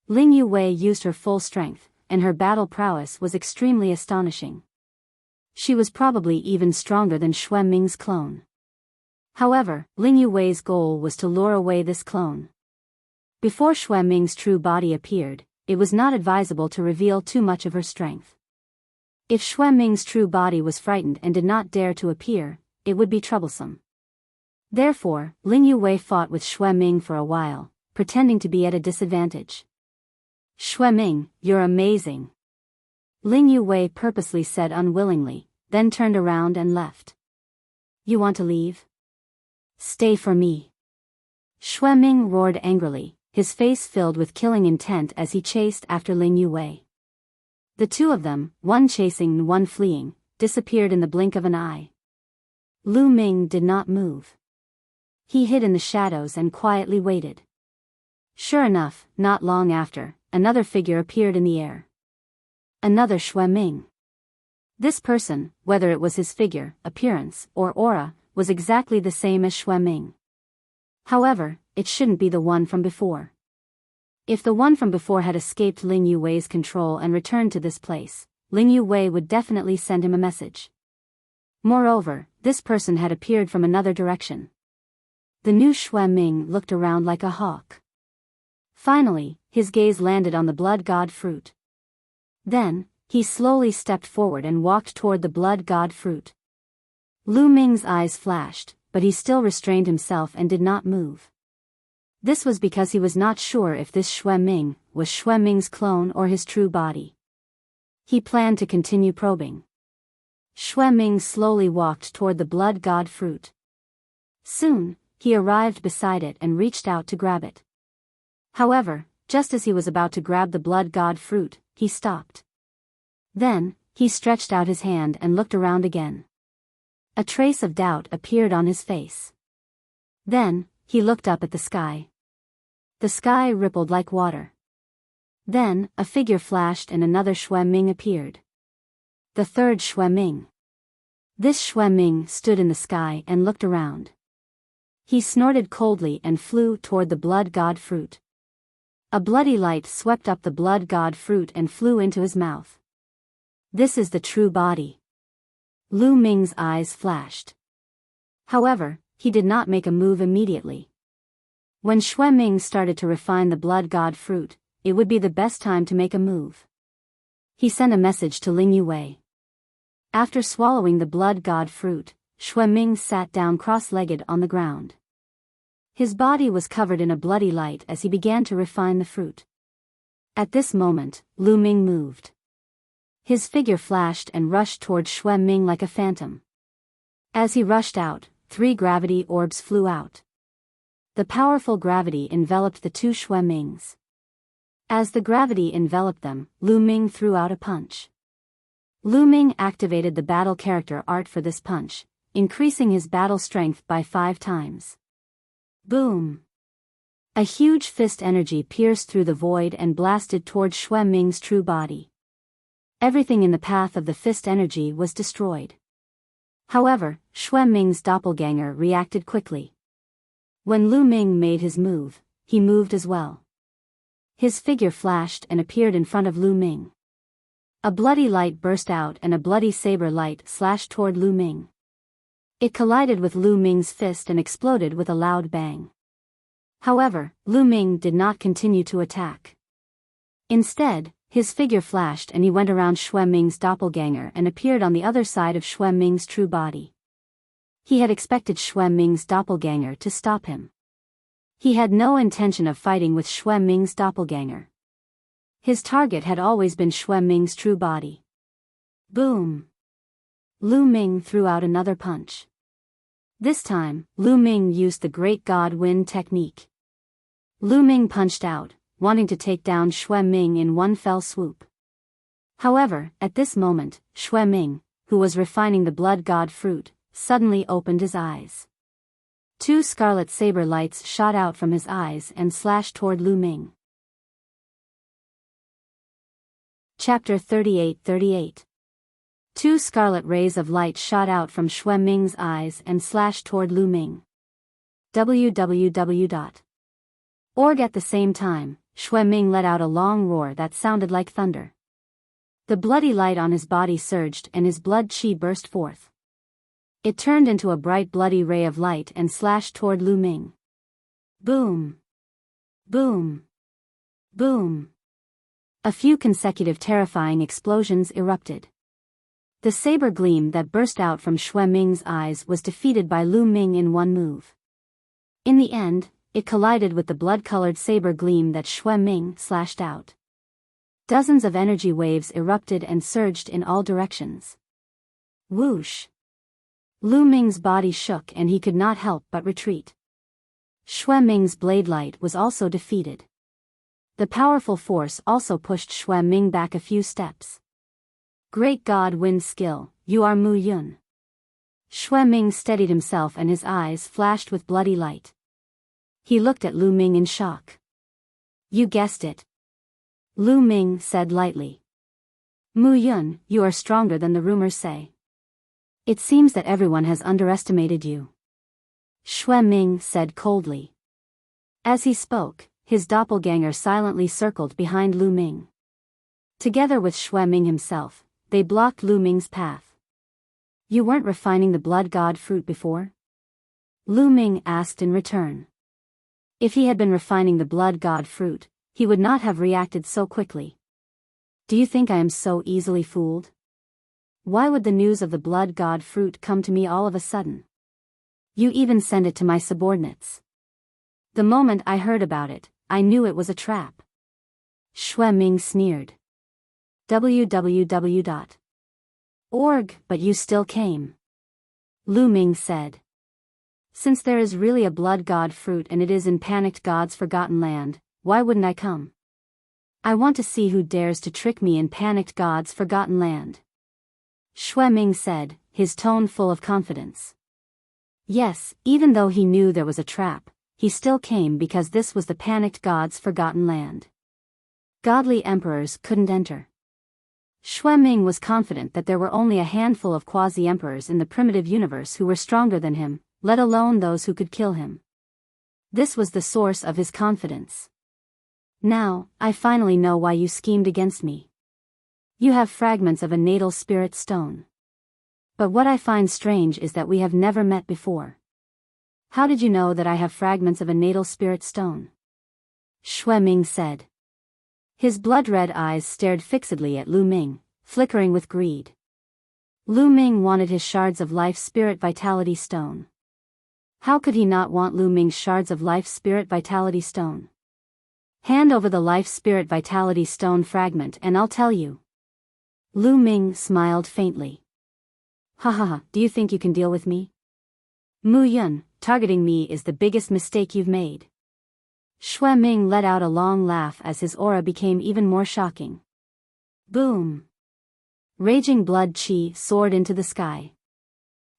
Ling Yue used her full strength, and her battle prowess was extremely astonishing. She was probably even stronger than Xue Ming's clone. However, Ling Yue's goal was to lure away this clone. Before Xue Ming's true body appeared, it was not advisable to reveal too much of her strength. If Xue Ming's true body was frightened and did not dare to appear, it would be troublesome. Therefore, Ling Yue fought with Xue Ming for a while, pretending to be at a disadvantage. "Xue Ming, you're amazing," Ling Yue purposely said unwillingly, then turned around and left. "You want to leave? Stay for me." Xue Ming roared angrily, his face filled with killing intent as he chased after Ling Yue. The two of them, one chasing and one fleeing, disappeared in the blink of an eye. Lu Ming did not move. He hid in the shadows and quietly waited. Sure enough, not long after, another figure appeared in the air. Another Xue Ming. This person, whether it was his figure, appearance, or aura, was exactly the same as Xue Ming. However, it shouldn't be the one from before. If the one from before had escaped Ling Yue's control and returned to this place, Ling Yue would definitely send him a message. Moreover, this person had appeared from another direction. The new Xue Ming looked around like a hawk. Finally, his gaze landed on the blood god fruit. Then, he slowly stepped forward and walked toward the blood god fruit. Lu Ming's eyes flashed, but he still restrained himself and did not move. This was because he was not sure if this Xue Ming was Xue Ming's clone or his true body. He planned to continue probing. Xue Ming slowly walked toward the blood god fruit. Soon, he arrived beside it and reached out to grab it. However, just as he was about to grab the blood god fruit, he stopped. Then, he stretched out his hand and looked around again. A trace of doubt appeared on his face. Then, he looked up at the sky. The sky rippled like water. Then, a figure flashed and another Xueming appeared. The third Xueming. This Xueming stood in the sky and looked around. He snorted coldly and flew toward the blood god fruit. A bloody light swept up the blood god fruit and flew into his mouth. This is the true body. Lu Ming's eyes flashed. However, he did not make a move immediately. When Xueming started to refine the blood god fruit, it would be the best time to make a move. He sent a message to Ling Yue. After swallowing the blood god fruit, Xueming sat down cross-legged on the ground. His body was covered in a bloody light as he began to refine the fruit. At this moment, Lu Ming moved. His figure flashed and rushed toward Xueming like a phantom. As he rushed out, 3 gravity orbs flew out. The powerful gravity enveloped the 2 Xuemings. As the gravity enveloped them, Lu Ming threw out a punch. Lu Ming activated the battle character art for this punch, increasing his battle strength by 5 times. Boom! A huge fist energy pierced through the void and blasted toward Xueming's true body. Everything in the path of the fist energy was destroyed. However, Xueming's doppelganger reacted quickly. When Lu Ming made his move, he moved as well. His figure flashed and appeared in front of Lu Ming. A bloody light burst out and a bloody saber light slashed toward Lu Ming. It collided with Lu Ming's fist and exploded with a loud bang. However, Lu Ming did not continue to attack. Instead, his figure flashed and he went around Xueming's doppelganger and appeared on the other side of Xueming's true body. He had expected Xueming's doppelganger to stop him. He had no intention of fighting with Xueming's doppelganger. His target had always been Xueming's true body. Boom! Lu Ming threw out another punch. This time, Lu Ming used the Great God Wind technique. Lu Ming punched out, wanting to take down Xueming in one fell swoop. However, at this moment, Xueming, who was refining the blood god fruit, suddenly opened his eyes. 2 scarlet saber lights shot out from his eyes and slashed toward Lu Ming. Chapter 38. 2 scarlet rays of light shot out from Xueming's eyes and slashed toward Lu Ming. Org. At the same time, Xueming let out a long roar that sounded like thunder. The bloody light on his body surged and his blood chi burst forth. It turned into a bright bloody ray of light and slashed toward Lu Ming. Boom! Boom! Boom! A few consecutive terrifying explosions erupted. The saber gleam that burst out from Xueming's eyes was defeated by Lu Ming in one move. In the end, it collided with the blood-colored saber gleam that Xueming slashed out. Dozens of energy waves erupted and surged in all directions. Whoosh! Lu Ming's body shook and he could not help but retreat. Xueming's blade light was also defeated. The powerful force also pushed Xueming back a few steps. Great God Wind skill, you are Mu Yun. Xueming steadied himself and his eyes flashed with bloody light. He looked at Lu Ming in shock. You guessed it. Lu Ming said lightly. Mu Yun, you are stronger than the rumors say. It seems that everyone has underestimated you. Xueming said coldly. As he spoke, his doppelganger silently circled behind Lu Ming. Together with Xueming himself, they blocked Lu Ming's path. You weren't refining the blood god fruit before? Lu Ming asked in return. If he had been refining the blood god fruit, he would not have reacted so quickly. Do you think I am so easily fooled? Why would the news of the blood god fruit come to me all of a sudden? You even sent it to my subordinates. The moment I heard about it, I knew it was a trap. Xueming sneered. Org, but you still came. Lu Ming said. Since there is really a blood god fruit and it is in panicked god's forgotten land, why wouldn't I come? I want to see who dares to trick me in panicked god's forgotten land. Xue Ming said, his tone full of confidence. Yes, even though he knew there was a trap, he still came because this was the panicked god's forgotten land. Godly emperors couldn't enter. Xue Ming was confident that there were only a handful of quasi-emperors in the primitive universe who were stronger than him, let alone those who could kill him. This was the source of his confidence. Now, I finally know why you schemed against me. You have fragments of a natal spirit stone. But what I find strange is that we have never met before. How did you know that I have fragments of a natal spirit stone? Xue Ming said. His blood-red eyes stared fixedly at Lu Ming, flickering with greed. Lu Ming wanted his shards of life spirit vitality stone. How could he not want Lu Ming's shards of life spirit vitality stone? Hand over the life spirit vitality stone fragment and I'll tell you. Lu Ming smiled faintly. Ha ha ha, do you think you can deal with me? Mu Yun, targeting me is the biggest mistake you've made. Xue Ming let out a long laugh as his aura became even more shocking. Boom! Raging blood qi soared into the sky.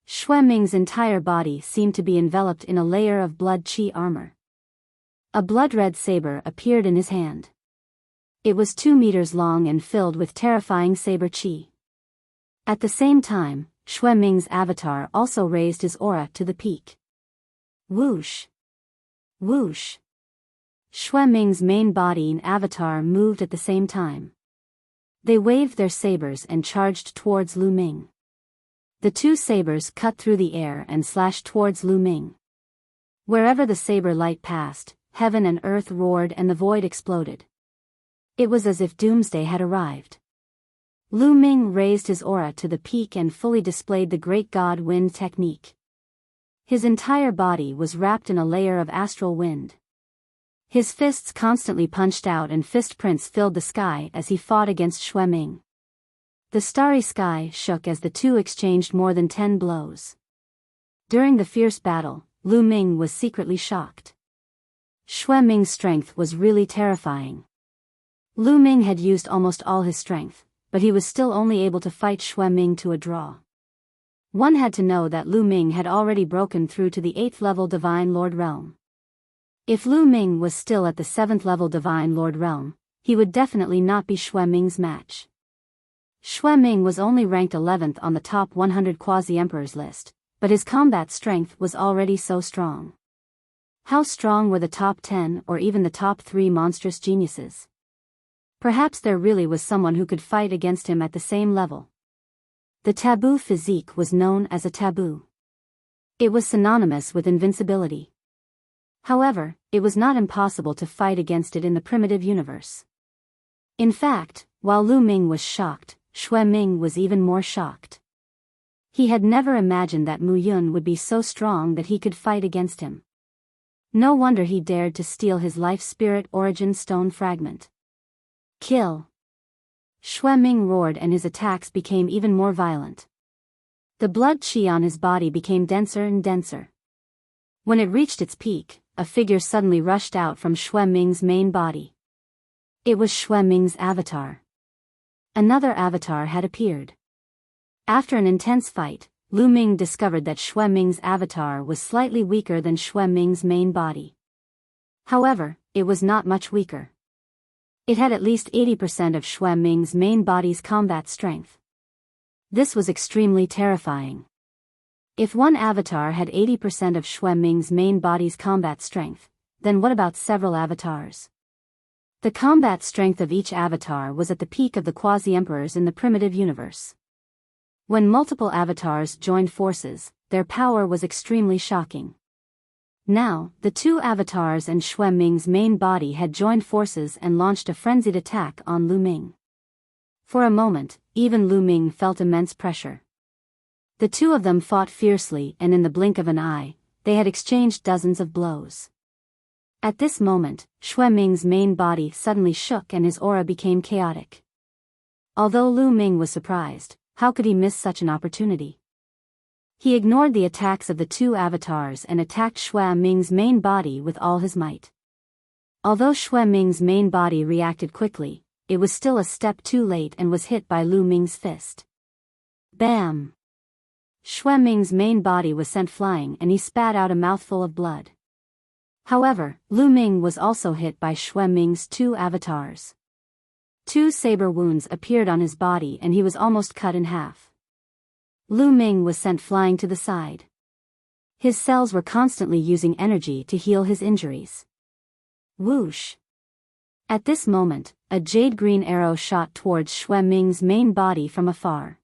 Xue Ming's entire body seemed to be enveloped in a layer of blood qi armor. A blood-red saber appeared in his hand. It was 2 meters long and filled with terrifying saber qi. At the same time, Xue Ming's avatar also raised his aura to the peak. Whoosh! Whoosh! Xue Ming's main body and avatar moved at the same time. They waved their sabers and charged towards Lu Ming. The 2 sabers cut through the air and slashed towards Lu Ming. Wherever the saber light passed, heaven and earth roared and the void exploded. It was as if doomsday had arrived. Lu Ming raised his aura to the peak and fully displayed the great god wind technique. His entire body was wrapped in a layer of astral wind. His fists constantly punched out and fist prints filled the sky as he fought against Xue Ming. The starry sky shook as the two exchanged more than 10 blows. During the fierce battle, Lu Ming was secretly shocked. Xue Ming's strength was really terrifying. Lu Ming had used almost all his strength, but he was still only able to fight Xue Ming to a draw. One had to know that Lu Ming had already broken through to the 8th level Divine Lord Realm. If Lu Ming was still at the 7th level Divine Lord Realm, he would definitely not be Xue Ming's match. Xue Ming was only ranked 11th on the top 100 quasi-emperors list, but his combat strength was already so strong. How strong were the top 10 or even the top 3 monstrous geniuses? Perhaps there really was someone who could fight against him at the same level. The taboo physique was known as a taboo. It was synonymous with invincibility. However, it was not impossible to fight against it in the primitive universe. In fact, while Lu Ming was shocked, Xue Ming was even more shocked. He had never imagined that Mu Yun would be so strong that he could fight against him. No wonder he dared to steal his life spirit origin stone fragment. Kill! Xue Ming roared and his attacks became even more violent. The blood qi on his body became denser and denser. When it reached its peak, a figure suddenly rushed out from Xue Ming's main body. It was Xue Ming's avatar. Another avatar had appeared. After an intense fight, Lu Ming discovered that Xue Ming's avatar was slightly weaker than Xue Ming's main body. However, it was not much weaker. It had at least 80% of Xue Ming's main body's combat strength. This was extremely terrifying. If one avatar had 80% of Xue Ming's main body's combat strength, then what about several avatars? The combat strength of each avatar was at the peak of the quasi-emperors in the primitive universe. When multiple avatars joined forces, their power was extremely shocking. Now, the 2 avatars and Xue Ming's main body had joined forces and launched a frenzied attack on Lu Ming. For a moment, even Lu Ming felt immense pressure. The 2 of them fought fiercely and in the blink of an eye, they had exchanged dozens of blows. At this moment, Xue Ming's main body suddenly shook and his aura became chaotic. Although Lu Ming was surprised, how could he miss such an opportunity? He ignored the attacks of the two avatars and attacked Xue Ming's main body with all his might. Although Xue Ming's main body reacted quickly, it was still a step too late and was hit by Lu Ming's fist. Bam! Xue Ming's main body was sent flying and he spat out a mouthful of blood. However, Lu Ming was also hit by Xue Ming's two avatars. Two saber wounds appeared on his body and he was almost cut in half. Lu Ming was sent flying to the side. His cells were constantly using energy to heal his injuries. Whoosh! At this moment, a jade-green arrow shot towards Xue Ming's main body from afar.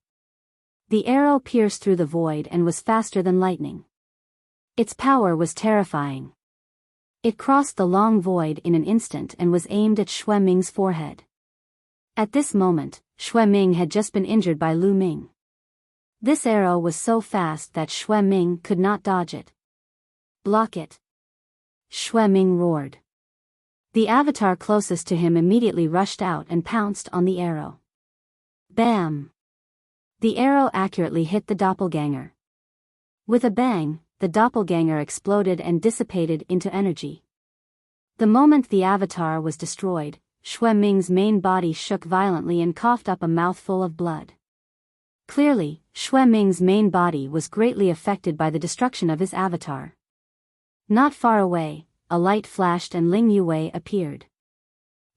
The arrow pierced through the void and was faster than lightning. Its power was terrifying. It crossed the long void in an instant and was aimed at Xue Ming's forehead. At this moment, Xue Ming had just been injured by Lu Ming. This arrow was so fast that Xue Ming could not dodge it. Block it! Xue Ming roared. The avatar closest to him immediately rushed out and pounced on the arrow. Bam! The arrow accurately hit the doppelganger. With a bang, the doppelganger exploded and dissipated into energy. The moment the avatar was destroyed, Xue Ming's main body shook violently and coughed up a mouthful of blood. Clearly, Xue Ming's main body was greatly affected by the destruction of his avatar. Not far away, a light flashed and Ling Yue appeared.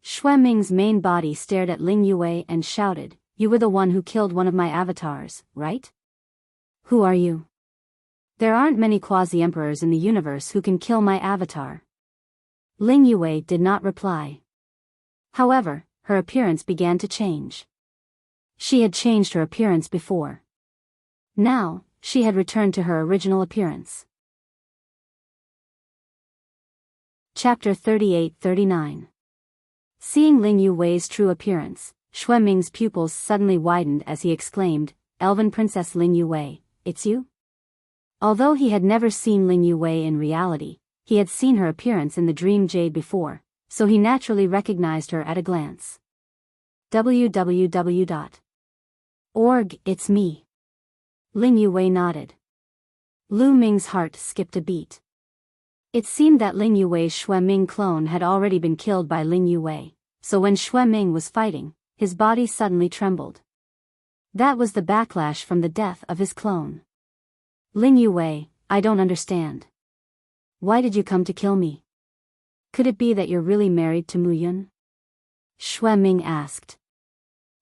Xue Ming's main body stared at Ling Yue and shouted, "You were the one who killed one of my avatars, right? Who are you?" "There aren't many quasi-emperors in the universe who can kill my avatar." Ling Yue did not reply. However, her appearance began to change. She had changed her appearance before. Now, she had returned to her original appearance. Chapter 38-39. Seeing Ling Yue's true appearance, Xue Ming's pupils suddenly widened as he exclaimed, "Elven Princess Ling Yue, it's you?" Although he had never seen Ling Yue in reality, he had seen her appearance in the dream jade before, so he naturally recognized her at a glance. www.org, it's me. Ling Yue nodded. Lu Ming's heart skipped a beat. It seemed that Ling Yue's Xue Ming clone had already been killed by Ling Yue, so when Xue Ming was fighting, his body suddenly trembled. That was the backlash from the death of his clone. "Ling Yue, I don't understand. Why did you come to kill me? Could it be that you're really married to Mu Yun?" Xue Ming asked.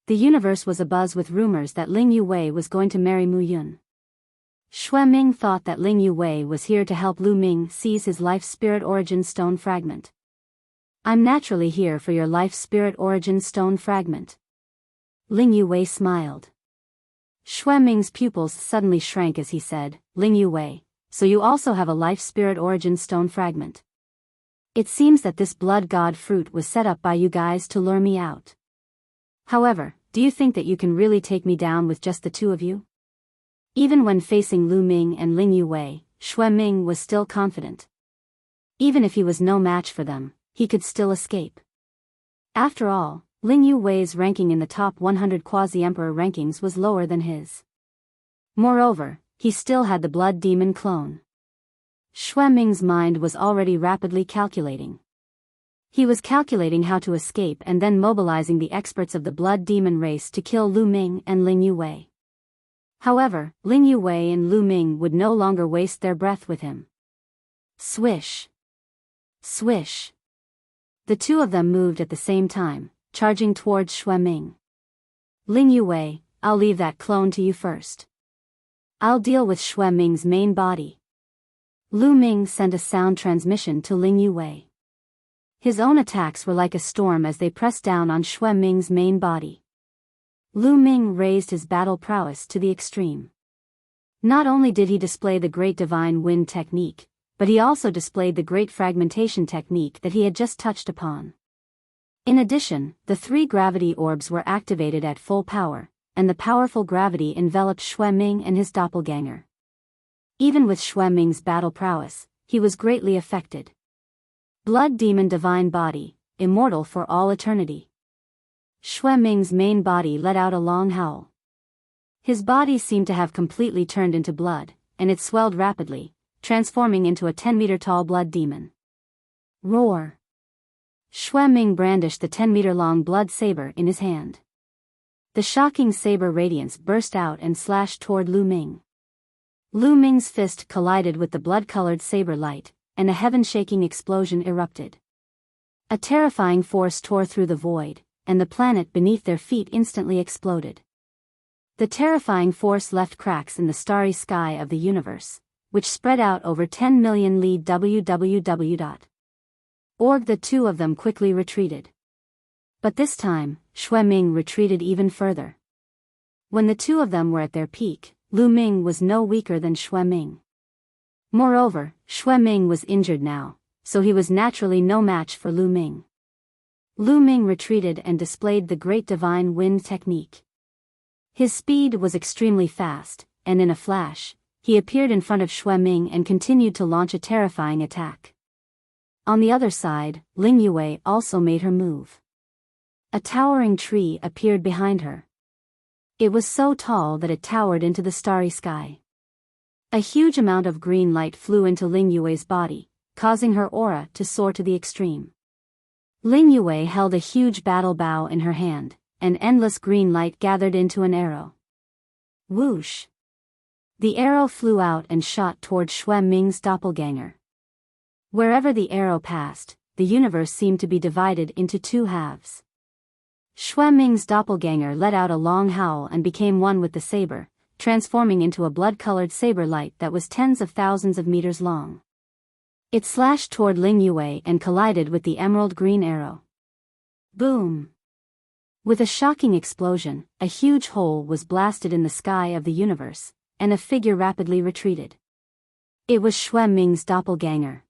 The universe was abuzz with rumors that Ling Yue was going to marry Mu Yun. Xue Ming thought that Ling Yue was here to help Lu Ming seize his life spirit origin stone fragment. "I'm naturally here for your life spirit origin stone fragment." Ling Yue smiled. Xue Ming's pupils suddenly shrank as he said, "Ling Yue, so you also have a life spirit origin stone fragment. It seems that this blood god fruit was set up by you guys to lure me out. However, do you think that you can really take me down with just the two of you?" Even when facing Lu Ming and Ling Yue, Xue Ming was still confident. Even if he was no match for them, he could still escape. After all, Ling Yue's ranking in the top 100 quasi-emperor rankings was lower than his. Moreover, he still had the blood demon clone. Xue Ming's mind was already rapidly calculating. He was calculating how to escape and then mobilizing the experts of the blood demon race to kill Lu Ming and Ling Yue. However, Ling Yue and Lu Ming would no longer waste their breath with him. Swish! Swish! The two of them moved at the same time, charging towards Xue Ming. "Ling Yue, I'll leave that clone to you first. I'll deal with Xue Ming's main body." Lu Ming sent a sound transmission to Ling Yue. His own attacks were like a storm as they pressed down on Xue Ming's main body. Lu Ming raised his battle prowess to the extreme. Not only did he display the Great Divine Wind technique, but he also displayed the Great Fragmentation technique that he had just touched upon. In addition, the 3 gravity orbs were activated at full power, and the powerful gravity enveloped Xue Ming and his doppelganger. Even with Xue Ming's battle prowess, he was greatly affected. Blood Demon Divine Body, immortal for all eternity. Xue Ming's main body let out a long howl. His body seemed to have completely turned into blood, and it swelled rapidly, transforming into a 10-meter-tall blood demon. Roar! Xue Ming brandished the 10-meter-long blood saber in his hand. The shocking saber radiance burst out and slashed toward Lu Ming. Lu Ming's fist collided with the blood-colored saber light, and a heaven-shaking explosion erupted. A terrifying force tore through the void, and the planet beneath their feet instantly exploded. The terrifying force left cracks in the starry sky of the universe, which spread out over 10 million li www.org. The two of them quickly retreated. But this time, Xue Ming retreated even further. When the two of them were at their peak, Lu Ming was no weaker than Xue Ming. Moreover, Xue Ming was injured now, so he was naturally no match for Lu Ming. Lu Ming retreated and displayed the Great Divine Wind technique. His speed was extremely fast, and in a flash, he appeared in front of Xue Ming and continued to launch a terrifying attack. On the other side, Ling Yue also made her move. A towering tree appeared behind her. It was so tall that it towered into the starry sky. A huge amount of green light flew into Ling Yue's body, causing her aura to soar to the extreme. Ling Yue held a huge battle bow in her hand, and endless green light gathered into an arrow. Whoosh! The arrow flew out and shot toward Xue Ming's doppelganger. Wherever the arrow passed, the universe seemed to be divided into two halves. Xue Ming's doppelganger let out a long howl and became one with the saber, transforming into a blood-colored saber light that was tens of thousands of meters long. It slashed toward Ling Yue and collided with the emerald green arrow. Boom! With a shocking explosion, a huge hole was blasted in the sky of the universe, and a figure rapidly retreated. It was Xue Ming's doppelganger.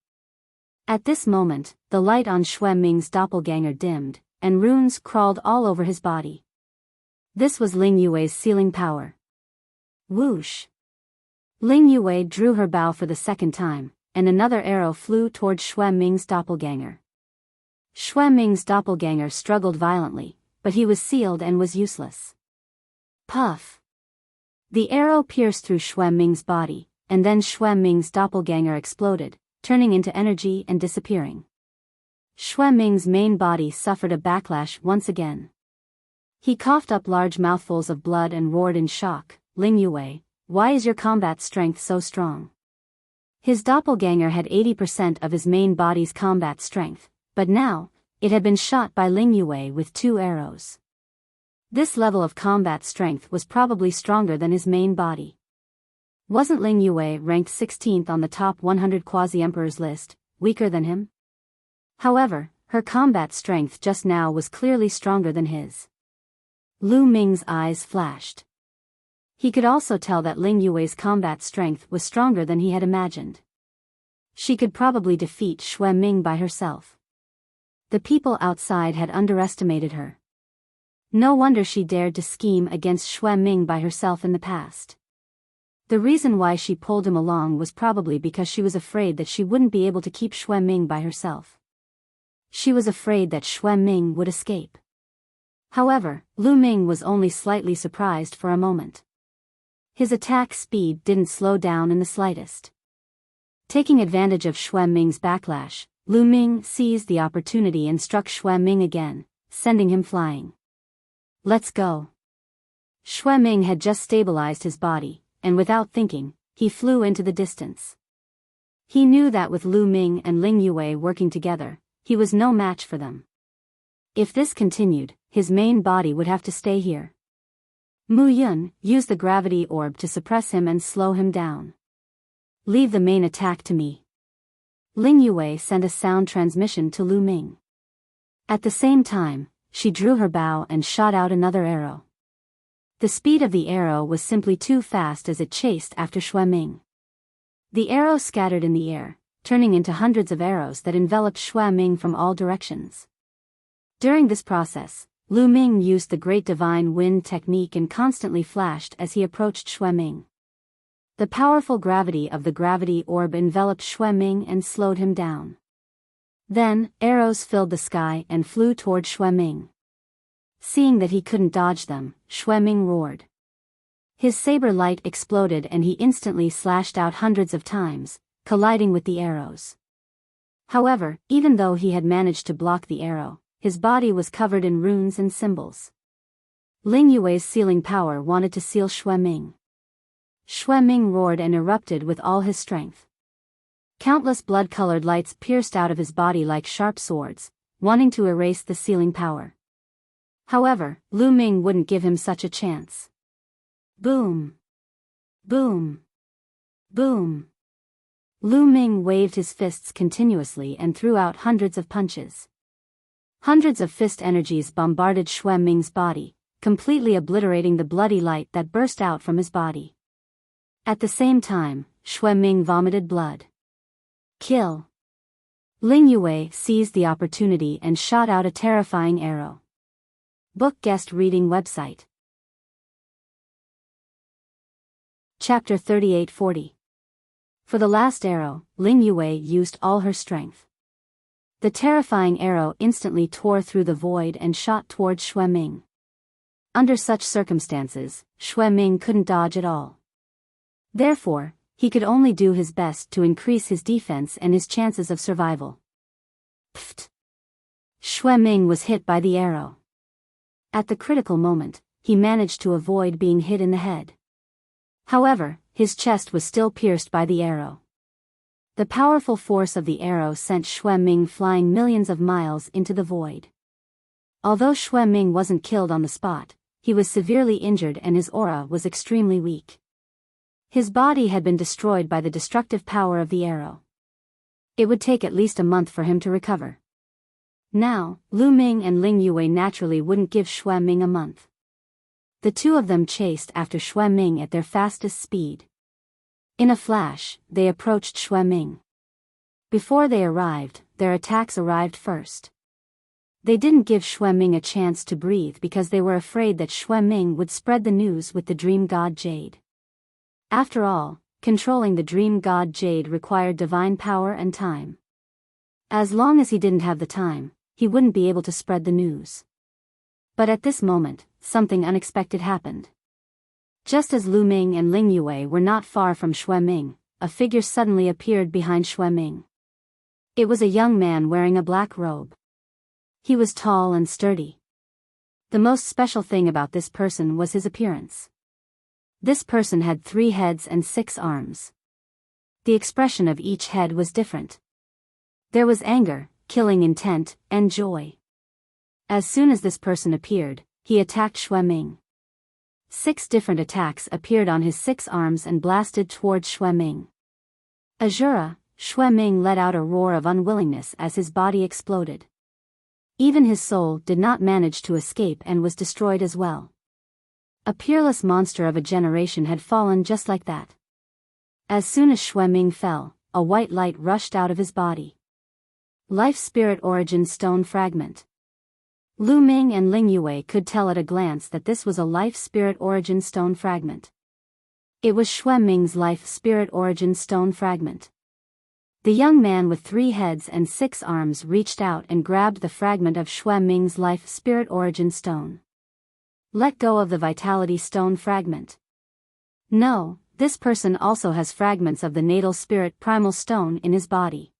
At this moment, the light on Xue Ming's doppelganger dimmed, and runes crawled all over his body. This was Ling Yue's sealing power. Whoosh! Ling Yue drew her bow for the second time, and another arrow flew toward Xue Ming's doppelganger. Xue Ming's doppelganger struggled violently, but he was sealed and was useless. Puff! The arrow pierced through Xue Ming's body, and then Xue Ming's doppelganger exploded, turning into energy and disappearing. Xue Ming's main body suffered a backlash once again. He coughed up large mouthfuls of blood and roared in shock, "Ling Yue, why is your combat strength so strong?" His doppelganger had 80% of his main body's combat strength, but now, it had been shot by Ling Yue with 2 arrows. This level of combat strength was probably stronger than his main body. Wasn't Ling Yue ranked 16th on the top 100 quasi-emperors list, weaker than him? However, her combat strength just now was clearly stronger than his. Lu Ming's eyes flashed. He could also tell that Ling Yue's combat strength was stronger than he had imagined. She could probably defeat Xue Ming by herself. The people outside had underestimated her. No wonder she dared to scheme against Xue Ming by herself in the past. The reason why she pulled him along was probably because she was afraid that she wouldn't be able to keep Xue Ming by herself. She was afraid that Xue Ming would escape. However, Lu Ming was only slightly surprised for a moment. His attack speed didn't slow down in the slightest. Taking advantage of Xue Ming's backlash, Lu Ming seized the opportunity and struck Xue Ming again, sending him flying. "Let's go." Xue Ming had just stabilized his body, and without thinking, he flew into the distance. He knew that with Lu Ming and Ling Yue working together, he was no match for them. If this continued, his main body would have to stay here. Mu Yun used the gravity orb to suppress him and slow him down. "Leave the main attack to me." Ling Yue sent a sound transmission to Lu Ming. At the same time, she drew her bow and shot out another arrow. The speed of the arrow was simply too fast as it chased after Xue Ming. The arrow scattered in the air, turning into hundreds of arrows that enveloped Xue Ming from all directions. During this process, Lu Ming used the Great Divine Wind technique and constantly flashed as he approached Xue Ming. The powerful gravity of the gravity orb enveloped Xue Ming and slowed him down. Then, arrows filled the sky and flew toward Xue Ming. Seeing that he couldn't dodge them, Xue Ming roared. His saber light exploded and he instantly slashed out hundreds of times, colliding with the arrows. However, even though he had managed to block the arrow, his body was covered in runes and symbols. Ling Yue's sealing power wanted to seal Xue Ming. Xue Ming roared and erupted with all his strength. Countless blood-colored lights pierced out of his body like sharp swords, wanting to erase the sealing power. However, Lu Ming wouldn't give him such a chance. Boom! Boom! Boom! Lu Ming waved his fists continuously and threw out hundreds of punches. Hundreds of fist energies bombarded Xue Ming's body, completely obliterating the bloody light that burst out from his body. At the same time, Xue Ming vomited blood. Kill! Ling Yue seized the opportunity and shot out a terrifying arrow. Book guest reading website. Chapter 3840. For the last arrow, Ling Yue used all her strength. The terrifying arrow instantly tore through the void and shot towards Xue Ming. Under such circumstances, Xue Ming couldn't dodge at all. Therefore, he could only do his best to increase his defense and his chances of survival. Pfft! Xue Ming was hit by the arrow. At the critical moment, he managed to avoid being hit in the head. However, his chest was still pierced by the arrow. The powerful force of the arrow sent Xue Ming flying millions of miles into the void. Although Xue Ming wasn't killed on the spot, he was severely injured and his aura was extremely weak. His body had been destroyed by the destructive power of the arrow. It would take at least a month for him to recover. Now, Lu Ming and Ling Yue naturally wouldn't give Xue Ming a month. The two of them chased after Xue Ming at their fastest speed. In a flash, they approached Xue Ming. Before they arrived, their attacks arrived first. They didn't give Xue Ming a chance to breathe because they were afraid that Xue Ming would spread the news with the dream god Jade. After all, controlling the dream god Jade required divine power and time. As long as he didn't have the time, he wouldn't be able to spread the news. But at this moment, something unexpected happened. Just as Lu Ming and Ling Yue were not far from Xue Ming, a figure suddenly appeared behind Xue Ming. It was a young man wearing a black robe. He was tall and sturdy. The most special thing about this person was his appearance. This person had 3 heads and 6 arms. The expression of each head was different. There was anger, killing intent, and joy. As soon as this person appeared, he attacked Xue Ming. 6 different attacks appeared on his 6 arms and blasted towards Xue Ming. Azura, Xue Ming let out a roar of unwillingness as his body exploded. Even his soul did not manage to escape and was destroyed as well. A peerless monster of a generation had fallen just like that. As soon as Xue Ming fell, a white light rushed out of his body. Life Spirit Origin Stone Fragment. Lu Ming and Ling Yue could tell at a glance that this was a Life Spirit Origin Stone Fragment. It was Xue Ming's Life Spirit Origin Stone Fragment. The young man with 3 heads and 6 arms reached out and grabbed the fragment of Xue Ming's Life Spirit Origin Stone. Let go of the Vitality Stone Fragment. No, this person also has fragments of the Natal Spirit Primal Stone in his body.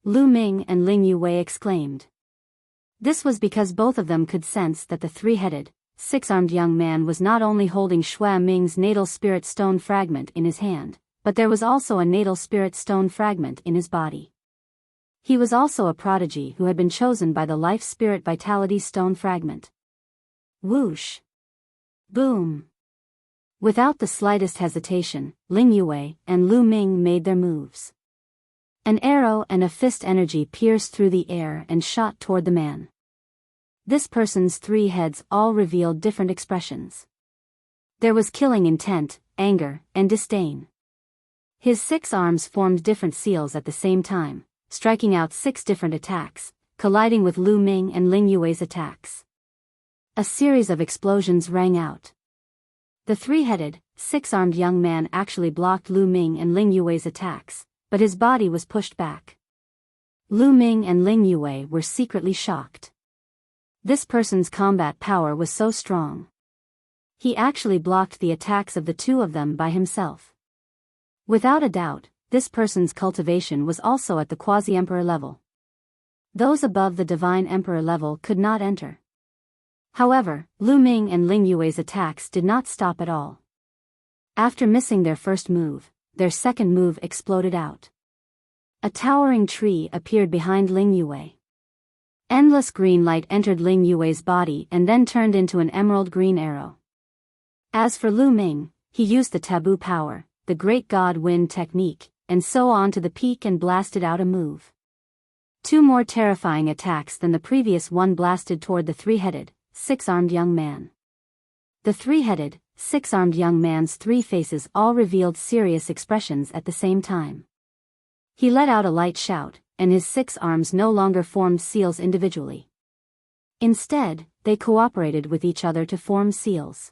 Lu Ming and Ling Yue exclaimed. This was because both of them could sense that the 3-headed, 6-armed young man was not only holding Xue Ming's Natal Spirit Stone Fragment in his hand, but there was also a Natal Spirit Stone Fragment in his body. He was also a prodigy who had been chosen by the Life Spirit Vitality Stone Fragment. Whoosh! Boom! Without the slightest hesitation, Ling Yue and Lu Ming made their moves. An arrow and a fist energy pierced through the air and shot toward the man. This person's 3 heads all revealed different expressions. There was killing intent, anger, and disdain. His 6 arms formed different seals at the same time, striking out 6 different attacks, colliding with Lu Ming and Ling Yue's attacks. A series of explosions rang out. The 3-headed, 6-armed young man actually blocked Lu Ming and Ling Yue's attacks, but his body was pushed back. Lu Ming and Ling Yue were secretly shocked. This person's combat power was so strong. He actually blocked the attacks of the two of them by himself. Without a doubt, this person's cultivation was also at the quasi-emperor level. Those above the divine emperor level could not enter. However, Lu Ming and Ling Yue's attacks did not stop at all. After missing their first move, their second move exploded out. A towering tree appeared behind Ling Yue. Endless green light entered Ling Yue's body and then turned into an emerald green arrow. As for Lu Ming, he used the taboo power, the Great God Wind technique, and so on to the peak and blasted out a move. Two more terrifying attacks than the previous one blasted toward the three-headed, six-armed young man. The three-headed, six-armed young man's three faces all revealed serious expressions at the same time. He let out a light shout, and his six arms no longer formed seals individually. Instead, they cooperated with each other to form seals.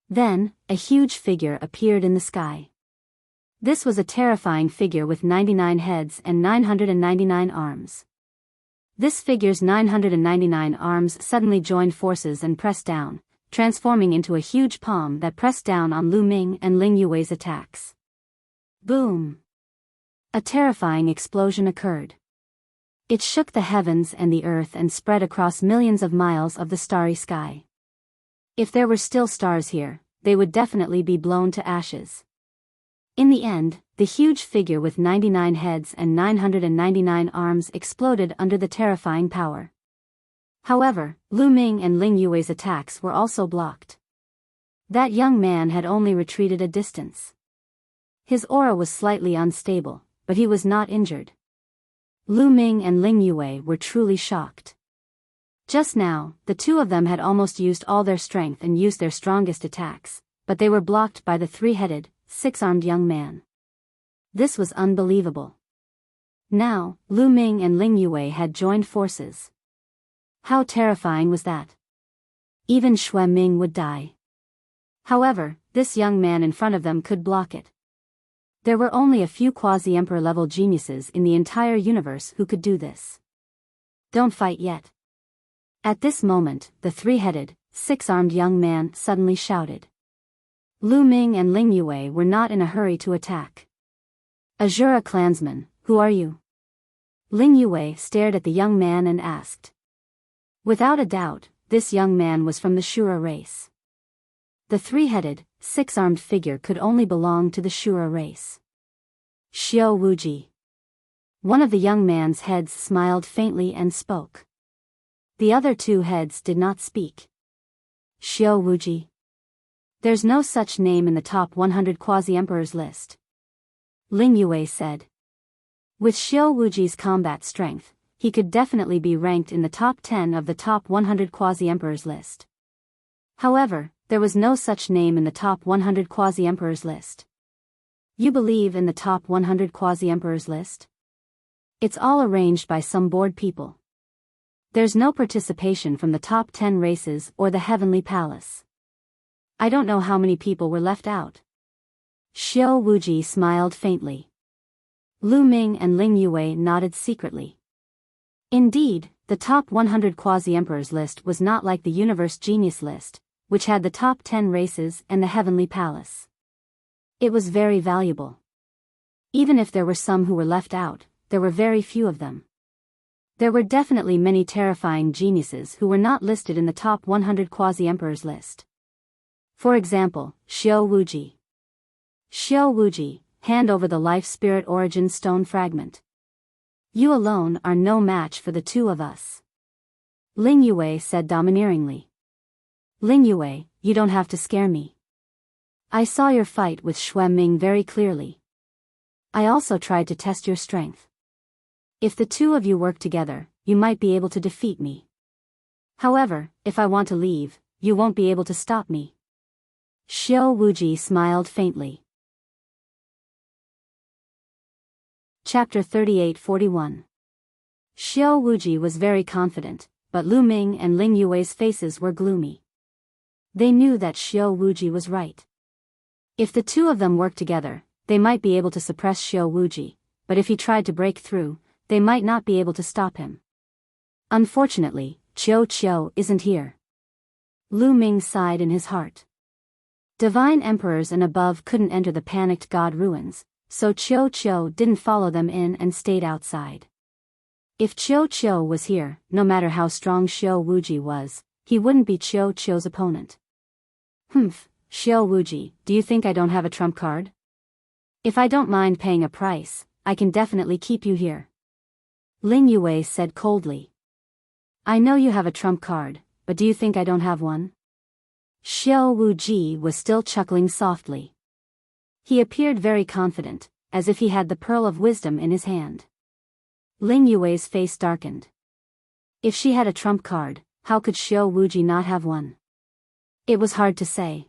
Then, a huge figure appeared in the sky. This was a terrifying figure with 99 heads and 999 arms. This figure's 999 arms suddenly joined forces and pressed down, transforming into a huge palm that pressed down on Lu Ming and Ling Yue's attacks. Boom! A terrifying explosion occurred. It shook the heavens and the earth and spread across millions of miles of the starry sky. If there were still stars here, they would definitely be blown to ashes. In the end, the huge figure with 99 heads and 999 arms exploded under the terrifying power. However, Lu Ming and Ling Yue's attacks were also blocked. That young man had only retreated a distance. His aura was slightly unstable, but he was not injured. Lu Ming and Ling Yue were truly shocked. Just now, the two of them had almost used all their strength and used their strongest attacks, but they were blocked by the three-headed, six-armed young man. This was unbelievable. Now, Lu Ming and Ling Yue had joined forces. How terrifying was that? Even Xue Ming would die. However, this young man in front of them could block it. There were only a few quasi-emperor level geniuses in the entire universe who could do this. Don't fight yet. At this moment, the three-headed, six-armed young man suddenly shouted. Lu Ming and Ling Yue were not in a hurry to attack. Azura clansman, who are you? Ling Yue stared at the young man and asked. Without a doubt, this young man was from the Shura race. The three-headed, six-armed figure could only belong to the Shura race. Xiao Wuji. One of the young man's heads smiled faintly and spoke. The other two heads did not speak. Xiao Wuji. There's no such name in the top 100 quasi-emperors list. Ling Yue said. With Xiao Wuji's combat strength, he could definitely be ranked in the top 10 of the top 100 quasi-emperors list. However, there was no such name in the top 100 quasi-emperors list. You believe in the top 100 quasi-emperors list? It's all arranged by some bored people. There's no participation from the top 10 races or the Heavenly Palace. I don't know how many people were left out. Xiao Wuji smiled faintly. Lu Ming and Ling Yue nodded secretly. Indeed, the top 100 quasi-emperors list was not like the Universe Genius list, which had the top 10 races and the Heavenly Palace. It was very valuable. Even if there were some who were left out, there were very few of them. There were definitely many terrifying geniuses who were not listed in the top 100 quasi-emperors list. For example, Xiao Wuji. Xiao Wuji, hand over the Life Spirit Origin Stone fragment. You alone are no match for the two of us. Ling Yue said domineeringly. Ling Yue, you don't have to scare me. I saw your fight with Xue Ming very clearly. I also tried to test your strength. If the two of you work together, you might be able to defeat me. However, if I want to leave, you won't be able to stop me. Xiao Wuji smiled faintly. Chapter 38-41. Xiao Wuji was very confident, but Lu Ming and Ling Yue's faces were gloomy. They knew that Xiao Wuji was right. If the two of them worked together, they might be able to suppress Xiao Wuji, but if he tried to break through, they might not be able to stop him. Unfortunately, Qiu isn't here. Lu Ming sighed in his heart. Divine emperors and above couldn't enter the panicked god ruins, so Chiu didn't follow them in and stayed outside. If Chiu was here, no matter how strong Xiao Wuji was, he wouldn't be Chiu's opponent. Xiao Wuji, do you think I don't have a trump card? If I don't mind paying a price, I can definitely keep you here. Ling Yue said coldly. I know you have a trump card, but do you think I don't have one? Xiao Wuji was still chuckling softly. He appeared very confident, as if he had the pearl of wisdom in his hand. Ling Yue's face darkened. If she had a trump card, how could Xiao Wuji not have one? It was hard to say.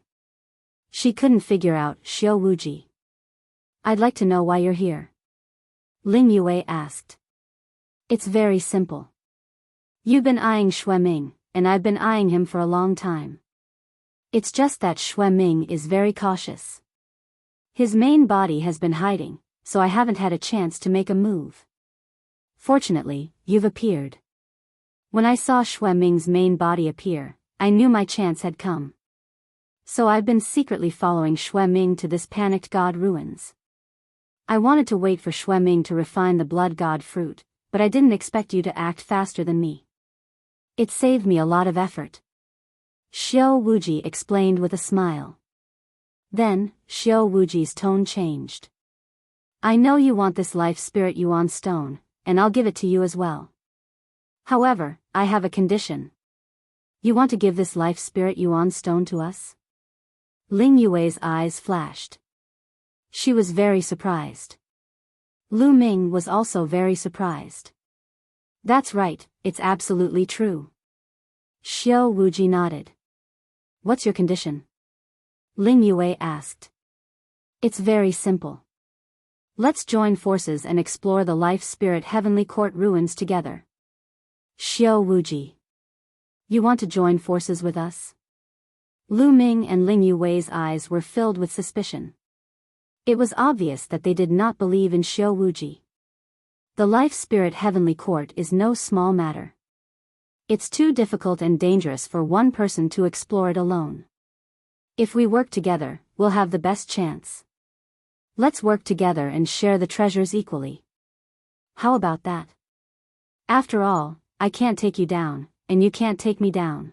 She couldn't figure out Xiao Wuji. I'd like to know why you're here. Ling Yue asked. It's very simple. You've been eyeing Xue Ming, and I've been eyeing him for a long time. It's just that Xue Ming is very cautious. His main body has been hiding, so I haven't had a chance to make a move. Fortunately, you've appeared. When I saw Xue Ming's main body appear, I knew my chance had come. So I've been secretly following Xue Ming to this panicked god ruins. I wanted to wait for Xue Ming to refine the blood god fruit, but I didn't expect you to act faster than me. It saved me a lot of effort. Xiao Wuji explained with a smile. Then, Xiao Wuji's tone changed. I know you want this life spirit Yuan stone, and I'll give it to you as well. However, I have a condition. You want to give this life spirit Yuan stone to us? Ling Yue's eyes flashed. She was very surprised. Lu Ming was also very surprised. That's right, it's absolutely true. Xiao Wuji nodded. What's your condition? Ling Yue asked. It's very simple. Let's join forces and explore the Life Spirit Heavenly Court ruins together. Xiao Wuji. You want to join forces with us? Lu Ming and Ling Yue's eyes were filled with suspicion. It was obvious that they did not believe in Xiao Wuji. The Life Spirit Heavenly Court is no small matter. It's too difficult and dangerous for one person to explore it alone. If we work together, we'll have the best chance. Let's work together and share the treasures equally. How about that? After all, I can't take you down, and you can't take me down.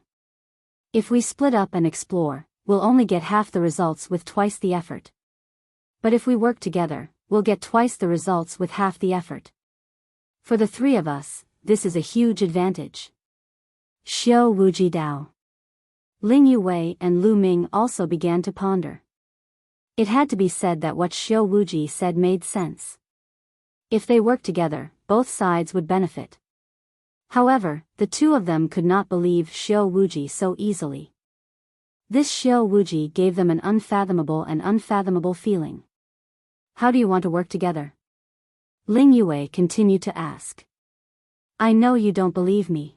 If we split up and explore, we'll only get half the results with twice the effort. But if we work together, we'll get twice the results with half the effort. For the three of us, this is a huge advantage. Xiao Wuji Dao. Ling Yue and Lu Ming also began to ponder. It had to be said that what Xiao Wuji said made sense. If they worked together, both sides would benefit. However, the two of them could not believe Xiao Wuji so easily. This Xiao Wuji gave them an unfathomable feeling. How do you want to work together? Ling Yue continued to ask. I know you don't believe me.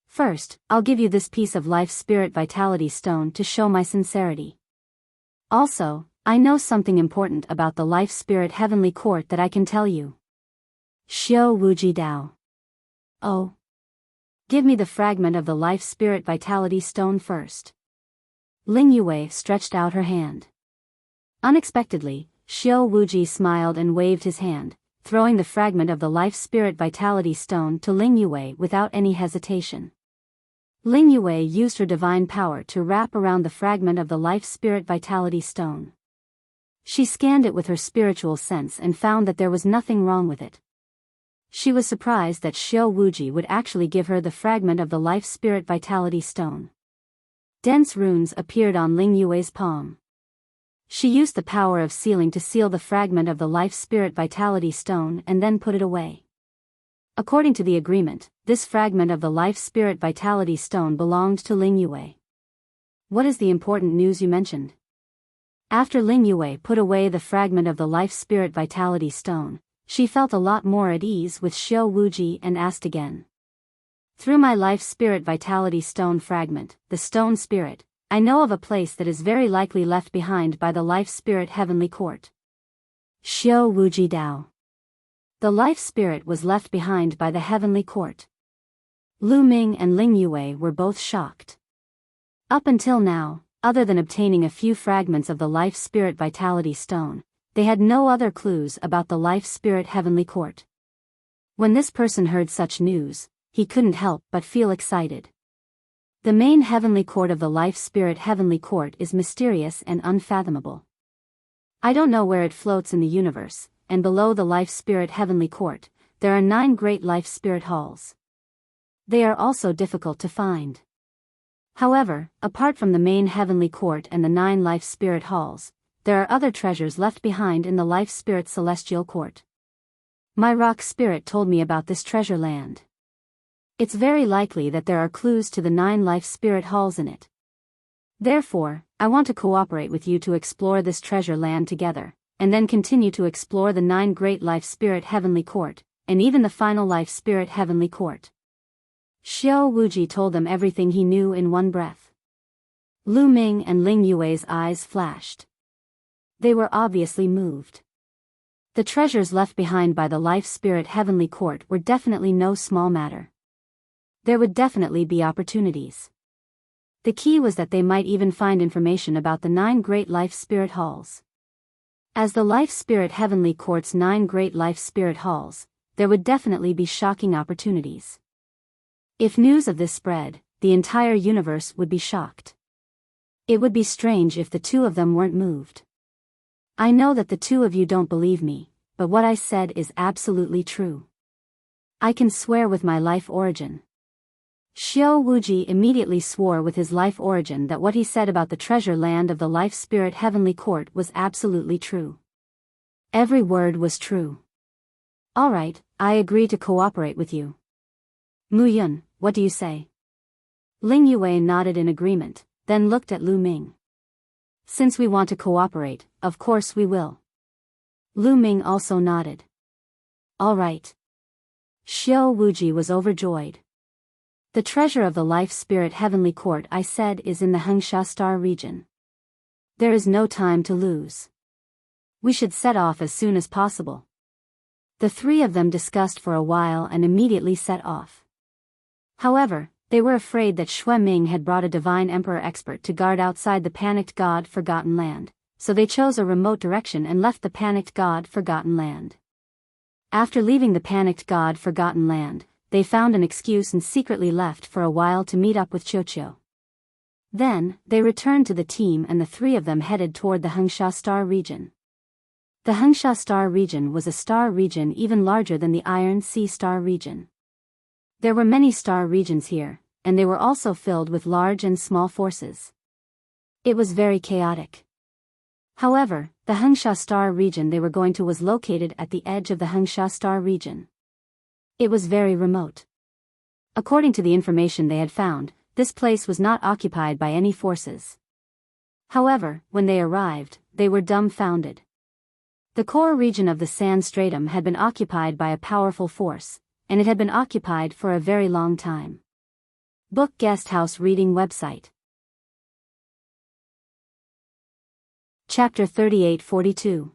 First, I'll give you this piece of Life Spirit Vitality Stone to show my sincerity. Also, I know something important about the Life Spirit Heavenly Court that I can tell you. Xiao Wuji Dao. Oh. Give me the fragment of the Life Spirit Vitality Stone first. Ling Yue stretched out her hand. Unexpectedly, Xiao Wuji smiled and waved his hand, throwing the fragment of the Life Spirit Vitality Stone to Ling Yue without any hesitation. Ling Yue used her divine power to wrap around the fragment of the Life Spirit Vitality Stone. She scanned it with her spiritual sense and found that there was nothing wrong with it. She was surprised that Xiao Wuji would actually give her the fragment of the Life Spirit Vitality Stone. Dense runes appeared on Ling Yue's palm. She used the power of sealing to seal the fragment of the Life Spirit Vitality Stone and then put it away. According to the agreement, this fragment of the Life Spirit Vitality Stone belonged to Ling Yue. What is the important news you mentioned? After Ling Yue put away the fragment of the Life Spirit Vitality Stone, she felt a lot more at ease with Xiao Wuji and asked again. Through my Life Spirit Vitality Stone fragment, the Stone Spirit, I know of a place that is very likely left behind by the Life Spirit Heavenly Court. Xiao Wuji Dao. The Life Spirit was left behind by the Heavenly Court. Lu Ming and Ling Yue were both shocked. Up until now, other than obtaining a few fragments of the Life Spirit Vitality Stone, they had no other clues about the Life Spirit Heavenly Court. When this person heard such news, he couldn't help but feel excited. The main Heavenly Court of the Life Spirit Heavenly Court is mysterious and unfathomable. I don't know where it floats in the universe, and below the Life Spirit Heavenly Court, there are 9 great Life Spirit halls. They are also difficult to find. However, apart from the main Heavenly Court and the 9 Life Spirit halls, there are other treasures left behind in the Life Spirit Celestial Court. My rock spirit told me about this treasure land. It's very likely that there are clues to the 9 Life Spirit halls in it. Therefore, I want to cooperate with you to explore this treasure land together, and then continue to explore the 9 great Life Spirit Heavenly Court, and even the final Life Spirit Heavenly Court. Xiao Wuji told them everything he knew in one breath. Lu Ming and Ling Yue's eyes flashed. They were obviously moved. The treasures left behind by the Life Spirit Heavenly Court were definitely no small matter. There would definitely be opportunities. The key was that they might even find information about the 9 great Life Spirit halls. As the Life Spirit Heavenly Court's 9 great Life Spirit halls, there would definitely be shocking opportunities. If news of this spread, the entire universe would be shocked. It would be strange if the 2 of them weren't moved. I know that the 2 of you don't believe me, but what I said is absolutely true. I can swear with my life origin. Xiao Wuji immediately swore with his life origin that what he said about the treasure land of the Life Spirit Heavenly Court was absolutely true. Every word was true. All right, I agree to cooperate with you. Mu Yun, what do you say? Ling Yue nodded in agreement, then looked at Lu Ming. Since we want to cooperate, of course we will. Lu Ming also nodded. All right. Xiao Wuji was overjoyed. The treasure of the Life Spirit Heavenly Court, I said, is in the Hengsha Star region. There is no time to lose. We should set off as soon as possible. The 3 of them discussed for a while and immediately set off. However, they were afraid that Xue Ming had brought a Divine Emperor expert to guard outside the panicked God Forgotten Land, so they chose a remote direction and left the panicked God Forgotten Land. After leaving the panicked God Forgotten Land, they found an excuse and secretly left for a while to meet up with Qiuqiu. Then, they returned to the team and the 3 of them headed toward the Hengsha Star region. The Hengsha Star region was a star region even larger than the Iron Sea Star region. There were many star regions here, and they were also filled with large and small forces. It was very chaotic. However, the Hengsha Star region they were going to was located at the edge of the Hengsha Star region. It was very remote. According to the information they had found, this place was not occupied by any forces. However, when they arrived, they were dumbfounded. The core region of the Sand Stratum had been occupied by a powerful force, and it had been occupied for a very long time. Book Guest House Reading Website. Chapter 3842.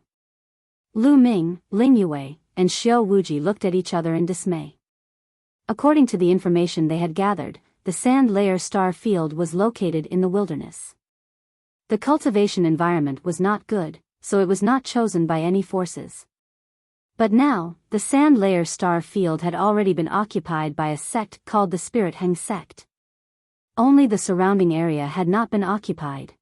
Lu Ming, Ling Yue, and Xiao Wuji looked at each other in dismay. According to the information they had gathered, the Sand Layer Star Field was located in the wilderness. The cultivation environment was not good, so it was not chosen by any forces. But now, the Sand Layer Star Field had already been occupied by a sect called the Spirit Heng sect. Only the surrounding area had not been occupied.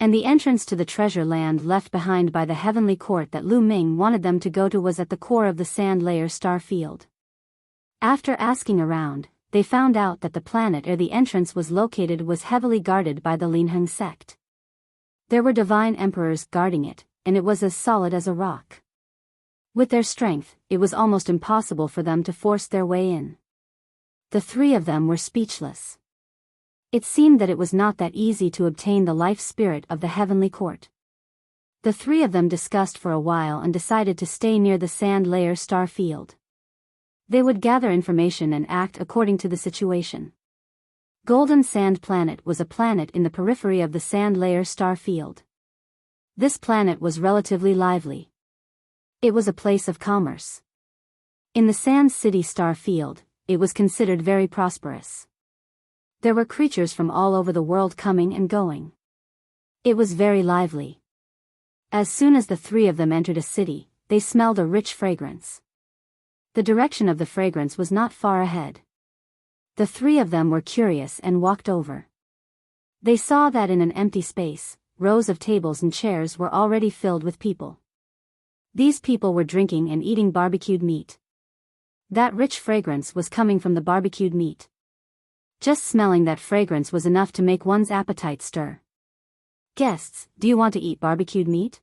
And the entrance to the treasure land left behind by the Heavenly Court that Lu Ming wanted them to go to was at the core of the Sand Layer Star Field. After asking around, they found out that the planet where the entrance was located was heavily guarded by the Lin Heng sect. There were divine emperors guarding it, and it was as solid as a rock. With their strength, it was almost impossible for them to force their way in. The 3 of them were speechless. It seemed that it was not that easy to obtain the life spirit of the Heavenly Court. The 3 of them discussed for a while and decided to stay near the Sand Layer Star Field. They would gather information and act according to the situation. Golden Sand Planet was a planet in the periphery of the Sand Layer Star Field. This planet was relatively lively. It was a place of commerce. In the Sand City Star Field, it was considered very prosperous. There were creatures from all over the world coming and going. It was very lively. As soon as the three of them entered a city, they smelled a rich fragrance. The direction of the fragrance was not far ahead. The three of them were curious and walked over. They saw that in an empty space, rows of tables and chairs were already filled with people. These people were drinking and eating barbecued meat. That rich fragrance was coming from the barbecued meat. Just smelling that fragrance was enough to make one's appetite stir. Guests, do you want to eat barbecued meat?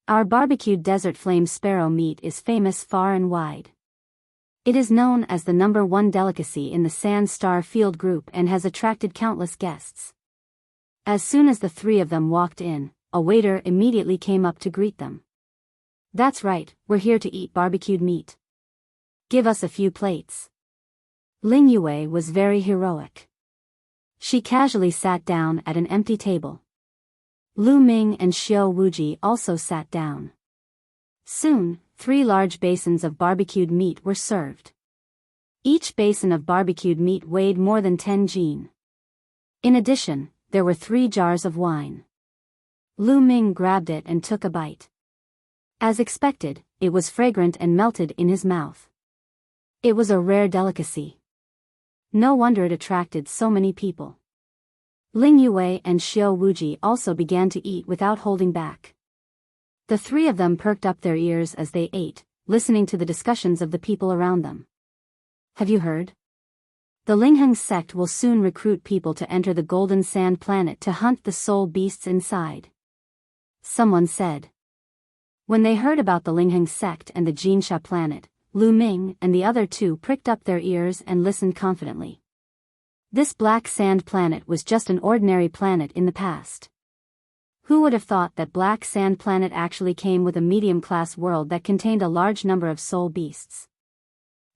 Our barbecued desert flame sparrow meat is famous far and wide. It is known as the #1 delicacy in the Sand Star Field Group and has attracted countless guests. As soon as the three of them walked in, a waiter immediately came up to greet them. That's right, we're here to eat barbecued meat. Give us a few plates. Ling Yue was very heroic. She casually sat down at an empty table. Lu Ming and Xiao Wuji also sat down. Soon, 3 large basins of barbecued meat were served. Each basin of barbecued meat weighed more than 10 jin. In addition, there were 3 jars of wine. Lu Ming grabbed it and took a bite. As expected, it was fragrant and melted in his mouth. It was a rare delicacy. No wonder it attracted so many people. Ling Yue and Xiao Wuji also began to eat without holding back. The 3 of them perked up their ears as they ate, listening to the discussions of the people around them. Have you heard? The Lingheng sect will soon recruit people to enter the Golden Sand Planet to hunt the soul beasts inside. Someone said. When they heard about the Lingheng sect and the Jinsha planet, Lu Ming and the other 2 pricked up their ears and listened confidently. This black sand planet was just an ordinary planet in the past. Who would have thought that Black Sand Planet actually came with a medium-class world that contained a large number of soul beasts?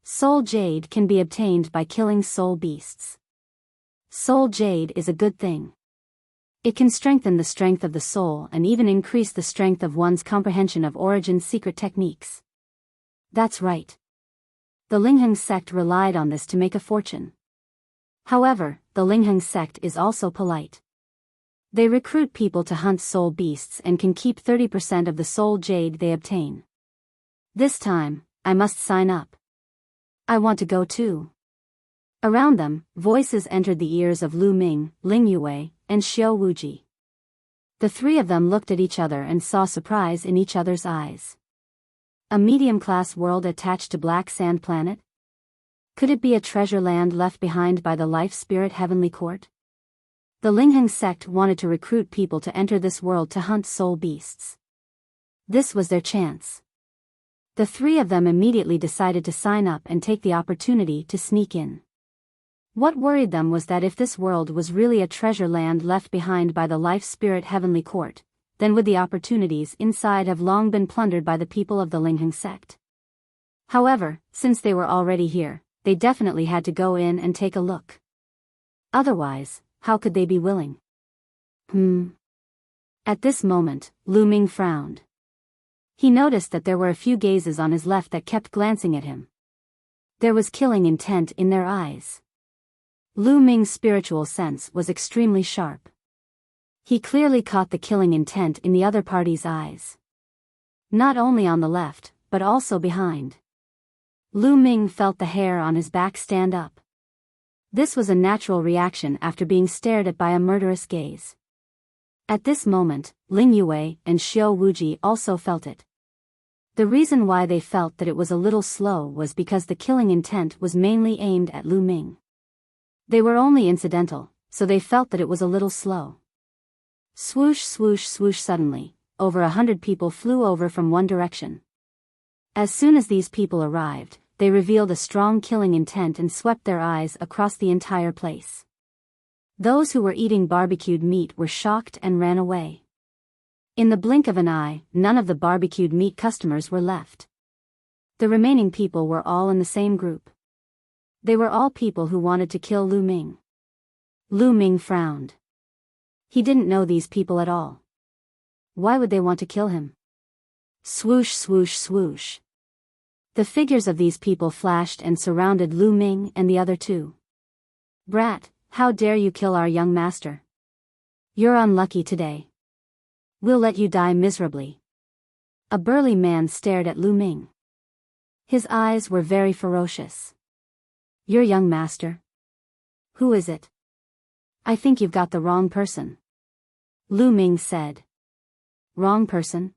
Soul Jade can be obtained by killing soul beasts. Soul Jade is a good thing. It can strengthen the strength of the soul and even increase the strength of one's comprehension of Origin's secret techniques. That's right. The Lingheng sect relied on this to make a fortune. However, the Lingheng sect is also polite. They recruit people to hunt soul beasts and can keep 30% of the soul jade they obtain. This time, I must sign up. I want to go too. Around them, voices entered the ears of Lu Ming, Ling Yue, and Xiao Wuji. The 3 of them looked at each other and saw surprise in each other's eyes. A medium-class world attached to Black Sand Planet? Could it be a treasure land left behind by the Life Spirit Heavenly Court? The Lingheng sect wanted to recruit people to enter this world to hunt soul beasts. This was their chance. The 3 of them immediately decided to sign up and take the opportunity to sneak in. What worried them was that if this world was really a treasure land left behind by the Life Spirit Heavenly Court, then would the opportunities inside have long been plundered by the people of the Lingheng sect. However, since they were already here, they definitely had to go in and take a look. Otherwise, how could they be willing? At this moment, Lu Ming frowned. He noticed that there were a few gazes on his left that kept glancing at him. There was killing intent in their eyes. Lu Ming's spiritual sense was extremely sharp. He clearly caught the killing intent in the other party's eyes. Not only on the left, but also behind. Lu Ming felt the hair on his back stand up. This was a natural reaction after being stared at by a murderous gaze. At this moment, Ling Yue and Xiao Wuji also felt it. The reason why they felt that it was a little slow was because the killing intent was mainly aimed at Lu Ming. They were only incidental, so they felt that it was a little slow. Swoosh swoosh swoosh suddenly, over 100 people flew over from one direction. As soon as these people arrived, they revealed a strong killing intent and swept their eyes across the entire place. Those who were eating barbecued meat were shocked and ran away. In the blink of an eye, none of the barbecued meat customers were left. The remaining people were all in the same group. They were all people who wanted to kill Lu Ming. Lu Ming frowned. He didn't know these people at all. Why would they want to kill him? Swoosh swoosh swoosh. The figures of these people flashed and surrounded Lu Ming and the other 2. Brat, how dare you kill our young master? You're unlucky today. We'll let you die miserably. A burly man stared at Lu Ming. His eyes were very ferocious. Your young master? Who is it? I think you've got the wrong person. Lu Ming said. Wrong person?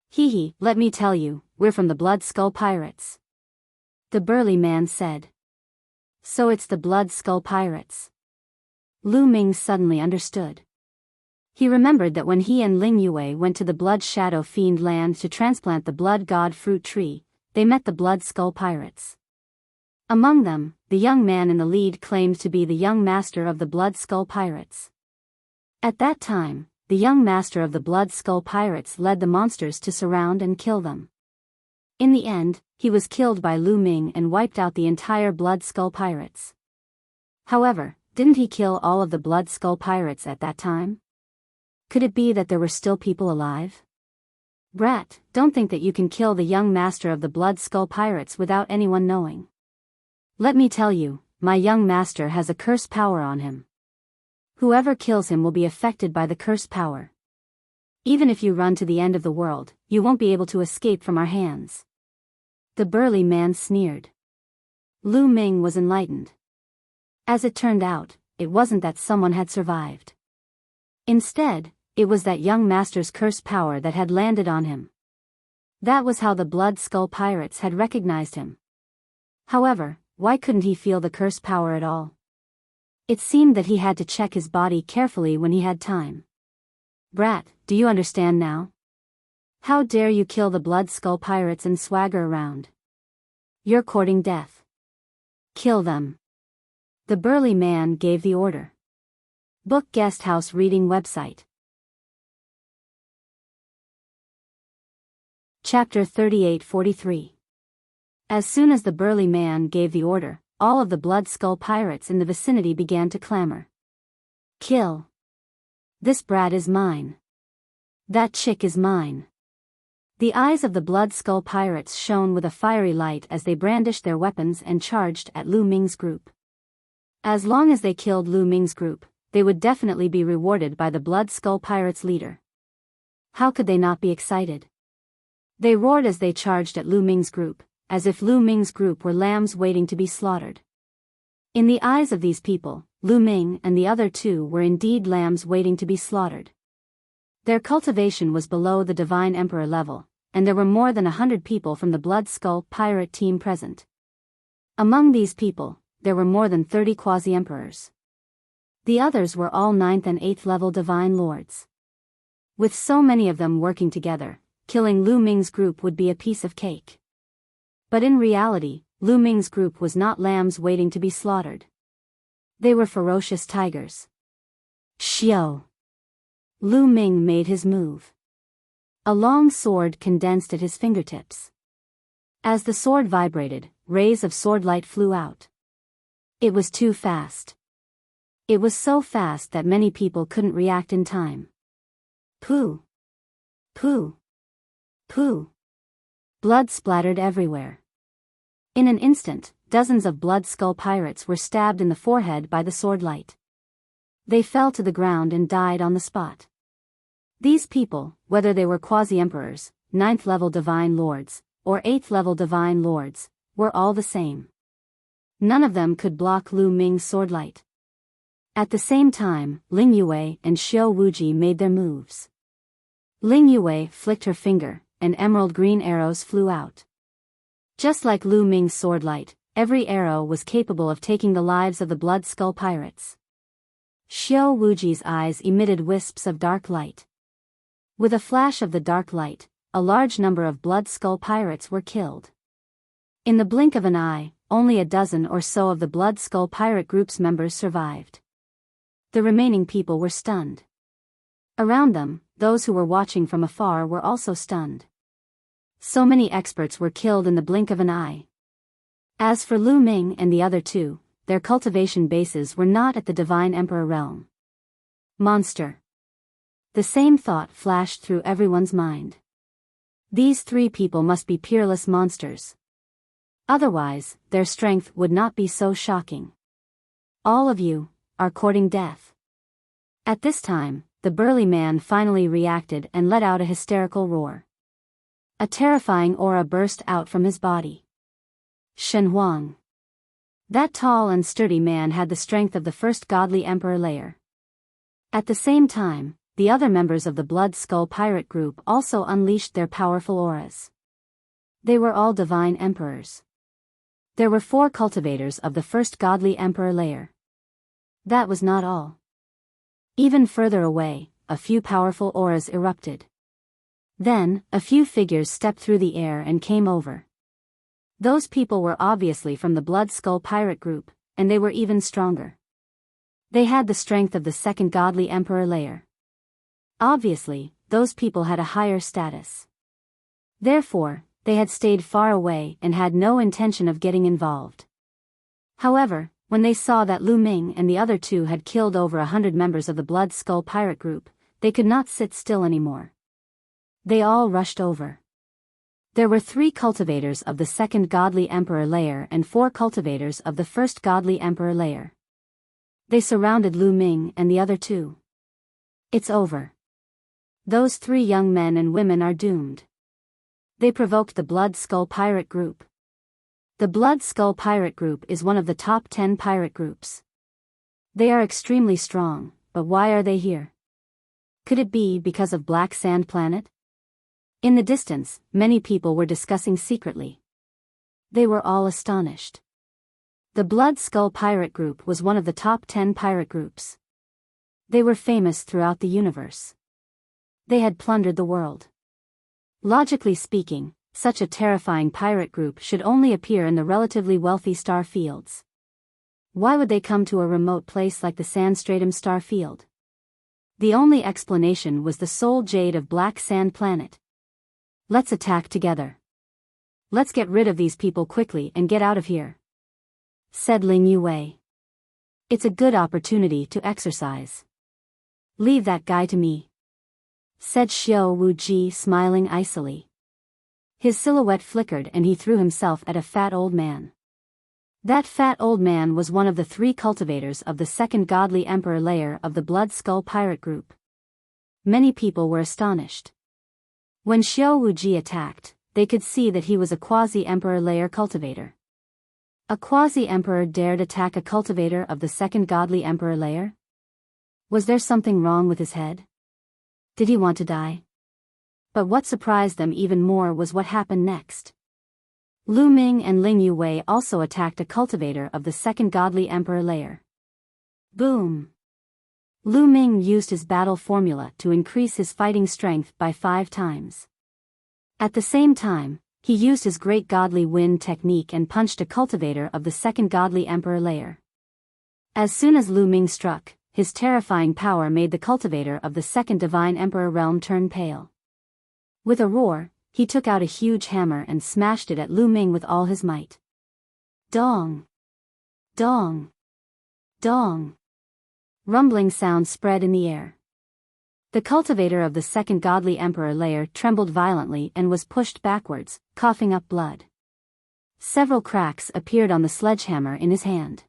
Hee, let me tell you, we're from the Blood Skull Pirates. The burly man said. So it's the Blood Skull Pirates. Lu Ming suddenly understood. He remembered that when he and Ling Yue went to the Blood Shadow Fiend land to transplant the Blood God fruit tree, they met the Blood Skull Pirates. Among them, the young man in the lead claimed to be the young master of the Blood Skull Pirates. At that time, the young master of the Blood Skull Pirates led the monsters to surround and kill them. In the end, he was killed by Lu Ming and wiped out the entire Blood Skull Pirates. However, didn't he kill all of the Blood Skull Pirates at that time? Could it be that there were still people alive? Brat, don't think that you can kill the young master of the Blood Skull Pirates without anyone knowing. Let me tell you, my young master has a curse power on him. Whoever kills him will be affected by the curse power. Even if you run to the end of the world, you won't be able to escape from our hands. The burly man sneered. Lu Ming was enlightened. As it turned out, it wasn't that someone had survived. Instead, it was that young master's curse power that had landed on him. That was how the Blood Skull Pirates had recognized him. However, why couldn't he feel the curse power at all? It seemed that he had to check his body carefully when he had time. Brat, do you understand now? How dare you kill the Blood Skull Pirates and swagger around? You're courting death. Kill them. The burly man gave the order. Book Guest House Reading Website. Chapter 3843. As soon as the burly man gave the order, all of the Blood Skull Pirates in the vicinity began to clamor. Kill. This brat is mine. That chick is mine. The eyes of the Blood Skull Pirates shone with a fiery light as they brandished their weapons and charged at Lu Ming's group. As long as they killed Lu Ming's group, they would definitely be rewarded by the Blood Skull Pirates leader. How could they not be excited? They roared as they charged at Lu Ming's group, as if Lu Ming's group were lambs waiting to be slaughtered. In the eyes of these people, Lu Ming and the other two were indeed lambs waiting to be slaughtered. Their cultivation was below the Divine Emperor level, and there were more than 100 people from the Blood Skull Pirate team present. Among these people, there were more than 30 quasi-emperors. The others were all 9th and 8th level Divine Lords. With so many of them working together, killing Lu Ming's group would be a piece of cake. But in reality, Lu Ming's group was not lambs waiting to be slaughtered. They were ferocious tigers. Xiao. Lu Ming made his move. A long sword condensed at his fingertips. As the sword vibrated, rays of sword light flew out. It was too fast. It was so fast that many people couldn't react in time. Pooh. Pooh. Pooh. Blood splattered everywhere. In an instant, dozens of Blood Skull Pirates were stabbed in the forehead by the sword light. They fell to the ground and died on the spot. These people, whether they were quasi-emperors, 9th level Divine Lords, or 8th level Divine Lords, were all the same. None of them could block Lu Ming's sword light. At the same time, Ling Yue and Xiao Wuji made their moves. Ling Yue flicked her finger, and emerald green arrows flew out. Just like Lu Ming's sword light, every arrow was capable of taking the lives of the Blood Skull Pirates. Xiao Wuji's eyes emitted wisps of dark light. With a flash of the dark light, a large number of Blood Skull Pirates were killed. In the blink of an eye, only a dozen or so of the Blood Skull Pirate group's members survived. The remaining people were stunned. Around them, those who were watching from afar were also stunned. So many experts were killed in the blink of an eye. As for Lu Ming and the other two, their cultivation bases were not at the Divine Emperor realm. Monster. The same thought flashed through everyone's mind. These three people must be peerless monsters. Otherwise, their strength would not be so shocking. All of you are courting death. At this time, the burly man finally reacted and let out a hysterical roar. A terrifying aura burst out from his body. Shen Huang. That tall and sturdy man had the strength of the first godly emperor layer. At the same time, the other members of the Blood Skull pirate group also unleashed their powerful auras. They were all divine emperors. There were 4 cultivators of the first godly emperor layer. That was not all. Even further away, a few powerful auras erupted. Then, a few figures stepped through the air and came over. Those people were obviously from the Blood Skull pirate group, and they were even stronger. They had the strength of the second godly emperor layer. Obviously, those people had a higher status. Therefore, they had stayed far away and had no intention of getting involved. However, when they saw that Lu Ming and the other 2 had killed over 100 members of the Blood Skull pirate group, they could not sit still anymore. They all rushed over. There were 3 cultivators of the second godly emperor layer and 4 cultivators of the first godly emperor layer. They surrounded Lu Ming and the other 2. It's over. Those 3 young men and women are doomed. They provoked the Blood Skull pirate group. The Blood Skull pirate group is one of the top 10 pirate groups. They are extremely strong, but why are they here? Could it be because of Black Sand Planet? In the distance, many people were discussing secretly. They were all astonished. The Blood Skull pirate group was one of the top 10 pirate groups. They were famous throughout the universe. They had plundered the world. Logically speaking, such a terrifying pirate group should only appear in the relatively wealthy star fields. Why would they come to a remote place like the Sandstratum star field? The only explanation was the soul jade of Black Sand Planet. Let's attack together. Let's get rid of these people quickly and get out of here, said Ling Yue. It's a good opportunity to exercise. Leave that guy to me, said Xiao Wuji, smiling icily. His silhouette flickered and he threw himself at a fat old man. That fat old man was one of the 3 cultivators of the second godly emperor layer of the Blood Skull pirate group. Many people were astonished. When Xiao Wuji attacked, they could see that he was a quasi-emperor layer cultivator. A quasi-emperor dared attack a cultivator of the second godly emperor layer? Was there something wrong with his head? Did he want to die? But what surprised them even more was what happened next. Lu Ming and Ling Yue also attacked a cultivator of the second godly emperor layer. Boom! Lu Ming used his battle formula to increase his fighting strength by 5 times. At the same time, he used his great godly wind technique and punched a cultivator of the second godly emperor layer. As soon as Lu Ming struck, his terrifying power made the cultivator of the second divine emperor realm turn pale. With a roar, he took out a huge hammer and smashed it at Lu Ming with all his might. Dong! Dong! Dong! Rumbling sounds spread in the air. The cultivator of the second godly emperor layer trembled violently and was pushed backwards, coughing up blood. Several cracks appeared on the sledgehammer in his hand.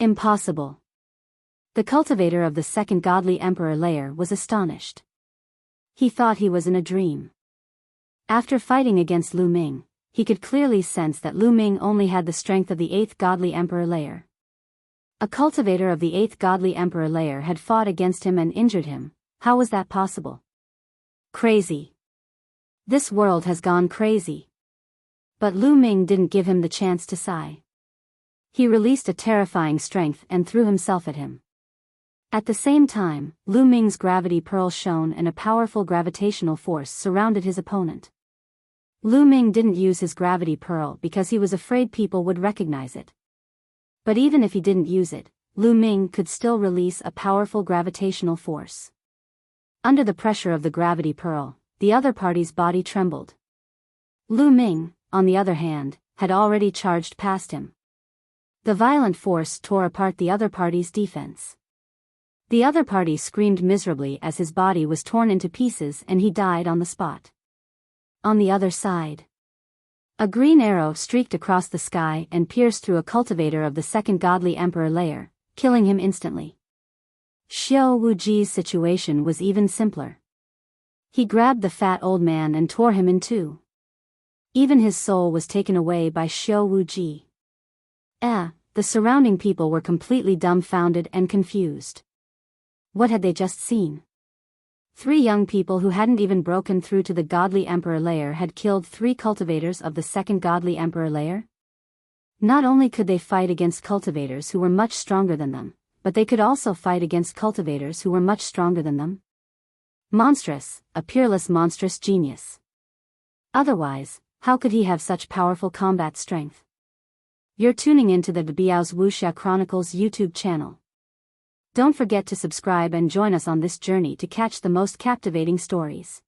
Impossible. The cultivator of the second godly emperor layer was astonished. He thought he was in a dream. After fighting against Lu Ming, he could clearly sense that Lu Ming only had the strength of the 8th godly emperor layer. A cultivator of the 8th godly emperor layer had fought against him and injured him. How was that possible? Crazy. This world has gone crazy. But Lu Ming didn't give him the chance to sigh. He released a terrifying strength and threw himself at him. At the same time, Lu Ming's gravity pearl shone and a powerful gravitational force surrounded his opponent. Lu Ming didn't use his gravity pearl because he was afraid people would recognize it. But even if he didn't use it, Lu Ming could still release a powerful gravitational force. Under the pressure of the gravity pearl, the other party's body trembled. Lu Ming, on the other hand, had already charged past him. The violent force tore apart the other party's defense. The other party screamed miserably as his body was torn into pieces and he died on the spot. On the other side, a green arrow streaked across the sky and pierced through a cultivator of the second godly emperor layer, killing him instantly. Xiao Wuji's situation was even simpler. He grabbed the fat old man and tore him in two. Even his soul was taken away by Xiao Wuji. The surrounding people were completely dumbfounded and confused. What had they just seen? 3 young people who hadn't even broken through to the godly emperor layer had killed 3 cultivators of the second godly emperor layer? Not only could they fight against cultivators who were much stronger than them, but they could also fight against cultivators who were much stronger than them. Monstrous, a peerless monstrous genius. Otherwise, how could he have such powerful combat strength? You're tuning into the Biyao's Wuxia Chronicles YouTube channel. Don't forget to subscribe and join us on this journey to catch the most captivating stories.